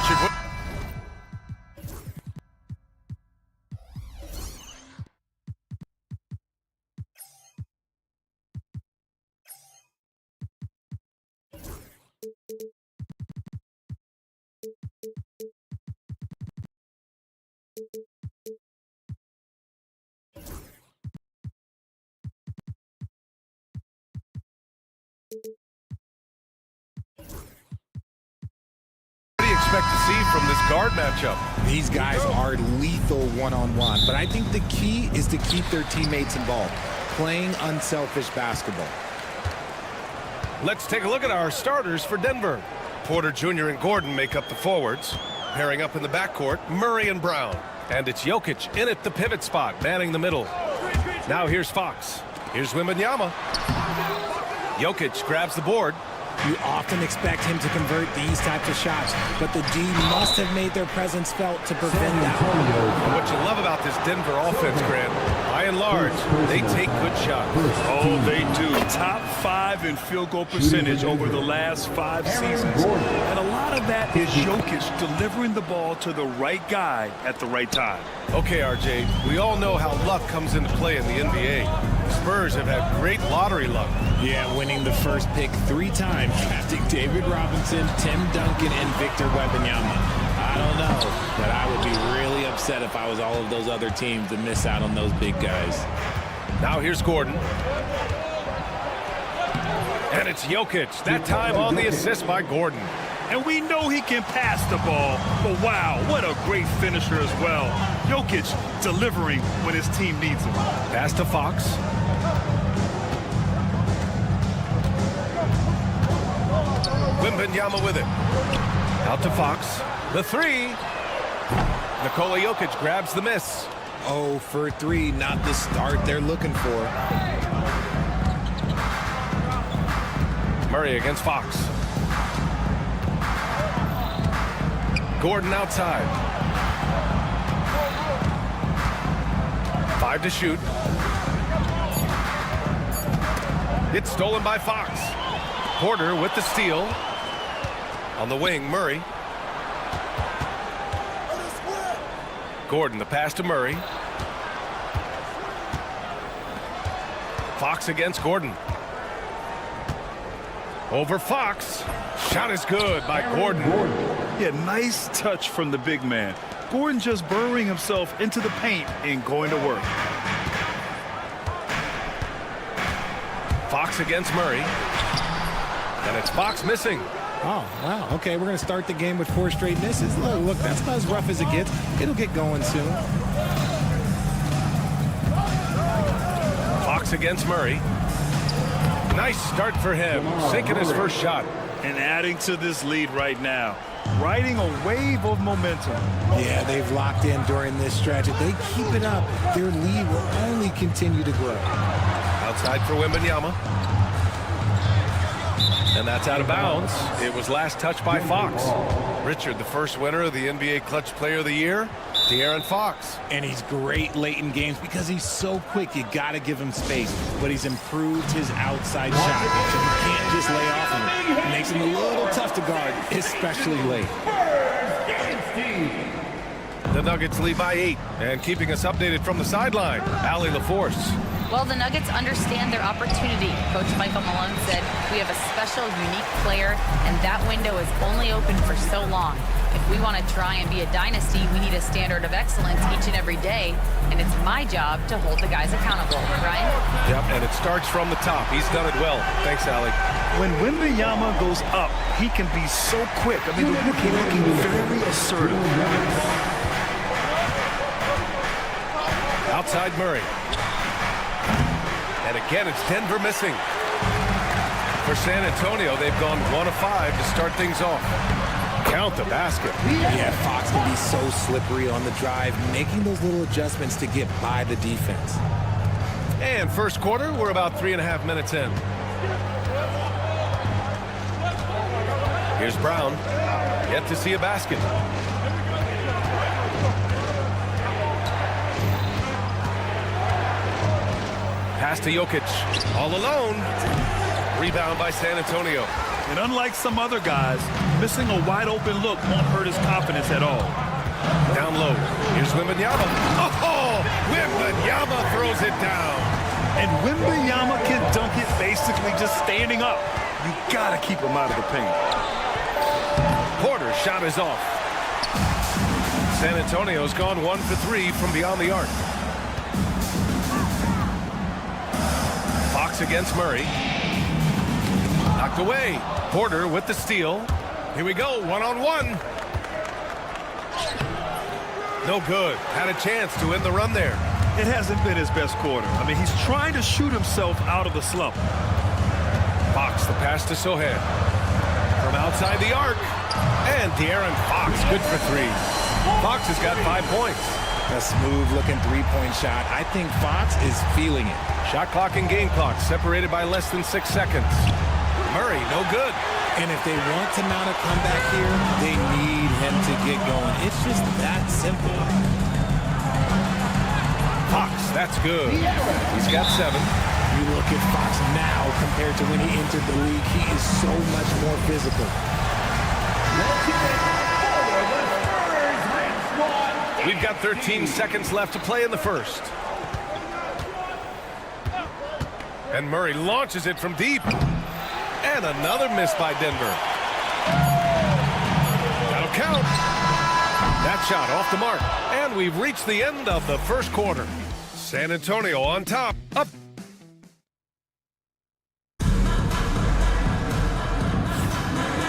Richard. Expect to see from this guard matchup. These guys are lethal one-on-one, but I think the key is to keep their teammates involved, playing unselfish basketball. Let's take a look at our starters for Denver. Porter Jr. and Gordon make up the forwards. Pairing up in the backcourt, Murray and Brown. And it's Jokic in at the pivot spot, manning the middle. Now here's Fox. Here's Wembanyama. Jokic grabs the board. You often expect him to convert these types of shots, but the D must have made their presence felt to prevent that. What you love about this Denver offense, Grant, by and large, they take good shots. Oh, they do. Top 5 in field goal percentage over the last 5 seasons. And a lot of that is Jokic delivering the ball to the right guy at the right time. Okay, RJ, we all know how luck comes into play in the NBA. The Spurs have had great lottery luck. Yeah, winning the first pick 3 times, drafting David Robinson, Tim Duncan, and Victor Wembanyama. I don't know, but I would be really upset if I was all of those other teams to miss out on those big guys. Now here's Gordon. And it's Jokic, that time on the assist by Gordon. And we know he can pass the ball, but wow, what a great finisher as well. Jokic delivering when his team needs him. Pass to Fox. Wembanyama with it. Out to Fox. The 3. Nikola Jokic grabs the miss. 0 for 3, not the start they're looking for. Murray against Fox. Gordon outside. 5 to shoot. It's stolen by Fox. Porter with the steal. On the wing, Murray. Gordon, the pass to Murray. Fox against Gordon. Over Fox. Shot is good by Gordon. Yeah, nice touch from the big man. Gordon just burrowing himself into the paint and going to work. Fox against Murray. And it's Fox missing. Oh, wow. Okay, we're going to start the game with 4 straight misses. Look, that's about as rough as it gets. It'll get going soon. Fox against Murray. Nice start for him, sinking his first shot. And adding to this lead right now. Riding a wave of momentum. Yeah, they've locked in during this stretch. If they keep it up, their lead will only continue to grow. Outside for Wembanyama. And that's out of bounds. It was last touched by Fox. Richard, the first winner of the NBA Clutch Player of the Year, De'Aaron Fox. And he's great late in games because he's so quick. You got to give him space. But he's improved his outside shot. So you can't just lay off him. It makes him a little tough to guard, especially late. The Nuggets lead by 8. And keeping us updated from the sideline, Allie LaForce. Well, the Nuggets understand their opportunity. Coach Michael Malone said, we have a special, unique player, and that window is only open for so long. If we want to try and be a dynasty, we need a standard of excellence each and every day, and it's my job to hold the guys accountable. Ryan? Yep, and it starts from the top. He's done it well. Thanks, Allie. When Wembanyama goes up, he can be so quick. I mean, the rookie looking very assertive. Outside Murray. And again, it's Denver missing. For San Antonio, they've gone 1 of 5 to start things off. Count the basket. Yeah, Fox can be so slippery on the drive, making those little adjustments to get by the defense. And first quarter, we're about 3.5 minutes in. Here's Brown. Yet to see a basket. Pass to Jokic. All alone. Rebound by San Antonio. And unlike some other guys, missing a wide open look won't hurt his confidence at all. Down low. Here's Wembanyama. Oh, Wembanyama throws it down. And Wembanyama can dunk it basically just standing up. You gotta keep him out of the paint. Porter's shot is off. San Antonio's gone 1 for 3 from beyond the arc. Fox against Murray. Knocked away. Porter with the steal. Here we go, one-on-one. No good. Had a chance to end the run there. It hasn't been his best quarter. I mean, he's trying to shoot himself out of the slump. Fox, the pass to Sohan. From outside the arc. And De'Aaron Fox, good for 3. Fox has got 5 points. A smooth-looking three-point shot. I think Fox is feeling it. Shot clock and game clock separated by less than 6 seconds. Murray, no good. And if they want to mount a comeback here, they need him to get going. It's just that simple. Fox, that's good. He's got 7. You look at Fox now compared to when he entered the league, he is so much more physical. We've got 13 seconds left to play in the first. And Murray launches it from deep. And another miss by Denver. That'll count. That shot off the mark. And we've reached the end of the first quarter. San Antonio on top. Up.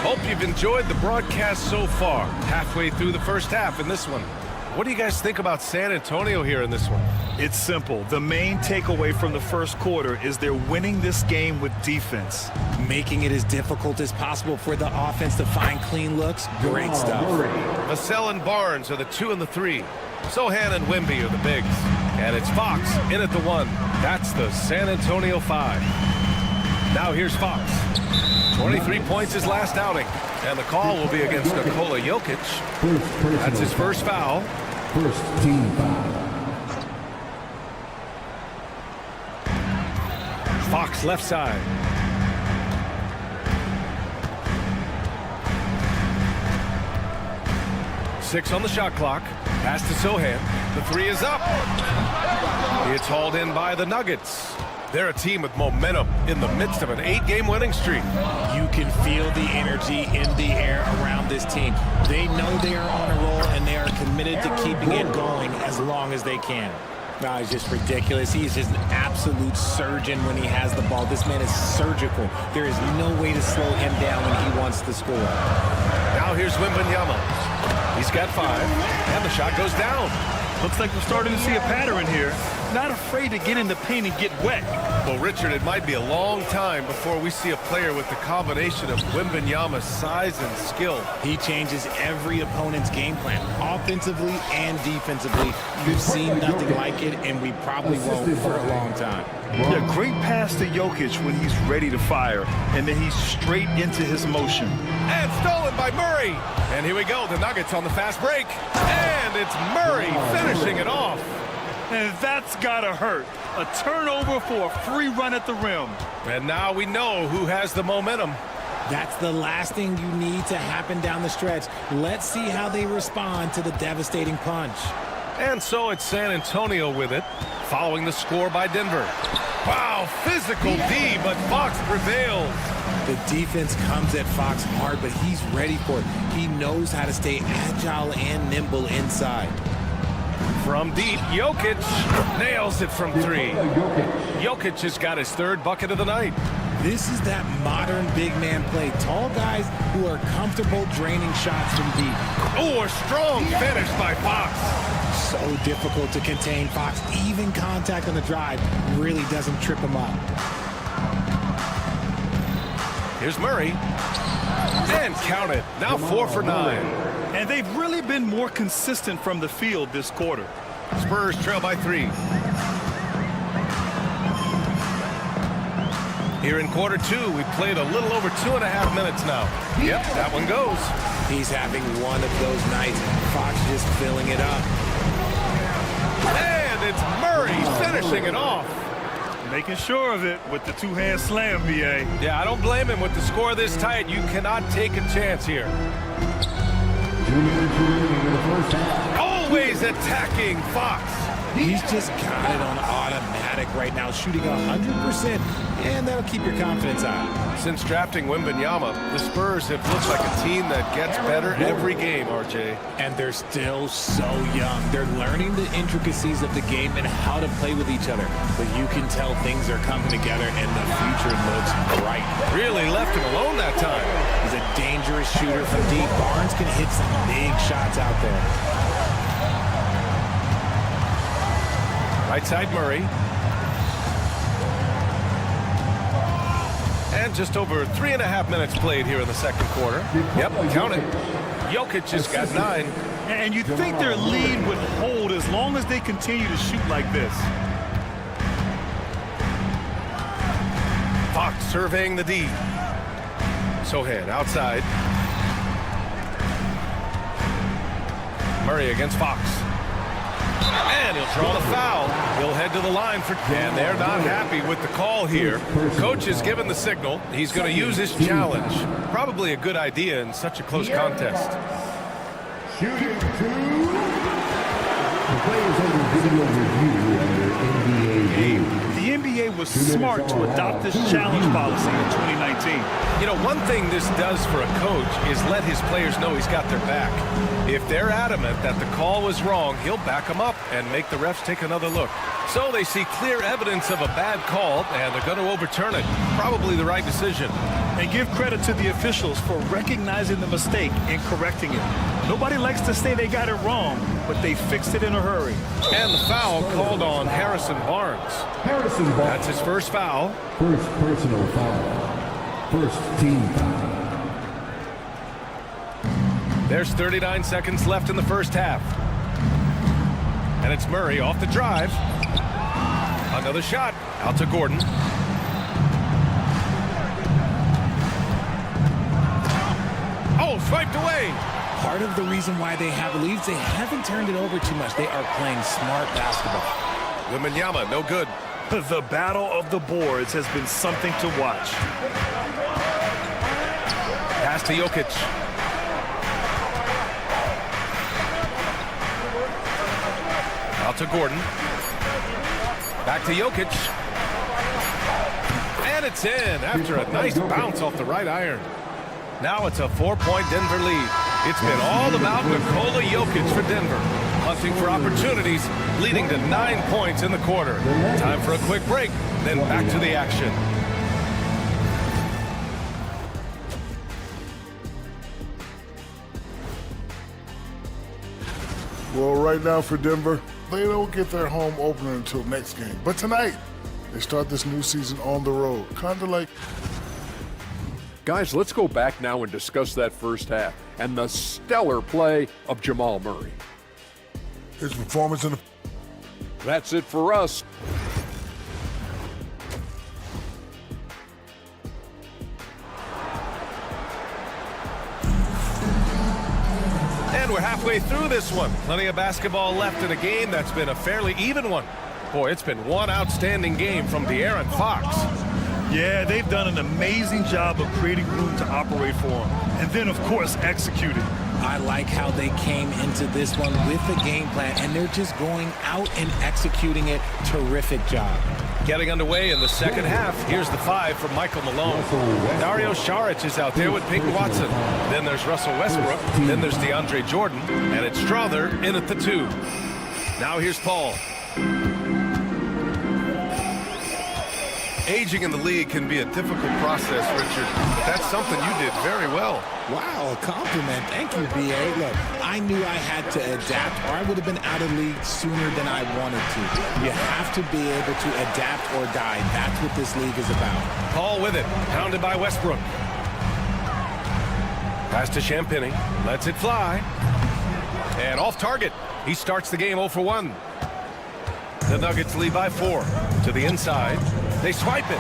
Hope you've enjoyed the broadcast so far. Halfway through the first half in this one. What do you guys think about San Antonio here in this one? It's simple. The main takeaway from the first quarter is they're winning this game with defense. Making it as difficult as possible for the offense to find clean looks. Great stuff. Vassell and Barnes are the 2 and the 3. Sohan and Wemby are the bigs. And it's Fox in at the 1. That's the San Antonio 5. Now here's Fox. 23 points his last outing. And the call will be against Nikola Jokic. That's his first foul. First team foul. Fox left side. Six on the shot clock. Pass to Sohan. The 3 is up. It's hauled in by the Nuggets. They're a team with momentum in the midst of an 8-game winning streak. You can feel the energy in the air around this team. They know they are on a roll, and they are committed to keeping it going as long as they can. No, he's just ridiculous. He is just an absolute surgeon when he has the ball. This man is surgical. There is no way to slow him down when he wants to score. Now here's Wembanyama. He's got 5, and the shot goes down. Looks like we're starting to see a pattern here. Not afraid to get in the paint and get wet. Well, Richard, it might be a long time before we see a player with the combination of Wembanyama's size and skill. He changes every opponent's game plan, offensively and defensively. We've seen nothing like it, and we probably won't for a long time. Yeah, great pass to Jokic when he's ready to fire, and then he's straight into his motion. And stolen by Murray. And here we go, the Nuggets on the fast break. And it's Murray finishing it off. And that's gotta hurt. A turnover for a free run at the rim. And now we know who has the momentum. That's the last thing you need to happen down the stretch. Let's see how they respond to the devastating punch. And so it's San Antonio with it, following the score by Denver. Wow, physical D, but Fox prevails. The defense comes at Fox hard, but he's ready for it. He knows how to stay agile and nimble inside. From deep, Jokic nails it from 3. Jokic has got his 3rd bucket of the night. This is that modern big man play. Tall guys who are comfortable draining shots from deep. Oh, a strong finish by Fox. So difficult to contain. Fox, even contact on the drive, really doesn't trip him up. Here's Murray. And count it. Now 4 for 9. And they've really been more consistent from the field this quarter. Spurs trail by 3. Here in quarter 2, we've played a little over 2.5 minutes now. Yep, that one goes. He's having one of those nights. Fox just filling it up. And it's Murray finishing it off. Making sure of it with the two-hand slam, B.A. Yeah, I don't blame him. With the score this tight, you cannot take a chance here. Always attacking Fox. He's just got it on automatic right now, shooting 100%, and that'll keep your confidence high. Since drafting Wembanyama, the Spurs have looked like a team that gets better every game, RJ. And they're still so young. They're learning the intricacies of the game and how to play with each other. But you can tell things are coming together, and the future looks bright. Really left him alone that time. He's a dangerous shooter from deep. Barnes can hit some big shots out there. Right side Murray. And just over 3.5 minutes played here in the second quarter. Yep, count it. Jokic has got 9. And you think their lead would hold as long as they continue to shoot like this. Fox surveying the D. Sohan outside. Murray against Fox. And he'll draw the foul. He'll head to the line for... And they're not happy with the call here. Coach has given the signal. He's going to use his challenge. Probably a good idea in such a close contest. Shooting 2. The players under video review under NBA game. The NBA was smart to adopt this challenge policy in 2019. You know, one thing this does for a coach is let his players know he's got their back. If they're adamant that the call was wrong, he'll back them up and make the refs take another look. So they see clear evidence of a bad call, and they're going to overturn it. Probably the right decision. And give credit to the officials for recognizing the mistake and correcting it. Nobody likes to say they got it wrong, but they fixed it in a hurry. And the foul called on Harrison Barnes. Harrison Barnes. That's his first foul. First personal foul. First team foul. There's 39 seconds left in the first half. And it's Murray off the drive. Another shot. Out to Gordon. Oh, swiped away. Part of the reason why they have leads, they haven't turned it over too much. They are playing smart basketball. Wembanyama, no good. The battle of the boards has been something to watch. Pass to Jokic. Out to Gordon. Back to Jokic. And it's in after a nice bounce off the right iron. Now it's a 4-point Denver lead. It's been all about Nikola Jokic for Denver. Hunting for opportunities, leading to 9 points in the quarter. Time for a quick break, then back to the action. Well, right now for Denver, they don't get their home opener until next game. But tonight, they start this new season on the road. Kind of like... Guys, let's go back now and discuss that first half and the stellar play of Jamal Murray. His performance in the... That's it for us. And we're halfway through this one. Plenty of basketball left in a game that's been a fairly even one. Boy, it's been one outstanding game from De'Aaron Fox. Yeah, they've done an amazing job of creating room to operate for him. And then, of course, executing. I like how they came into this one with a game plan, and they're just going out and executing it. Terrific job. Getting underway in the second half. Here's the 5 from Michael Malone. Dario Saric is out there with Peyton Watson. Then there's Russell Westbrook. Then there's DeAndre Jordan. And it's Strother in at the 2. Now here's Paul. Aging in the league can be a difficult process, Richard, but that's something you did very well. Wow, a compliment. Thank you, B.A. Look, I knew I had to adapt, or I would have been out of league sooner than I wanted to. You have to be able to adapt or die. That's what this league is about. Paul with it, pounded by Westbrook. Pass to Champagny, lets it fly. And off target. He starts the game 0 for 1. The Nuggets lead by 4. To the inside. They swipe it.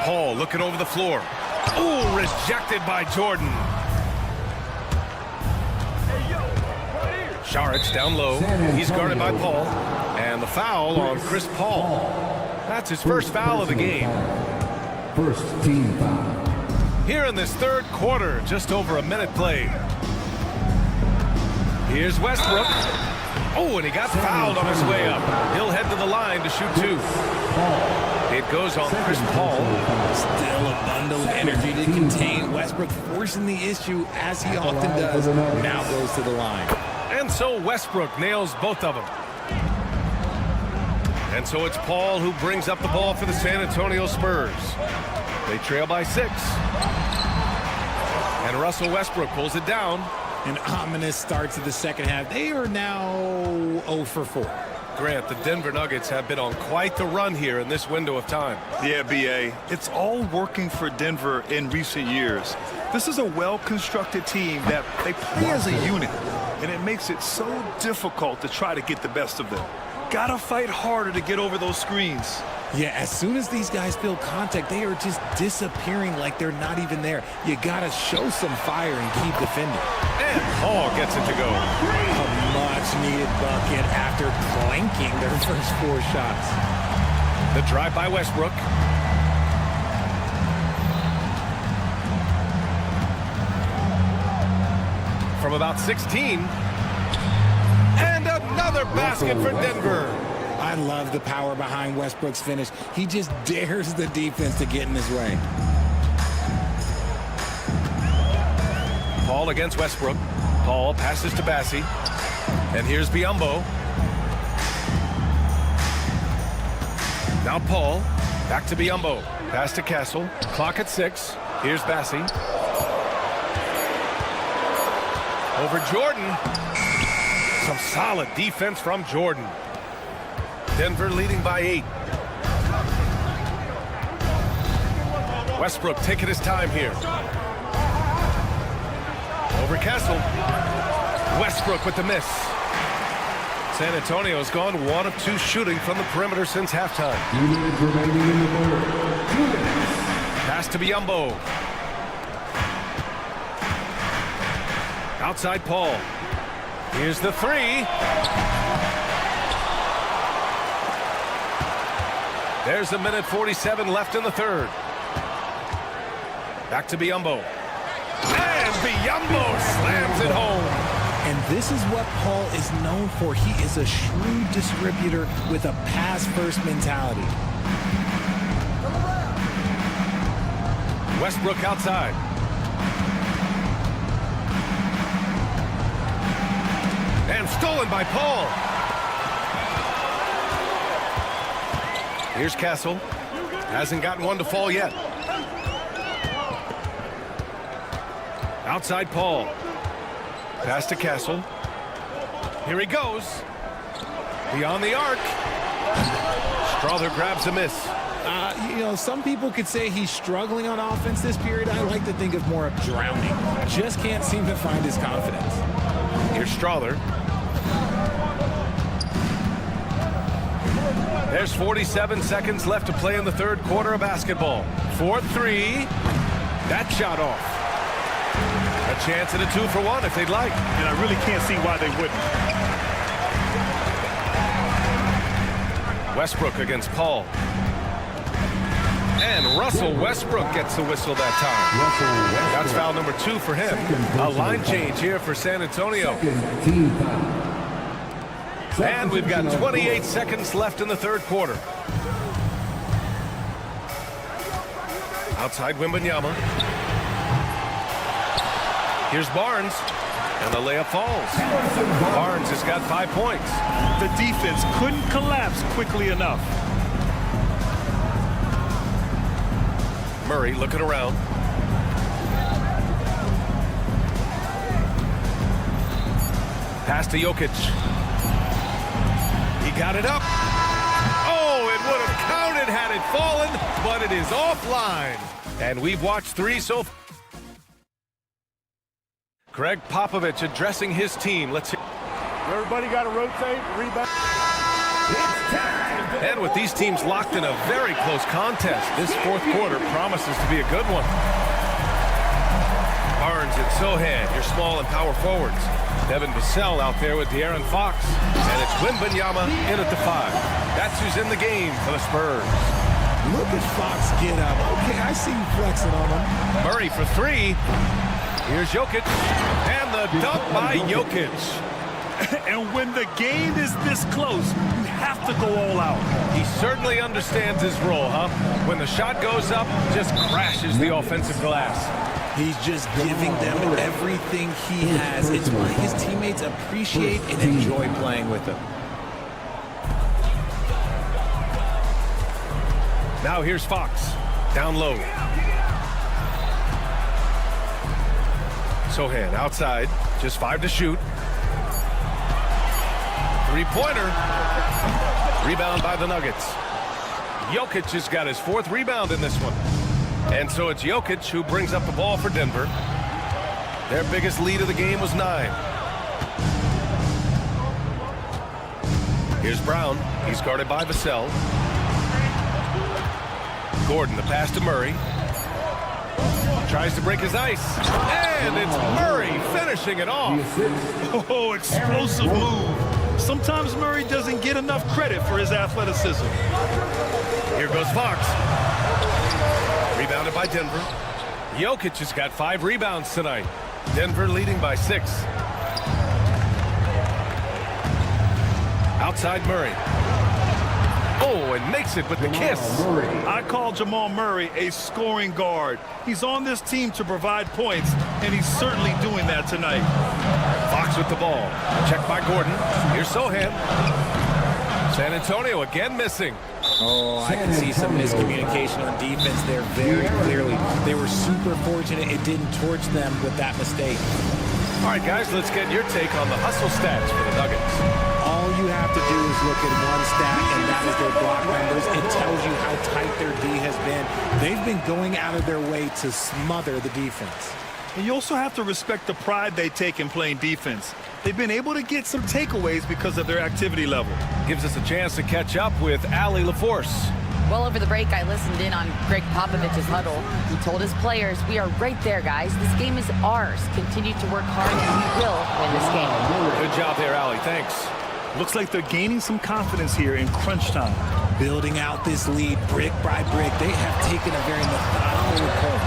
Paul looking over the floor. Ooh, rejected by Jordan. Saric down low. He's guarded by Paul. And the foul on Chris Paul. That's his first foul of the game. First team foul. Here in this third quarter, just over a minute played. Here's Westbrook. Oh, and he got fouled on his way up. He'll head to the line to shoot 2. It goes on Chris Paul. Still a bundle of energy to contain. Westbrook forcing the issue as he often does. Now goes to the line. And so Westbrook nails both of them. And so it's Paul who brings up the ball for the San Antonio Spurs. They trail by 6. And Russell Westbrook pulls it down. An ominous start to the second half. They are now 0 for 4. Grant, the Denver Nuggets have been on quite the run here in this window of time. Yeah, B.A. It's all working for Denver in recent years. This is a well-constructed team that they play as a unit, and it makes it so difficult to try to get the best of them. Gotta fight harder to get over those screens. Yeah, as soon as these guys feel contact, they are just disappearing like they're not even there. You gotta show some fire and keep defending. And Paul gets it to go. A much-needed bucket after clanking their first 4 shots. The drive by Westbrook. From about 16. And another basket for Denver. I love the power behind Westbrook's finish. He just dares the defense to get in his way. Paul against Westbrook. Paul passes to Bassi. And here's Biyombo. Now Paul. Back to Biyombo. Pass to Castle. Clock at 6. Here's Bassi. Over Jordan. Some solid defense from Jordan. Denver leading by 8. Westbrook taking his time here. Over Castle. Westbrook with the miss. San Antonio's gone 1 of 2 shooting from the perimeter since halftime. 2 minutes remaining in the third. 2 minutes. Pass to Biyombo. Outside Paul. Here's the 3. There's 1:47 left in the third. Back to Biyombo. And Biyombo slams it home. And this is what Paul is known for. He is a shrewd distributor with a pass-first mentality. Westbrook outside. And stolen by Paul. Here's Castle. Hasn't gotten one to fall yet. Outside Paul. Pass to Castle. Here he goes. Beyond the arc. Strother grabs a miss. Some people could say he's struggling on offense this period. I like to think of more of drowning. Just can't seem to find his confidence. Here's Strother. There's 47 seconds left to play in the third quarter of basketball. 4-3. That shot off. A chance at a 2-for-1 if they'd like. And I really can't see why they wouldn't. Westbrook against Paul. And Russell Westbrook gets the whistle that time. That's foul number 2 for him. A line change here for San Antonio. Team foul. And we've got 28 seconds left in the third quarter. Outside Wembanyama. Here's Barnes. And the layup falls. Barnes has got 5 points. The defense couldn't collapse quickly enough. Murray looking around. Pass to Jokic. He got it up. Oh, it would have counted had it fallen, but it is offline. And we've watched 3 so far. Greg Popovich addressing his team. Let's hear. Everybody got to rotate, rebound. And with these teams locked in a very close contest, this fourth quarter promises to be a good one. Barnes and Sohan, your small and power forwards. Devin Vassell out there with De'Aaron Fox. And it's Wembanyama in at the 5. That's who's in the game for the Spurs. Look at Fox get up. Okay, I see you flexing on him. Murray for 3. Here's Jokic. And the dunk by Jokic. And when the game is this close, you have to go all out. He certainly understands his role, huh? When the shot goes up, just crashes the offensive glass. He's just giving them everything he has. It's why his teammates appreciate and enjoy playing with him. Now here's Fox. Down low. Sohan outside. Just 5 to shoot. Three-pointer. Rebound by the Nuggets. Jokic has got his 4th rebound in this one. And so it's Jokic who brings up the ball for Denver. Their biggest lead of the game was 9. Here's Brown. He's guarded by Vassell. Gordon, the pass to Murray. Tries to break his ice. And it's Murray finishing it off. Oh, explosive move. Sometimes Murray doesn't get enough credit for his athleticism. Here goes Fox. Rebounded by Denver. Jokic has got 5 rebounds tonight. Denver leading by 6. Outside Murray. Oh, and makes it with the kiss. I call Jamal Murray a scoring guard. He's on this team to provide points, and he's certainly doing that tonight. Fox with the ball. Checked by Gordon. Here's Sohan. San Antonio again missing. Oh, I can see some miscommunication on defense there very clearly. They were super fortunate it didn't torch them with that mistake. All right, guys, let's get your take on the hustle stats for the Nuggets. All you have to do is look at one stat, and that is their block numbers. It tells you how tight their D has been. They've been going out of their way to smother the defense. And you also have to respect the pride they take in playing defense. They've been able to get some takeaways because of their activity level. Gives us a chance to catch up with Allie LaForce. Well, over the break, I listened in on Greg Popovich's huddle. He told his players, we are right there, guys. This game is ours. Continue to work hard, and we will win this game. Good job there, Allie. Thanks. Looks like they're gaining some confidence here in crunch time. Building out this lead brick by brick. They have taken a very methodical approach.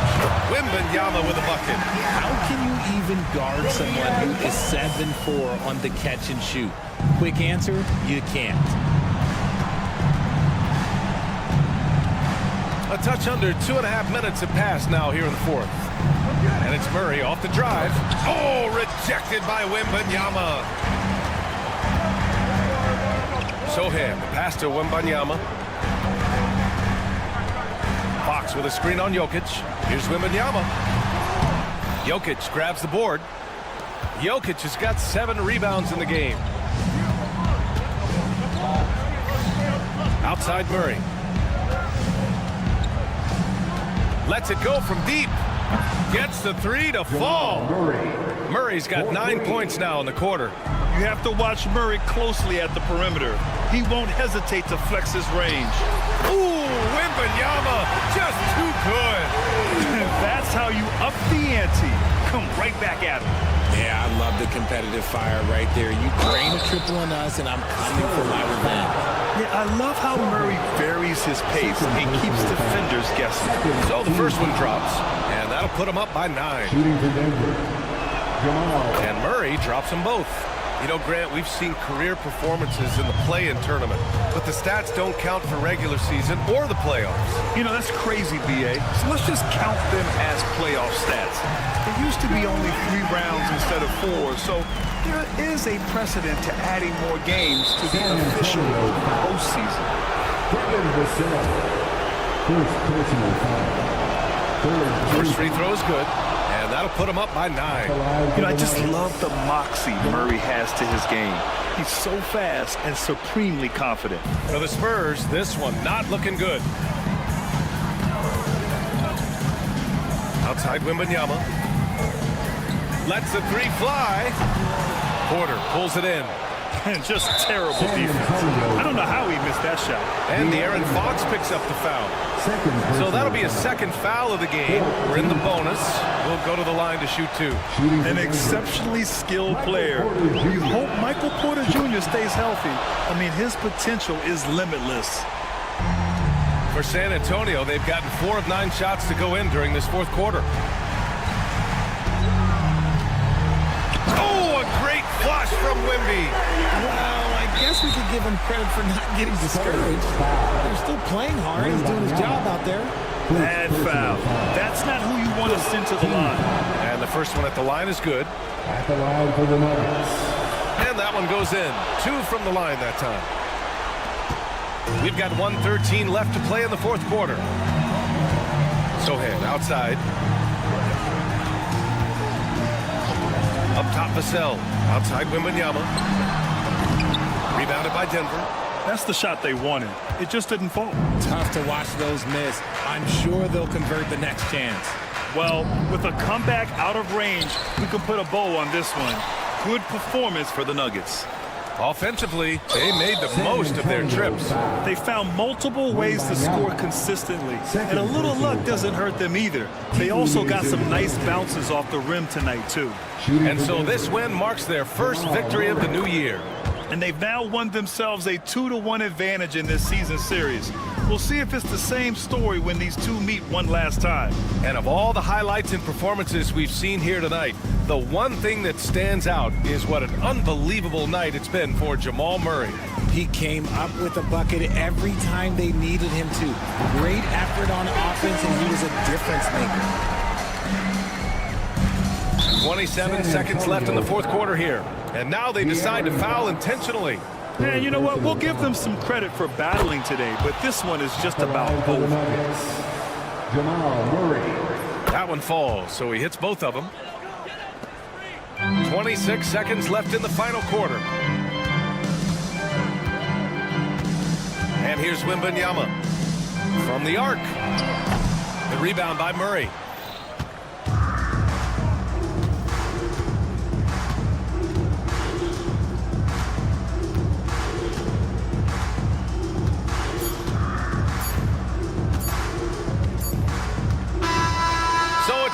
Wembanyama with a bucket. How can you even guard someone who is 7-4 on the catch and shoot? Quick answer, you can't. A touch under 2.5 minutes have passed now here in the 4th. And it's Murray off the drive. Oh, rejected by Wembanyama. Sohan, the pass to Wembanyama. Fox with a screen on Jokic. Here's Wembanyama. Jokic grabs the board. Jokic has got 7 rebounds in the game. Outside Murray. Lets it go from deep. Gets the 3 to fall. Murray's got 9 points now in the quarter. You have to watch Murray closely at the perimeter. He won't hesitate to flex his range. Ooh, Wembanyama, just too good. That's how you up the ante. Come right back at him. Yeah, I love the competitive fire right there. You drain a triple on us, and I'm coming for my revenge. Yeah, I love how Murray varies his pace and keeps defenders guessing. So the first one drops, and that'll put him up by 9. Shooting for Denver. Jamal. And Murray drops them both. You know, Grant, we've seen career performances in the play-in tournament, but the stats don't count for regular season or the playoffs. You know, that's crazy, B.A. So let's just count them as playoff stats. There used to be only 3 rounds instead of 4, so there is a precedent to adding more games to the official postseason. First personal foul. First free throw is good. And that'll put him up by 9. You know, I just love the moxie Murray has to his game. He's so fast and supremely confident. For the Spurs, this one not looking good. Outside Wembanyama. Lets the 3 fly. Porter pulls it in. And just terrible defense. I don't know how he missed that shot. And De'Aaron Fox picks up the foul. So that'll be a second foul of the game. We're in the bonus. We'll go to the line to shoot 2. An exceptionally skilled player. You hope Michael Porter Jr. stays healthy. I mean, his potential is limitless. For San Antonio, they've gotten 4 of 9 shots to go in during this fourth quarter. Oh, a great flush from Wemby. Well, I guess we could give him credit for not getting discouraged. They're still playing hard. He's doing his job out there. Bad foul. That's not who you want to send to the line. And the first one at the line is good. At the line for the Nuggets. And that one goes in. 2 from the line that time. We've got 1:13 left to play in the fourth quarter. Sohan outside. Up top, Vassell. Outside, Wembanyama. Rebounded by Denver. That's the shot they wanted. It just didn't fall. Tough to watch those miss. I'm sure they'll convert the next chance. Well, with a comeback out of range, we can put a bow on this one. Good performance for the Nuggets. Offensively, they made the most of their trips. They found multiple ways to score consistently, and a little luck doesn't hurt them either. They also got some nice bounces off the rim tonight, too. And so this win marks their first victory of the new year. And they've now won themselves a 2-1 advantage in this season series. We'll see if it's the same story when these two meet one last time. And of all the highlights and performances we've seen here tonight, the one thing that stands out is what an unbelievable night it's been for Jamal Murray. He came up with a bucket every time they needed him to. Great effort on offense, and he was a difference maker. 27 seconds left in the fourth quarter here. And now they decide to foul intentionally. And you know what? We'll give them some credit for battling today, but this one is just about both. Jamal Murray. That one falls, so he hits both of them. 26 seconds left in the final quarter. And here's Wembanyama from the arc. The rebound by Murray.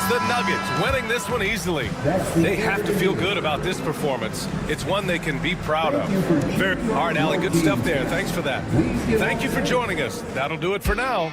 The Nuggets winning this one easily. They have to feel good about this performance. It's one they can be proud of. All right, Allie, good stuff there. Thanks for that. Thank you for joining us. That'll do it for now.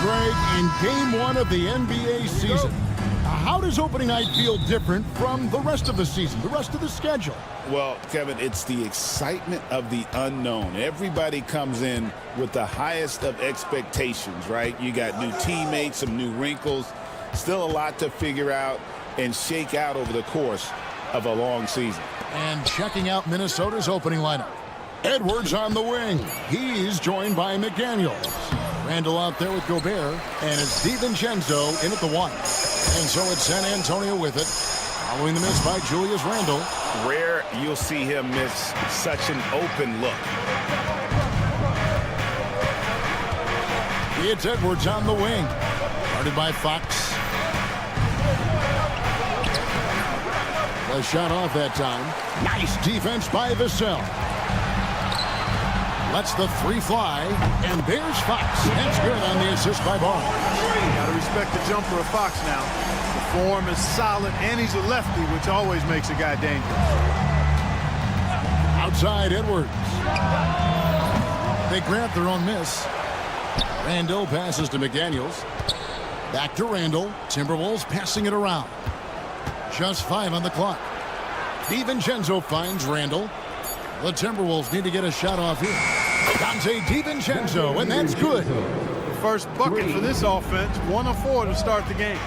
Greg, in Game 1 of the NBA season. How does opening night feel different from the rest of the season, the rest of the schedule? Well, Kevin, it's the excitement of the unknown. Everybody comes in with the highest of expectations, right? You got new teammates, some new wrinkles, still a lot to figure out and shake out over the course of a long season. And checking out Minnesota's opening lineup. Edwards on the wing. He's joined by McDaniels. Randall out there with Gobert, and it's DiVincenzo in at the 1. And so it's San Antonio with it, following the miss by Julius Randle. Rare you'll see him miss such an open look. It's Edwards on the wing, guarded by Fox. A shot off that time. Nice defense by Vassell. Lets the 3 fly, and there's Fox. That's good on the assist by Barnes. Got to respect the jumper of Fox now. The form is solid, and he's a lefty, which always makes a guy dangerous. Outside Edwards. They grant their own miss. Randall passes to McDaniels. Back to Randall. Timberwolves passing it around. Just 5 on the clock. DiVincenzo finds Randall. The Timberwolves need to get a shot off here. Dante DiVincenzo, and that's good. The first bucket for this offense, 1 of 4 to start the game.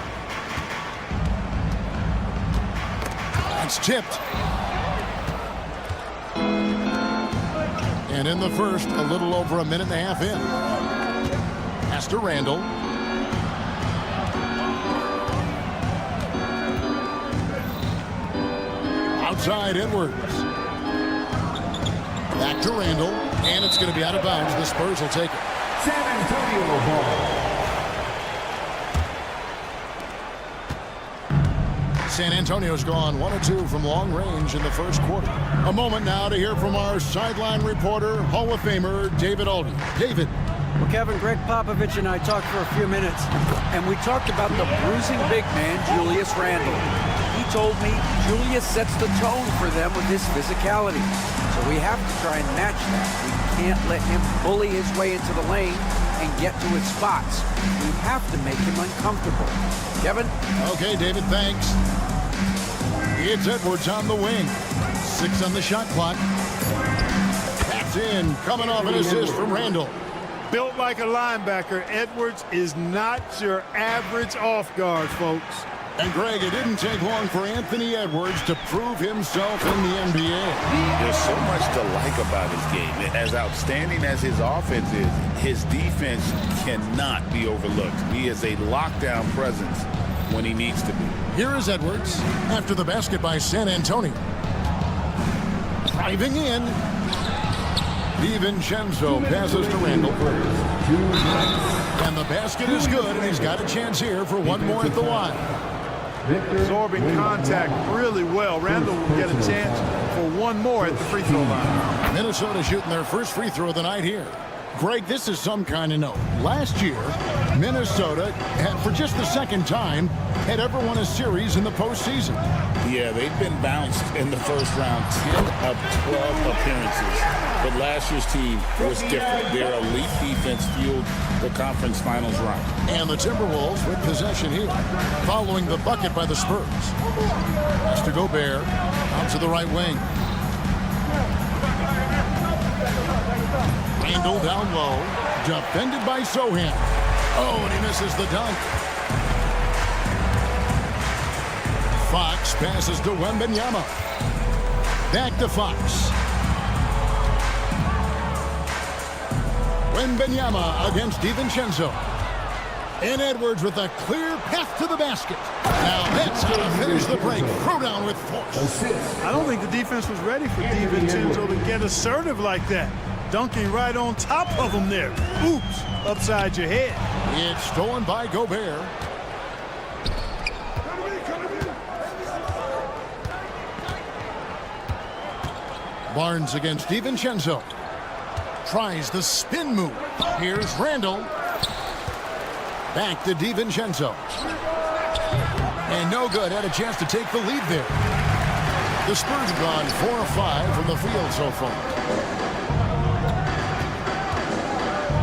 That's tipped. And in the first, a little over a minute and a half in. Pass to Randall. Outside Edwards. Back to Randall, and it's going to be out of bounds. The Spurs will take it. San Antonio ball. San Antonio's gone 1 of 2 from long range in the first quarter. A moment now to hear from our sideline reporter, Hall of Famer David Aldridge. David. Well, Kevin, Greg Popovich and I talked for a few minutes, and we talked about the bruising big man, Julius Randle. He told me Julius sets the tone for them with his physicality. So we have to try and match that. We can't let him bully his way into the lane and get to his spots. We have to make him uncomfortable. Kevin? Okay, David, thanks. It's Edwards on the wing. 6 on the shot clock. That's in, coming off an assist from Randall. Built like a linebacker, Edwards is not your average off guard, folks. And Greg, it didn't take long for Anthony Edwards to prove himself in the NBA. There's so much to like about his game. As outstanding as his offense is, his defense cannot be overlooked. He is a lockdown presence when he needs to be. Here is Edwards after the basket by San Antonio. Driving in. DiVincenzo passes to Randall. And the basket is good, and he's got a chance here for one more at the line. Absorbing contact really well. Randall will get a chance for one more at the free throw line. Minnesota shooting their first free throw of the night here. Greg, this is some kind of note. Last year, Minnesota had, for just the second time, had ever won a series in the postseason. Yeah, they've been bounced in the first round, 10 of 12 appearances. But last year's team was different. Their elite defense fueled the conference finals run. And the Timberwolves with possession here, following the bucket by the Spurs. Pass to Gobert, out to the right wing. Randall down low, defended by Sohan. Oh, and he misses the dunk. Fox passes to Wembanyama. Back to Fox. Wembanyama against DiVincenzo. And Edwards with a clear path to the basket. Now that's how to finish the break. Throw down with force. I don't think the defense was ready for DiVincenzo to get assertive like that. Dunking right on top of him there. Oops, upside your head. It's stolen by Gobert. Barnes against DiVincenzo. Tries the spin move. Here's Randall. Back to DiVincenzo. And no good. Had a chance to take the lead there. The Spurs have gone 4 of 5 from the field so far.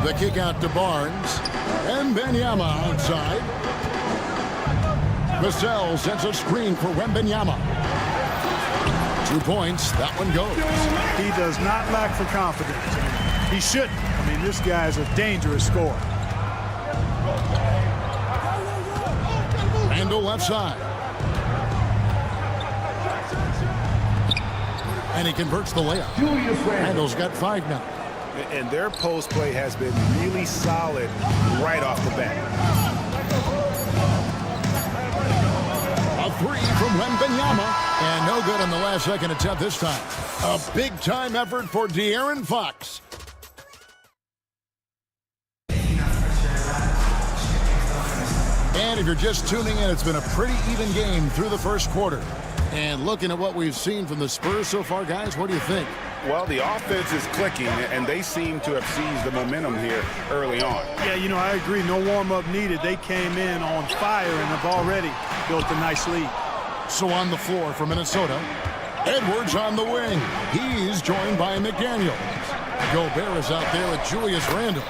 The kick out to Barnes. Wembanyama outside. Vassell sends a screen for Wembanyama. 2 points. That one goes. He does not lack for confidence. He shouldn't. I mean, this guy's a dangerous scorer. Randle left side. And he converts the layup. Randle's got 5 now. And their post play has been really solid right off the bat. A 3 from Wembanyama. And no good on the last second attempt this time. A big-time effort for De'Aaron Fox. And if you're just tuning in, it's been a pretty even game through the first quarter. And looking at what we've seen from the Spurs so far, guys, what do you think? Well, the offense is clicking, and they seem to have seized the momentum here early on. Yeah, you know, I agree. No warm-up needed. They came in on fire and have already built a nice lead. So on the floor for Minnesota, Edwards on the wing. He's joined by McDaniels. Gobert is out there with Julius Randle.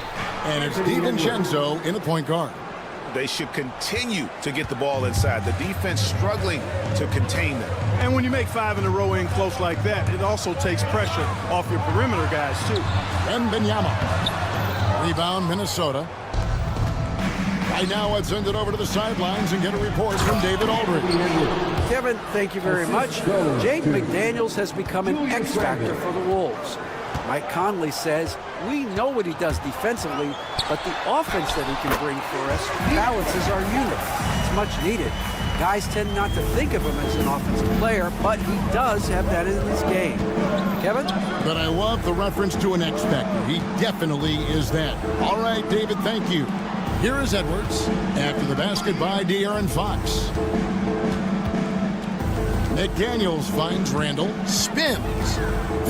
And it's DiVincenzo in the point guard. They should continue to get the ball inside. The defense struggling to contain them. And when you make 5 in a row in close like that, it also takes pressure off your perimeter guys, too. Wembanyama. Rebound, Minnesota. Right now, let's send it over to the sidelines and get a report from David Aldridge. Kevin, thank you very much. Jake McDaniels has become an X factor for the Wolves. Mike Conley says, we know what he does defensively, but the offense that he can bring for us balances our unit. It's much needed. Guys tend not to think of him as an offensive player, but he does have that in his game. Kevin? But I love the reference to an X factor. He definitely is that. All right, David, thank you. Here is Edwards after the basket by De'Aaron Fox. McDaniels finds Randle, spins,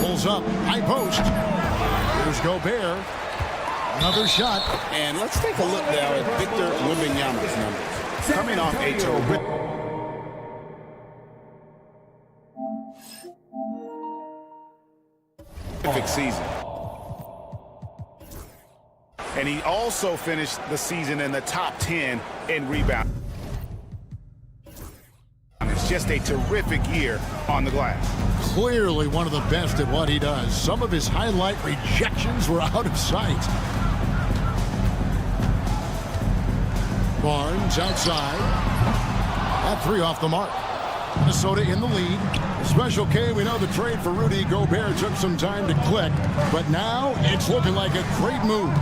pulls up, high post. Here's Gobert. Another shot. And let's take a look now at Victor Wembanyama's numbers. Coming off a terrific season. And he also finished the season in the top 10 in rebound. It's just a terrific year on the glass. Clearly one of the best at what he does. Some of his highlight rejections were out of sight. Barnes outside. That 3 off the mark. Minnesota in the lead. Special K, we know the trade for Rudy Gobert took some time to click, but now it's looking like a great move.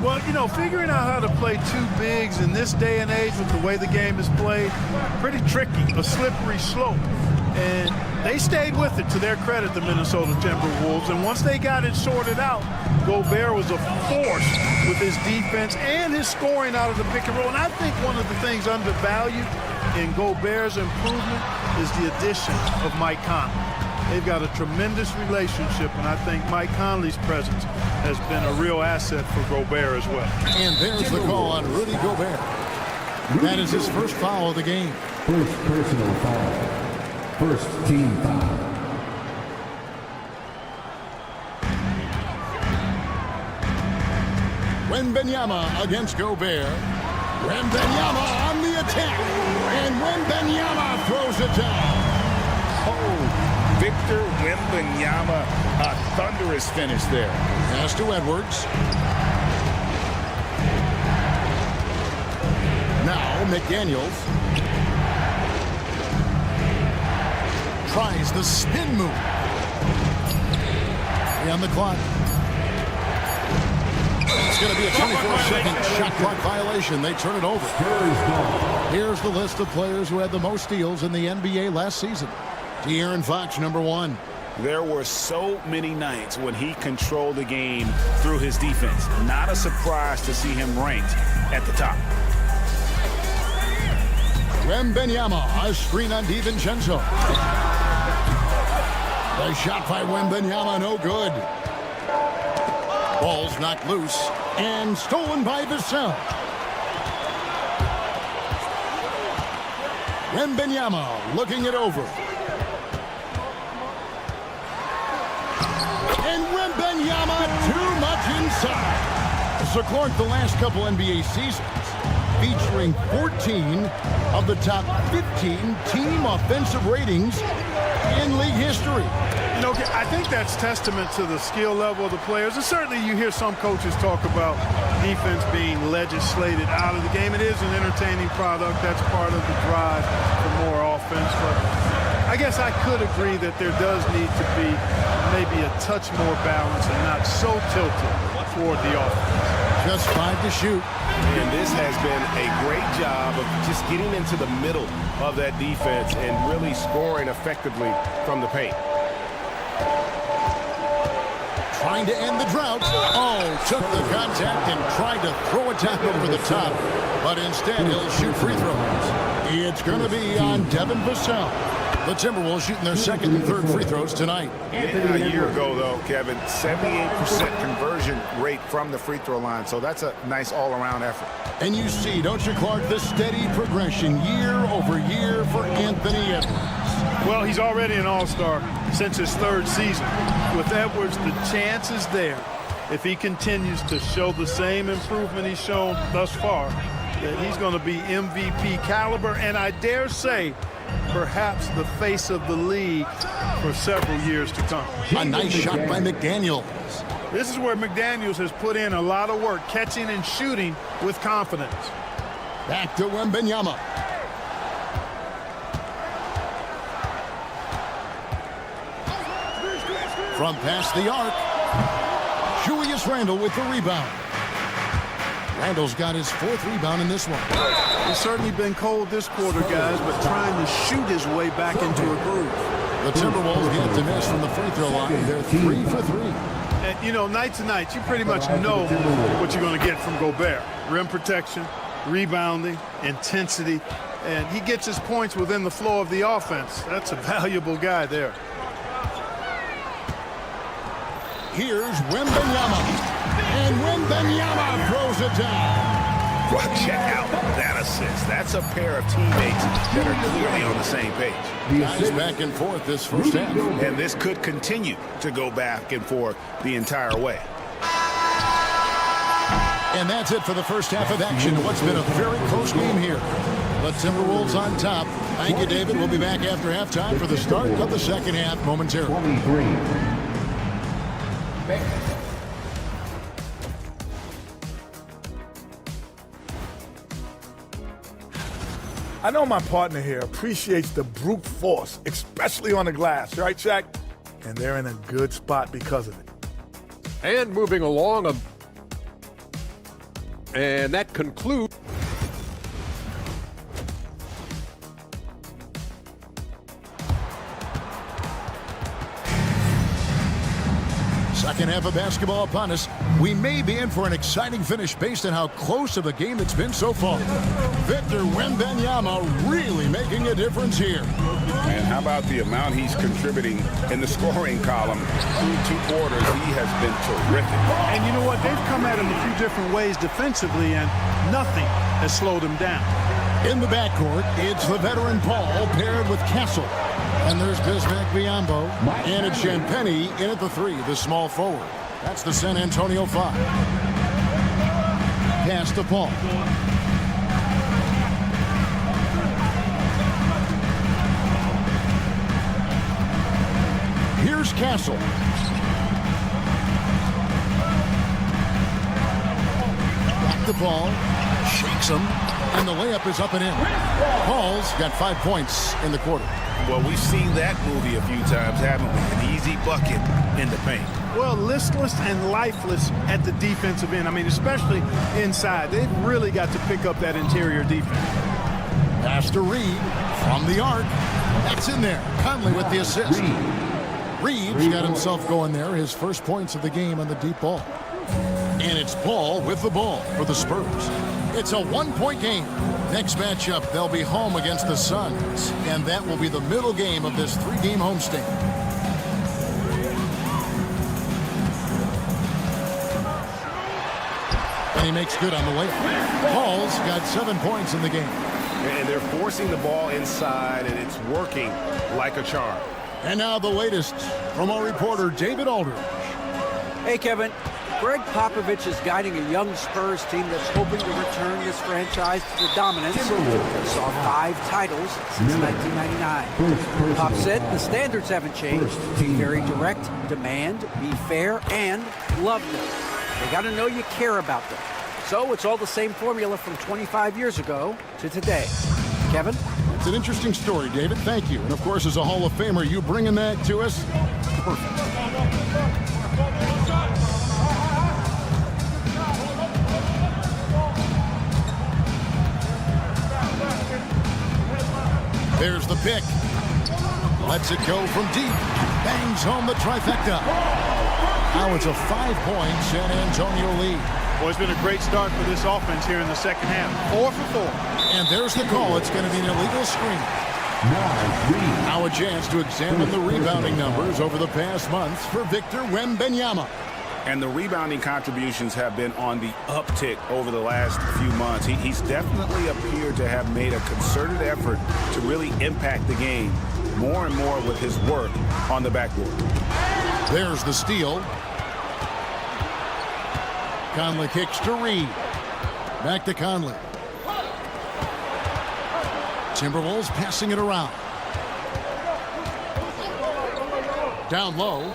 Well, you know, figuring out how to play 2 bigs in this day and age with the way the game is played, pretty tricky, a slippery slope. And they stayed with it, to their credit, the Minnesota Timberwolves. And once they got it sorted out, Gobert was a force with his defense and his scoring out of the pick and roll. And I think one of the things undervalued in Gobert's improvement is the addition of Mike Conley. They've got a tremendous relationship, and I think Mike Conley's presence has been a real asset for Gobert as well. And there's the call on Rudy Gobert. That is his first foul of the game. First personal foul. First team foul. Wembanyama against Gobert. Wembanyama on the attack. And Wembanyama throws it down. Oh, Victor Wembanyama, a thunderous finish there. Pass to Edwards. Now McDaniels tries the spin move. On the clock. It's going to be a 24-second shot clock violation. They turn it over. Here's the list of players who had the most steals in the NBA last season. De'Aaron Fox, number 1. There were so many nights when he controlled the game through his defense. Not a surprise to see him ranked at the top. Wembanyama, a screen on DiVincenzo. The shot by Wembanyama, no good. Ball's knocked loose and stolen by Vassell. Wembanyama looking it over. And Wembanyama too much inside. So, Clark, the last couple NBA seasons featuring 14 of the top 15 team offensive ratings in league history. You know, I think that's testament to the skill level of the players. And certainly you hear some coaches talk about defense being legislated out of the game. It is an entertaining product. That's part of the drive for more offense. But I guess I could agree that there does need to be maybe a touch more balance and not so tilted toward the offense. Just 5 to shoot. And this has been a great job of just getting into the middle of that defense and really scoring effectively from the paint. Trying to end the drought. Oh, took the contact and tried to throw it down over the top. But instead, he'll shoot free throws. It's going to be on Devin Vassell. The Timberwolves shooting their second and third free throws tonight. A year ago, though, Kevin, 78% conversion rate from the free throw line. So that's a nice all-around effort. And you see, don't you, Clark, the steady progression year over year for Anthony Edwards. Well, he's already an all-star since his third season. With Edwards, the chance is there, if he continues to show the same improvement he's shown thus far, that he's going to be MVP caliber, and I dare say, perhaps the face of the league for several years to come. A nice shot by McDaniels. This is where McDaniels has put in a lot of work, catching and shooting with confidence. Back to Wembanyama. From past the arc, Julius Randle with the rebound. Randle's got his 4th rebound in this one. It's certainly been cold this quarter, guys, but trying to shoot his way back into a groove. The Timberwolves get to miss from the free throw line. They're 3 for 3. And, you know, night to night, you pretty much know what you're going to get from Gobert. Rim protection, rebounding, intensity, and he gets his points within the flow of the offense. That's a valuable guy there. Here's Wembanyama. And Wembanyama throws it down. Well, check out that assist. That's a pair of teammates that are clearly on the same page. Guys back and forth this first half. And this could continue to go back and forth the entire way. And that's it for the first half of action. What's been a very close game here. The Timberwolves on top. Thank you, David. We'll be back after halftime for the start of the second half momentarily. I know my partner here appreciates the brute force, especially on the glass, right, Shaq? And they're in a good spot because of it. And moving along, and that concludes. Second half of basketball upon us. We may be in for an exciting finish based on how close of a game it's been so far. Victor Wembanyama really making a difference here. And how about the amount he's contributing in the scoring column through 2 quarters? He has been terrific. And you know what? They've come at him a few different ways defensively, and nothing has slowed him down. In the backcourt, it's the veteran Paul paired with Castle. And there's Bismack Biyombo. And it's Champagnie in at the 3, the small forward. That's the San Antonio 5. Pass to Paul. Here's Castle. Back to Paul. Shakes him. And the layup is up and in. Paul's got 5 points in the quarter. Well, we've seen that movie a few times, haven't we? An easy bucket in the paint. Well, listless and lifeless at the defensive end. I mean, especially inside. They've really got to pick up that interior defense. Pass to Reed from the arc. That's in there. Conley with the assist. Reed's got himself going there. His first points of the game on the deep ball. And it's Paul with the ball for the Spurs. It's a 1-point game. Next matchup, they'll be home against the Suns. And that will be the middle game of this 3-game homestand. And he makes good on the layup. Paul's got 7 points in the game. And they're forcing the ball inside, and it's working like a charm. And now the latest from our reporter, David Aldridge. Hey, Kevin, Greg Popovich is guiding a young Spurs team that's hoping to return this franchise to the dominance that saw 5 titles since 1999. Pop said the standards haven't changed. Be very direct, demand, be fair, and love them. They got to know you care about them. So it's all the same formula from 25 years ago to today. Kevin? It's an interesting story, David. Thank you. And of course, as a Hall of Famer, you bringing that to us? Perfect. There's the pick. Lets it go from deep. Bangs home the trifecta. Now it's a 5-point San Antonio lead. Well, it's been a great start for this offense here in the second half. 4 for 4. And there's the call. It's going to be an illegal screen. Now a chance to examine the rebounding numbers over the past months for Victor Wembanyama. And the rebounding contributions have been on the uptick over the last few months. He's definitely appeared to have made a concerted effort to really impact the game more and more with his work on the backboard. There's the steal. Conley kicks to Reed. Back to Conley. Timberwolves passing it around. Down low.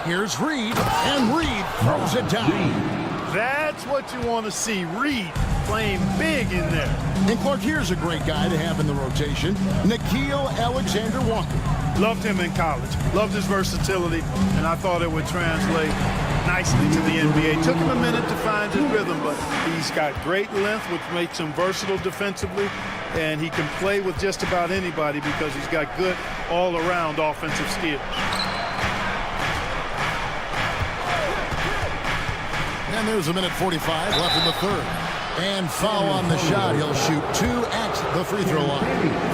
Here's Reed, and Reed throws it down. That's what you want to see. Reed playing big in there. And Clark, here's a great guy to have in the rotation. Nickeil Alexander-Walker. Loved him in college. Loved his versatility, and I thought it would translate nicely to the NBA. Took him a minute to find his rhythm, but he's got great length, which makes him versatile defensively, and he can play with just about anybody because he's got good all-around offensive skills. And there's a minute 45 left in the third. And foul on the shot. He'll shoot 2 at the free throw line.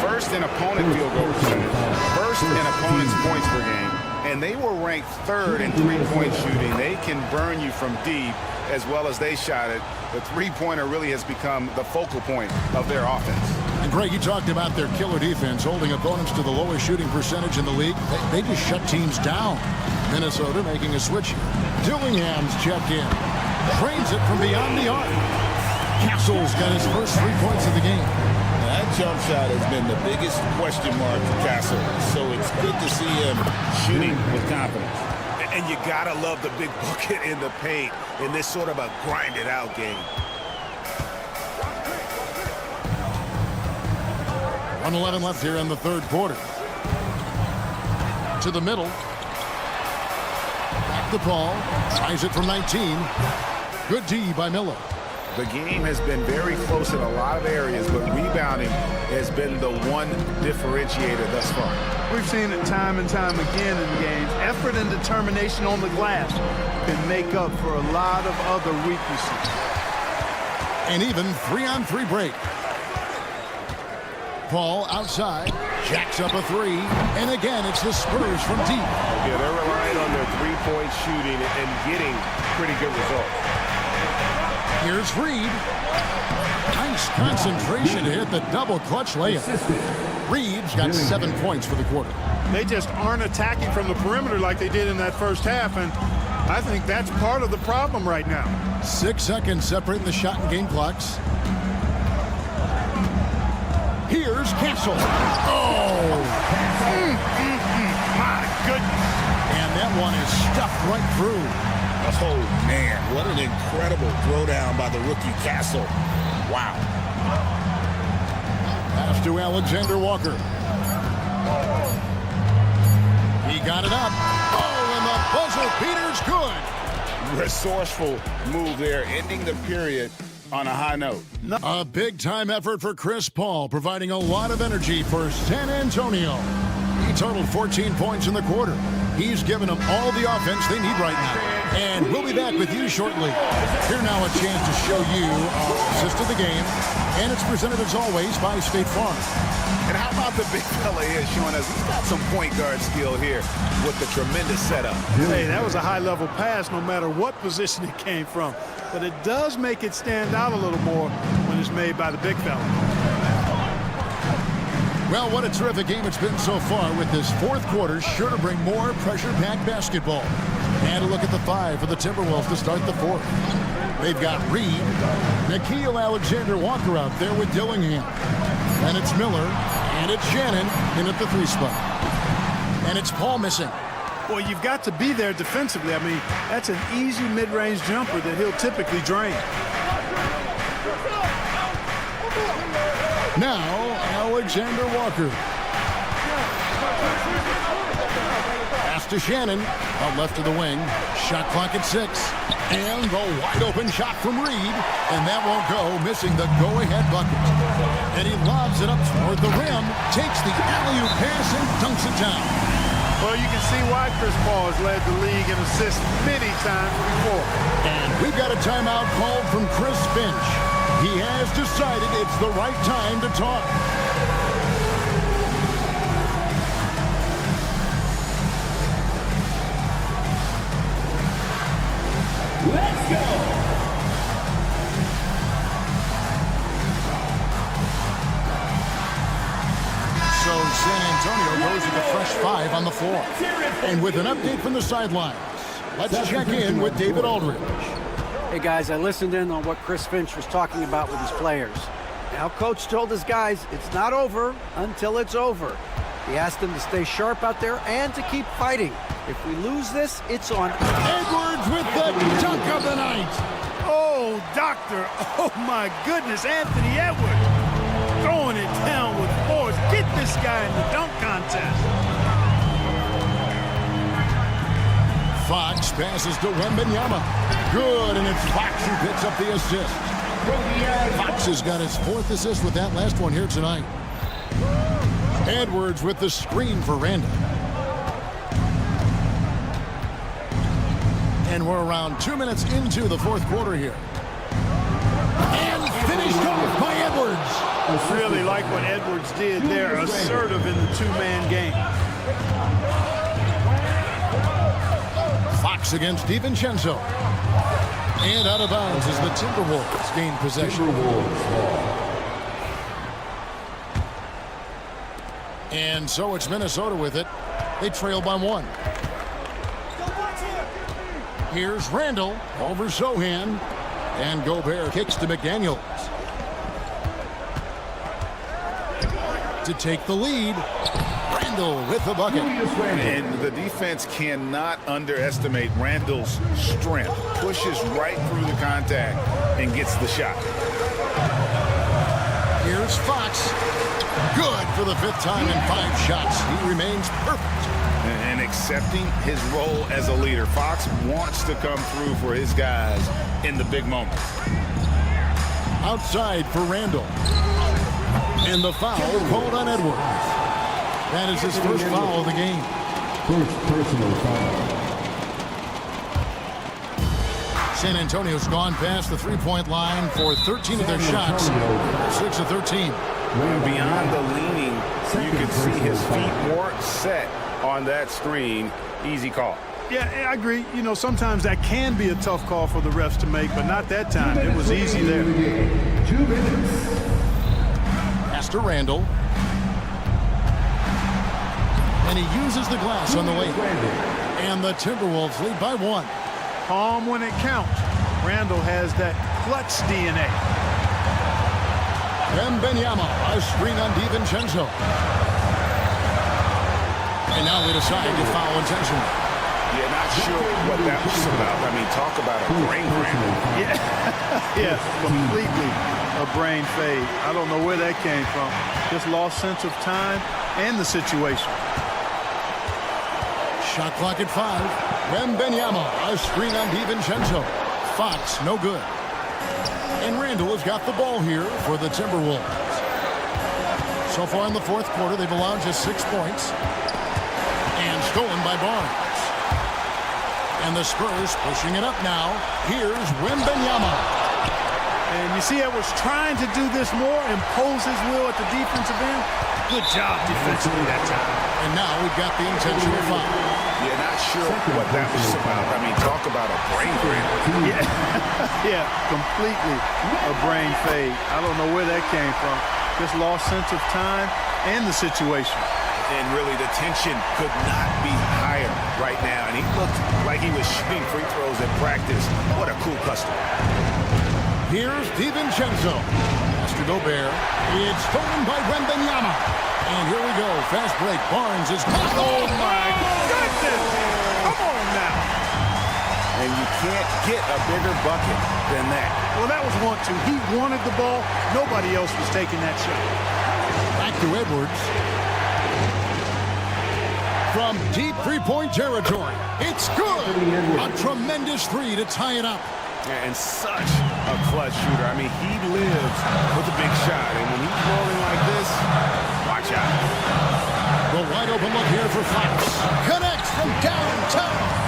First in opponent field goal percentage. First in opponent's points per game. And they were ranked 3rd in three-point shooting. They can burn you from deep as well as they shot it. The three-pointer really has become the focal point of their offense. And Greg, you talked about their killer defense, holding opponents to the lowest shooting percentage in the league. They just shut teams down. Minnesota making a switch here. Dillingham's checked in. Trains it from beyond the arc. Castle's got his first 3 points of the game. That jump shot has been the biggest question mark for Castle, so it's good to see him shooting with confidence. And you gotta love the big bucket in the paint in this sort of a grinded-out game. 1:11 left here in the third quarter. To the middle. Back to Paul. Tries it from 19. Good D by Miller. The game has been very close in a lot of areas, but rebounding has been the one differentiator thus far. We've seen it time and time again in games. Effort and determination on the glass can make up for a lot of other weaknesses. And even 3-on-3 break. Paul outside, jacks up a 3, and again it's the Spurs from deep. Yeah, they're relying on their three-point shooting and getting pretty good results. Here's Reed. Nice concentration to hit the double clutch layup. Reed's got 7 points for the quarter. They just aren't attacking from the perimeter like they did in that first half, and I think that's part of the problem right now. 6 seconds separating the shot and game clocks. Here's Castle. Oh! My goodness. And that one is stuffed right through. Oh, man, what an incredible throwdown by the rookie Castle. Wow. Pass to Alexander Walker. He got it up. Oh, and the buzzer beater's good. Resourceful move there, ending the period on a high note. A big-time effort for Chris Paul, providing a lot of energy for San Antonio. He totaled 14 points in the quarter. He's given them all the offense they need right now. And we'll be back with you shortly. Here now a chance to show you our assist of the game. And it's presented as always by State Farm. And how about the big fella here showing us he's got some point guard skill here with the tremendous setup. Hey, that was a high-level pass no matter what position it came from. But it does make it stand out a little more when it's made by the big fella. Well, what a terrific game it's been so far, with this fourth quarter sure to bring more pressure-packed basketball. And a look at the five for the Timberwolves to start the fourth. They've got Reed, Nickeil Alexander-Walker out there with Dillingham. And it's Miller, and it's Shannon in at the 3 spot. And it's Paul missing. Well, you've got to be there defensively. I mean, that's an easy mid-range jumper that he'll typically drain. Now, Alexander Walker. Pass to Shannon, out left of the wing. Shot clock at 6. And the wide-open shot from Reed. And that won't go, missing the go-ahead bucket. And he lobs it up toward the rim, takes the alley-oop pass, and dunks it down. Well, you can see why Chris Paul has led the league in assists many times before. And we've got a timeout called from Chris Finch. He has decided it's the right time to talk. Let's go! So San Antonio goes with a fresh 5 on the floor. And with an update from the sidelines, let's check in with David Aldridge. Hey, guys, I listened in on what Chris Finch was talking about with his players. Now, Coach told his guys it's not over until it's over. He asked them to stay sharp out there and to keep fighting. If we lose this, it's on. Edwards with the dunk of the night. Oh, doctor. Oh, my goodness. Anthony Edwards throwing it down with force. Get this guy in the dunk contest. Fox passes to Wembanyama. Good, and it's Fox who picks up the assist. Fox has got his 4th assist with that last one here tonight. Edwards with the screen for Randall. And we're around 2 minutes into the 4th quarter here. And finished off by Edwards. I really like what Edwards did there. Assertive in the 2-man game. Fox against DiVincenzo. And out of bounds as the Timberwolves gain possession. And so it's Minnesota with it. They trail by 1. Here's Randall over Sohan. And Gobert kicks to McDaniels. To take the lead. Randall with the bucket. And the defense cannot underestimate Randall's strength. Pushes right through the contact and gets the shot. Here's Fox. Good for the 5th time in 5 shots. He remains perfect. And accepting his role as a leader. Fox wants to come through for his guys in the big moments. Outside for Randall. And the foul called on Edwards. That is his first foul of the game. First personal foul. San Antonio's gone past the 3-point line for 13 of their shots. 6 of 13. Beyond the leaning, you can see his feet weren't set on that screen. Easy call. Yeah, I agree. You know, sometimes that can be a tough call for the refs to make, but not that time. It was easy there. 2 minutes. Pass to Randall. And he uses the glass on the way. And the Timberwolves lead by 1. Calm when it counts. Randall has that clutch DNA. Wembanyama, a screen on DiVincenzo. And now they decide to foul intentionally. Yeah, not sure what that was about. I mean, talk about a brain drain. Yeah, completely a brain fade. I don't know where that came from. Just lost sense of time and the situation. Shot clock at 5. Wembanyama, a screen on DiVincenzo. Fox, no good. And Randall has got the ball here for the Timberwolves. So far in the 4th quarter, they've allowed just 6 points. And stolen by Barnes. And the Spurs pushing it up now. Here's Wembanyama. And you see Edwards trying to do this more, impose his will at the defensive end. Good job defensively that time. And now we've got the intentional foul. Yeah, not sure what that was about. I mean, talk about a brain drain. Yeah, completely a brain fade. I don't know where that came from. Just lost sense of time and the situation. And really, the tension could not be higher right now. And he looked like he was shooting free throws in practice. What a cool customer. Here's DiVincenzo. Pass to Gobert. It's stolen by Wembanyama. And here we go. Fast break. Barnes is caught. Oh, my goodness. Come on now. And you can't get a bigger bucket than that. Well, that was 1-2. He wanted the ball. Nobody else was taking that shot. Back to Edwards. From deep three-point territory. It's good. A tremendous three to tie it up. And such a clutch shooter. I mean, he lives with a big shot. And when he's rolling like this, watch out. The wide open look here for Fox. Connects from downtown.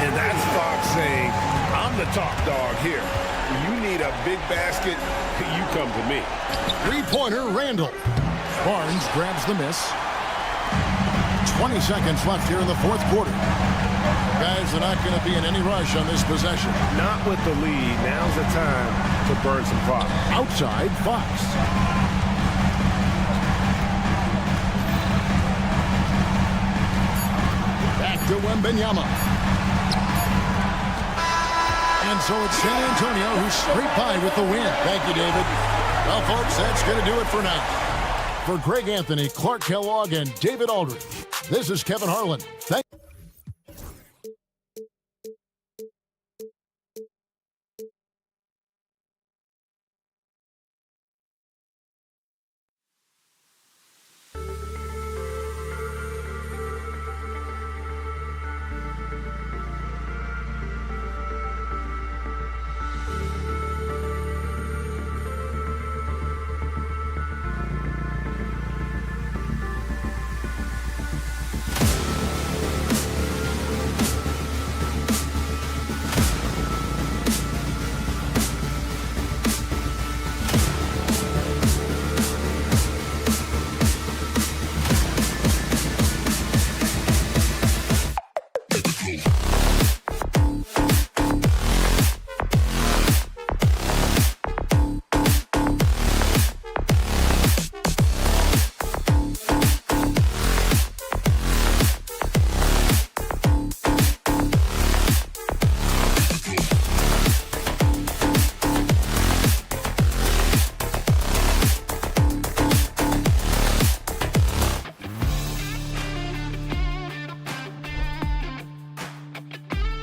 And that's Fox saying, I'm the top dog here. You need a big basket, you come to me. Three-pointer, Randall. Barnes grabs the miss. 20 seconds left here in the fourth quarter. Guys are not going to be in any rush on this possession. Not with the lead. Now's the time to burn some clock. Outside, Fox. Back to Wembanyama. And so it's San Antonio who's scraped by with the win. Thank you, David. Well, folks, that's going to do it for now. For Greg Anthony, Clark Kellogg, and David Aldridge, this is Kevin Harlan.